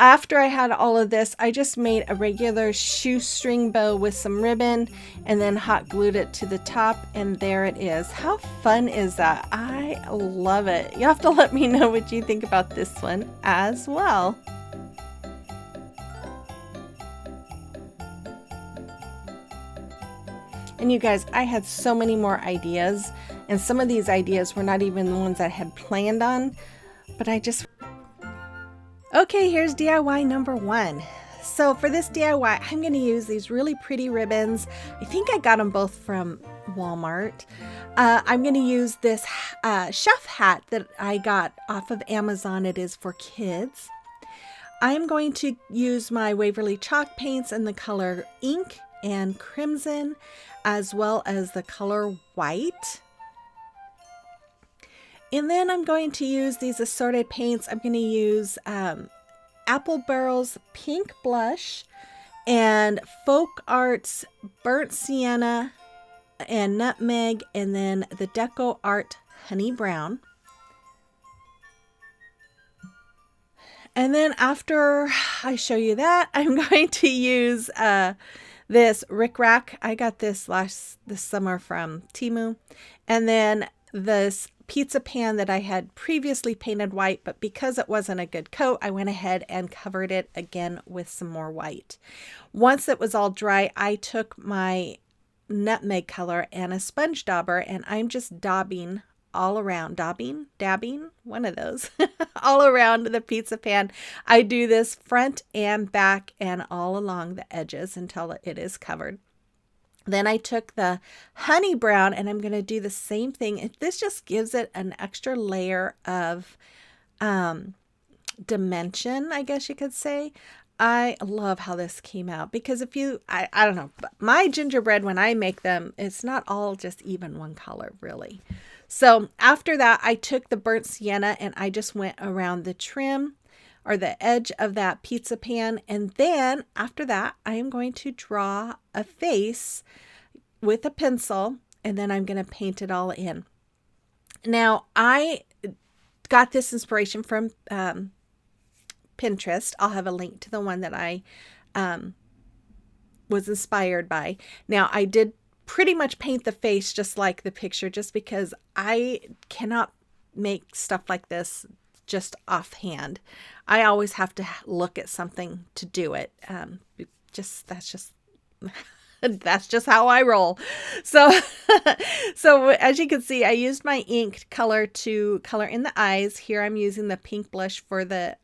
After I had all of this, I just made a regular shoestring bow with some ribbon and then hot glued it to the top, and there it is. How fun is that? I love it. You have to let me know what you think about this one as well. And you guys, I had so many more ideas, and some of these ideas were not even the ones I had planned on, but I just... Okay, here's DIY number 1. So for this DIY, I'm going to use these really pretty ribbons. I think I got them both from Walmart. I'm going to use this chef hat that I got off of Amazon. It is for kids. I'm going to use my Waverly chalk paints in the color ink and crimson, as well as the color white. And then I'm going to use these assorted paints. I'm going to use Apple Barrel's pink blush and Folk Art's burnt sienna and nutmeg, and then the Deco Art honey brown. And then after I show you that, I'm going to use this rickrack. I got this this summer from Temu. And then this pizza pan that I had previously painted white, but because it wasn't a good coat, I went ahead and covered it again with some more white. Once it was all dry, I took my nutmeg color and a sponge dauber, and I'm just dabbing all around, dabbing, one of those, all around the pizza pan. I do this front and back and all along the edges until it is covered. Then I took the honey brown, and I'm going to do the same thing. This just gives it an extra layer of dimension, I guess you could say. I love how this came out, because if you, I don't know, my gingerbread, when I make them, it's not all just even one color, really. So after that, I took the burnt sienna and I just went around the trim or the edge of that pizza pan. And then after that, I am going to draw a face with a pencil, and then I'm going to paint it all in. Now, I got this inspiration from Pinterest. I'll have a link to the one that I was inspired by. Now, I did pretty much paint the face just like the picture, just because I cannot make stuff like this just offhand. I always have to look at something to do it. That's just how I roll. So, so as you can see, I used my ink color to color in the eyes. Here I'm using the pink blush for the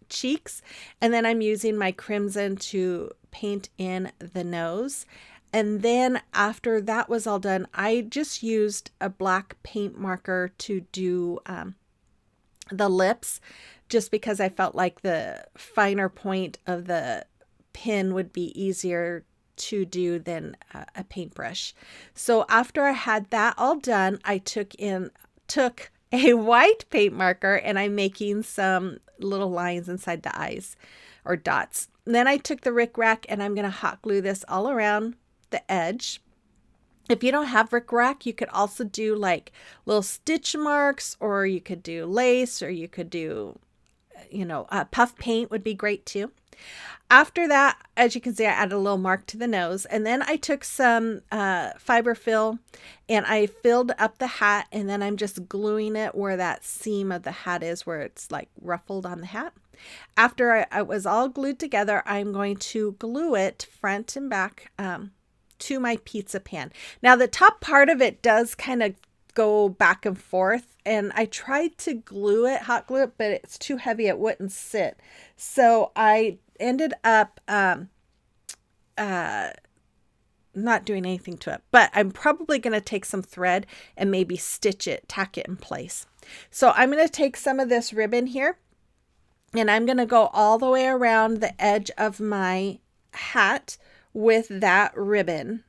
cheeks, and then I'm using my crimson to paint in the nose. And then after that was all done, I just used a black paint marker to do the lips, just because I felt like the finer point of the pin would be easier to do than a paintbrush. So after I had that all done, I took a white paint marker and I'm making some little lines inside the eyes or dots. Then I took the rickrack and I'm going to hot glue this all around the edge. If you don't have rickrack, you could also do like little stitch marks, or you could do lace, or you could do, puff paint would be great too. After that, as you can see, I added a little mark to the nose, and then I took some fiber fill and I filled up the hat, and then I'm just gluing it where that seam of the hat is, where it's like ruffled on the hat. After it was all glued together, I'm going to glue it front and back to my pizza pan. Now the top part of it does kind of go back and forth, and I tried to hot glue it, but it's too heavy, it wouldn't sit. So I ended up not doing anything to it, but I'm probably going to take some thread and maybe tack it in place. So I'm going to take some of this ribbon here, and I'm going to go all the way around the edge of my hat with that ribbon.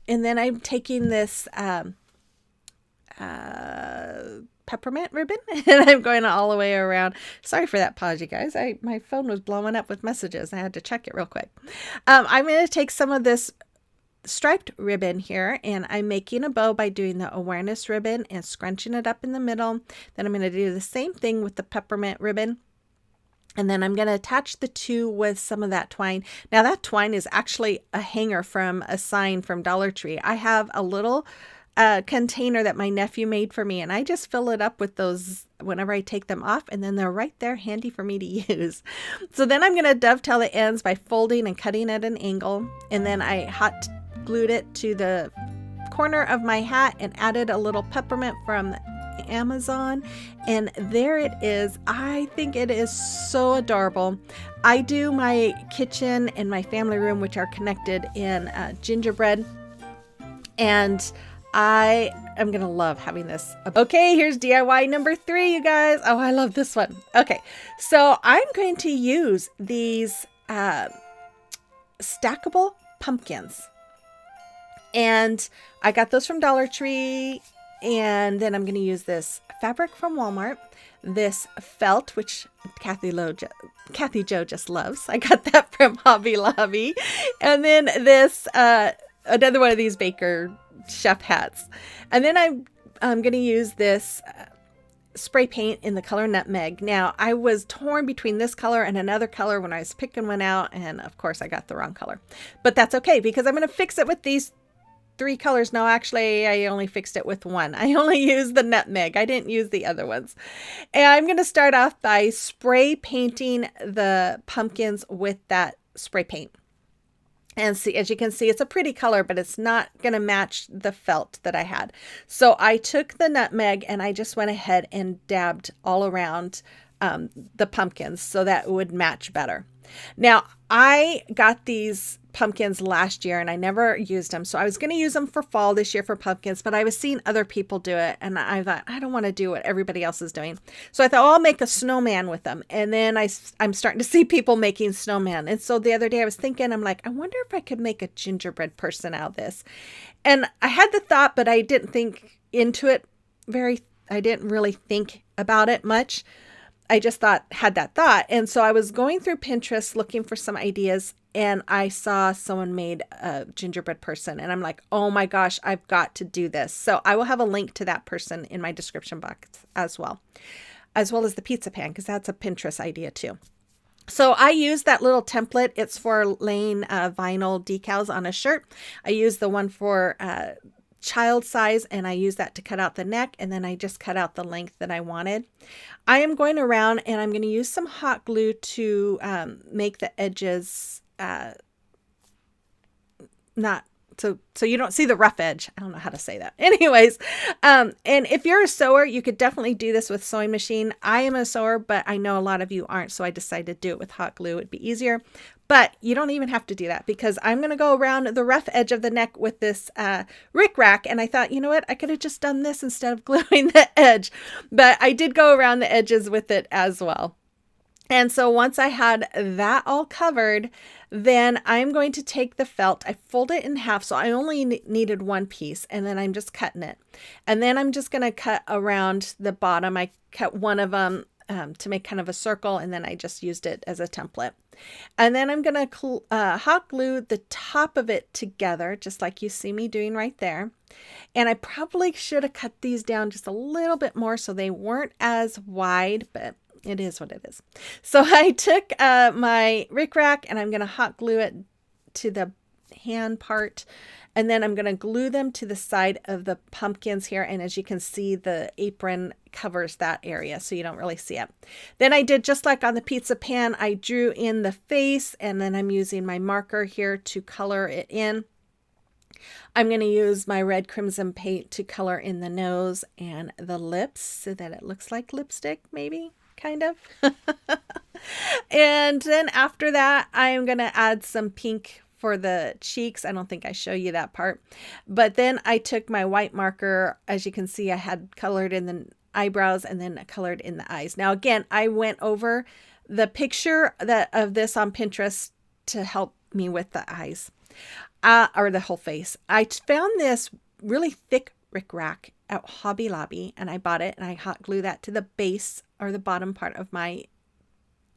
And then I'm taking this peppermint ribbon and I'm going all the way around. Sorry for that pause, you guys. My phone was blowing up with messages. I had to check it real quick. I'm going to take some of this striped ribbon here, and I'm making a bow by doing the awareness ribbon and scrunching it up in the middle. Then I'm going to do the same thing with the peppermint ribbon, and then I'm going to attach the two with some of that twine. Now that twine is actually a hanger from a sign from Dollar Tree. I have a little container that my nephew made for me, and I just fill it up with those whenever I take them off, and then they're right there handy for me to use. So then I'm going to dovetail the ends by folding and cutting at an angle, and then I hot glued it to the corner of my hat and added a little peppermint from Amazon, and there it is. I think it is so adorable. I do my kitchen and my family room, which are connected, in gingerbread, and I am gonna love having this. Okay, here's DIY number 3, you guys. Oh, I love this one. Okay, so I'm going to use these stackable pumpkins. And I got those from Dollar Tree. And then I'm going to use this fabric from Walmart, this felt, which Kathy Jo just loves. I got that from Hobby Lobby. And then this, another one of these baker chef hats. And then I'm going to use this spray paint in the color Nutmeg. Now, I was torn between this color and another color when I was picking one out. And of course, I got the wrong color. But that's okay, because I'm going to fix it with these 3 colors. No, actually, I only fixed it with one. I only used the Nutmeg. I didn't use the other ones. And I'm going to start off by spray painting the pumpkins with that spray paint. And see, as you can see, it's a pretty color, but it's not going to match the felt that I had. So I took the Nutmeg and I just went ahead and dabbed all around the pumpkins so that it would match better. Now, I got these pumpkins last year and I never used them. So I was going to use them for fall this year for pumpkins, but I was seeing other people do it. And I thought, I don't want to do what everybody else is doing. So I thought, oh, I'll make a snowman with them. And then I'm starting to see people making snowman. And so the other day I was thinking, I'm like, I wonder if I could make a gingerbread person out of this. And I had the thought, but I didn't think into it I didn't really think about it much. I just had that thought. And so I was going through Pinterest looking for some ideas, and I saw someone made a gingerbread person, and I'm like, oh my gosh, I've got to do this. So I will have a link to that person in my description box as well as the pizza pan, because that's a Pinterest idea too. So I use that little template. It's for laying vinyl decals on a shirt. I use the one for child size, and I use that to cut out the neck, and then I just cut out the length that I wanted. I am going around and I'm going to use some hot glue to make the edges not so you don't see the rough edge. I don't know how to say that. Anyways, and if you're a sewer, you could definitely do this with sewing machine. I am a sewer, but I know a lot of you aren't, so I decided to do it with hot glue. It'd be easier. But you don't even have to do that, because I'm going to go around the rough edge of the neck with this rickrack. And I thought, you know what? I could have just done this instead of gluing the edge. But I did go around the edges with it as well. And so once I had that all covered, then I'm going to take the felt. I fold it in half, so I only needed one piece, and then I'm just cutting it. And then I'm just going to cut around the bottom. I cut one of them to make kind of a circle, and then I just used it as a template. And then I'm going to hot glue the top of it together, just like you see me doing right there. And I probably should have cut these down just a little bit more so they weren't as wide, but it is what it is. So I took my rickrack and I'm going to hot glue it to the hand part. And then I'm going to glue them to the side of the pumpkins here. And as you can see, the apron covers that area, so you don't really see it. Then I did just like on the pizza pan. I drew in the face, and then I'm using my marker here to color it in. I'm going to use my red crimson paint to color in the nose and the lips so that it looks like lipstick, maybe, kind of. And then after that, I'm going to add some pink for the cheeks. I don't think I show you that part. But then I took my white marker. As you can see, I had colored in the eyebrows and then colored in the eyes. Now, again, I went over the picture of this on Pinterest to help me with the eyes. Or the whole face. I found this really thick rickrack at Hobby Lobby, and I bought it, and I hot glue that to the base or the bottom part of my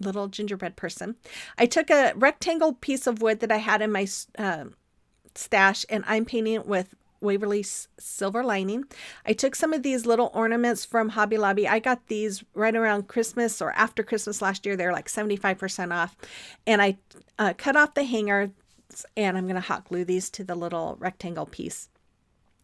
little gingerbread person. I took a rectangle piece of wood that I had in my stash, and I'm painting it with Waverly Silver Lining. I took some of these little ornaments from Hobby Lobby. I got these right around Christmas or after Christmas last year. They're like 75% off. And I cut off the hanger, and I'm going to hot glue these to the little rectangle piece.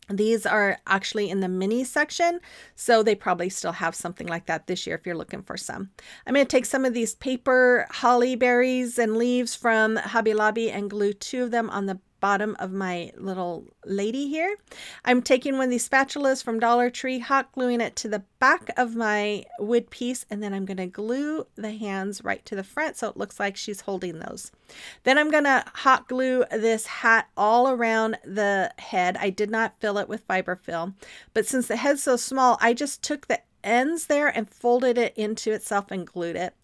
These are actually in the mini section, so they probably still have something like that this year if you're looking for some. I'm going to take some of these paper holly berries and leaves from Hobby Lobby and glue 2 of them on the bottom of my little lady here. I'm taking one of these spatulas from Dollar Tree, hot gluing it to the back of my wood piece, and then I'm going to glue the hands right to the front so it looks like she's holding those. Then I'm going to hot glue this hat all around the head. I did not fill it with fiberfill, but since the head's so small, I just took the ends there and folded it into itself and glued it.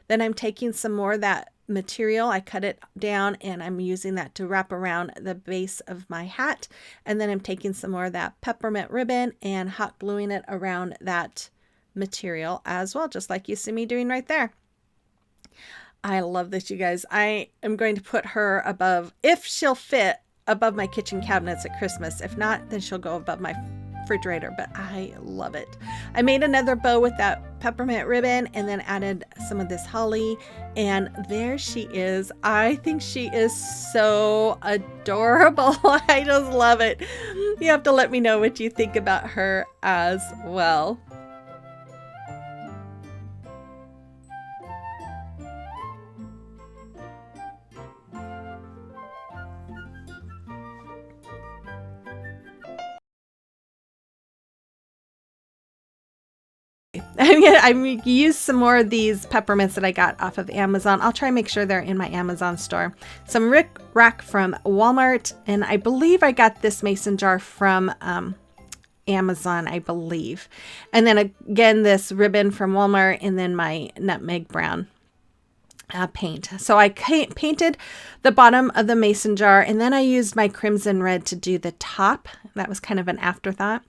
Then I'm taking some more of that material. I cut it down, and I'm using that to wrap around the base of my hat. And then I'm taking some more of that peppermint ribbon and hot gluing it around that material as well, just like you see me doing right there. I love this, you guys. I am going to put her above, if she'll fit, above my kitchen cabinets at Christmas. If not, then she'll go above my refrigerator, but I love it. I made another bow with that peppermint ribbon and then added some of this holly, and there she is. I think she is so adorable. I just love it. You have to let me know what you think about her as well. I'm going to use some more of these peppermints that I got off of Amazon. I'll try and make sure they're in my Amazon store. Some rack from Walmart, and I believe I got this mason jar from Amazon, I believe. And then again, this ribbon from Walmart, and then my nutmeg brown paint. So I painted the bottom of the mason jar, and then I used my crimson red to do the top. That was kind of an afterthought.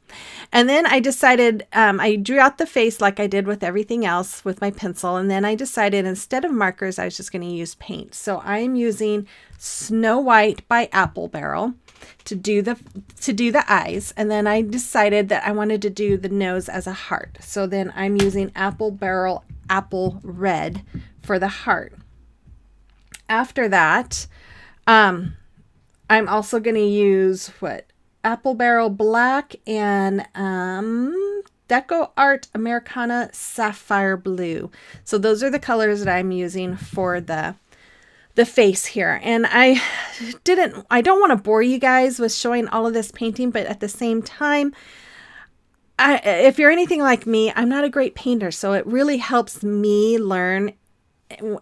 And then I decided, I drew out the face like I did with everything else with my pencil. And then I decided instead of markers, I was just going to use paint. So I'm using Snow White by Apple Barrel to do the eyes. And then I decided that I wanted to do the nose as a heart. So then I'm using Apple Barrel Apple Red for the heart. After that, I'm also going to use Apple Barrel Black and Deco Art Americana Sapphire Blue. So those are the colors that I'm using for the the face here. And I don't want to bore you guys with showing all of this painting, but at the same time, if you're anything like me, I'm not a great painter, so it really helps me learn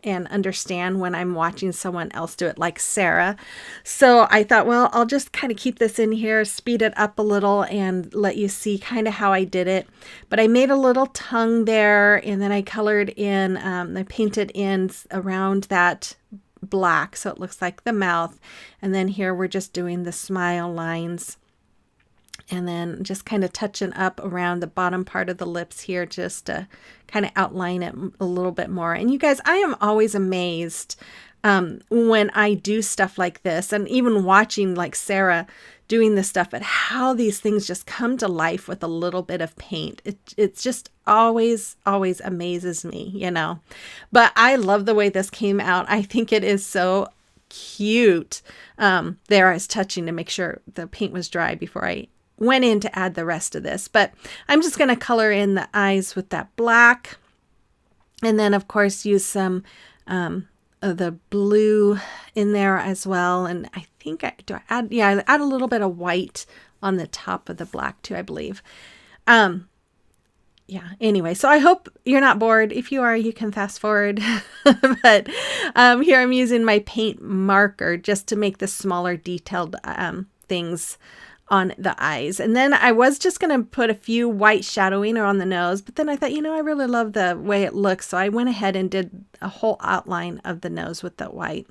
and understand when I'm watching someone else do it, like Sarah. So I thought, well, I'll just kind of keep this in here, speed it up a little, and let you see kind of how I did it. But I made a little tongue there, and then I colored in, I painted in around that black, so it looks like the mouth. And then here we're just doing the smile lines. And then just kind of touching up around the bottom part of the lips here, just to kind of outline it a little bit more. And you guys, I am always amazed when I do stuff like this, and even watching like Sarah doing this stuff, at how these things just come to life with a little bit of paint. It's just always amazes me, you know. But I love the way this came out. I think it is so cute. There I was touching to make sure the paint was dry before I went in to add the rest of this. But I'm just going to color in the eyes with that black, and then of course use some of the blue in there as well. And I think I add a little bit of white on the top of the black too, I believe. Yeah, anyway, so I hope you're not bored. If you are, you can fast forward. But here I'm using my paint marker just to make the smaller detailed things on the eyes. And then I was just going to put a few white shadowing on the nose, but then I thought, you know, I really love the way it looks. So I went ahead and did a whole outline of the nose with the white.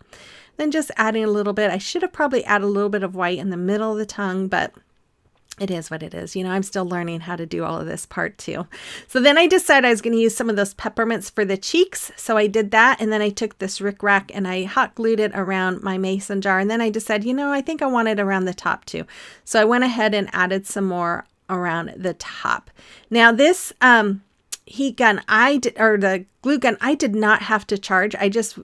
Then just adding a little bit. I should have probably added a little bit of white in the middle of the tongue, but it is what it is. You know, I'm still learning how to do all of this part too. So then I decided I was going to use some of those peppermints for the cheeks. So I did that. And then I took this rickrack and I hot glued it around my mason jar. And then I decided, you know, I think I want it around the top too. So I went ahead and added some more around the top. Now this, heat gun, the glue gun, I did not have to charge.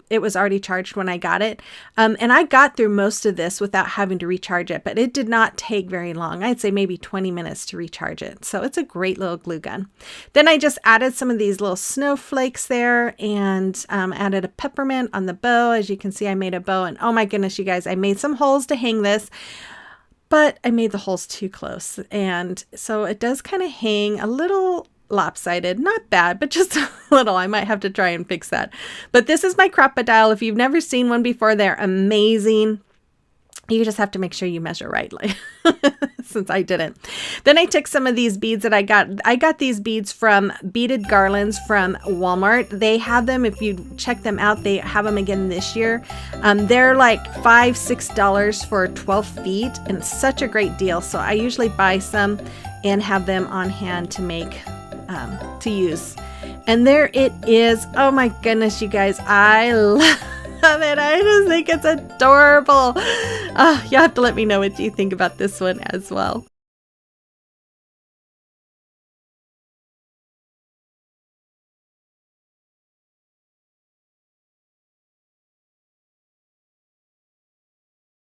It was already charged when I got it. And I got through most of this without having to recharge it, but it did not take very long. I'd say maybe 20 minutes to recharge it. So it's a great little glue gun. Then I just added some of these little snowflakes there, and added a peppermint on the bow. As you can see, I made a bow, and oh my goodness, you guys, I made some holes to hang this, but I made the holes too close. And so it does kind of hang a little lopsided, not bad, but just a little. I might have to try and fix that. But this is my crocodile. If you've never seen one before, they're amazing. You just have to make sure you measure rightly, since I didn't. Then I took some of these beads that I got. I got these beads from Beaded Garlands from Walmart. They have them. If you check them out, they have them again this year. They're like $5-6 for 12 feet, and it's such a great deal. So I usually buy some and have them on hand to make to use. And there it is. Oh my goodness, you guys, I love it. I just think it's adorable. You have to let me know what you think about this one as well.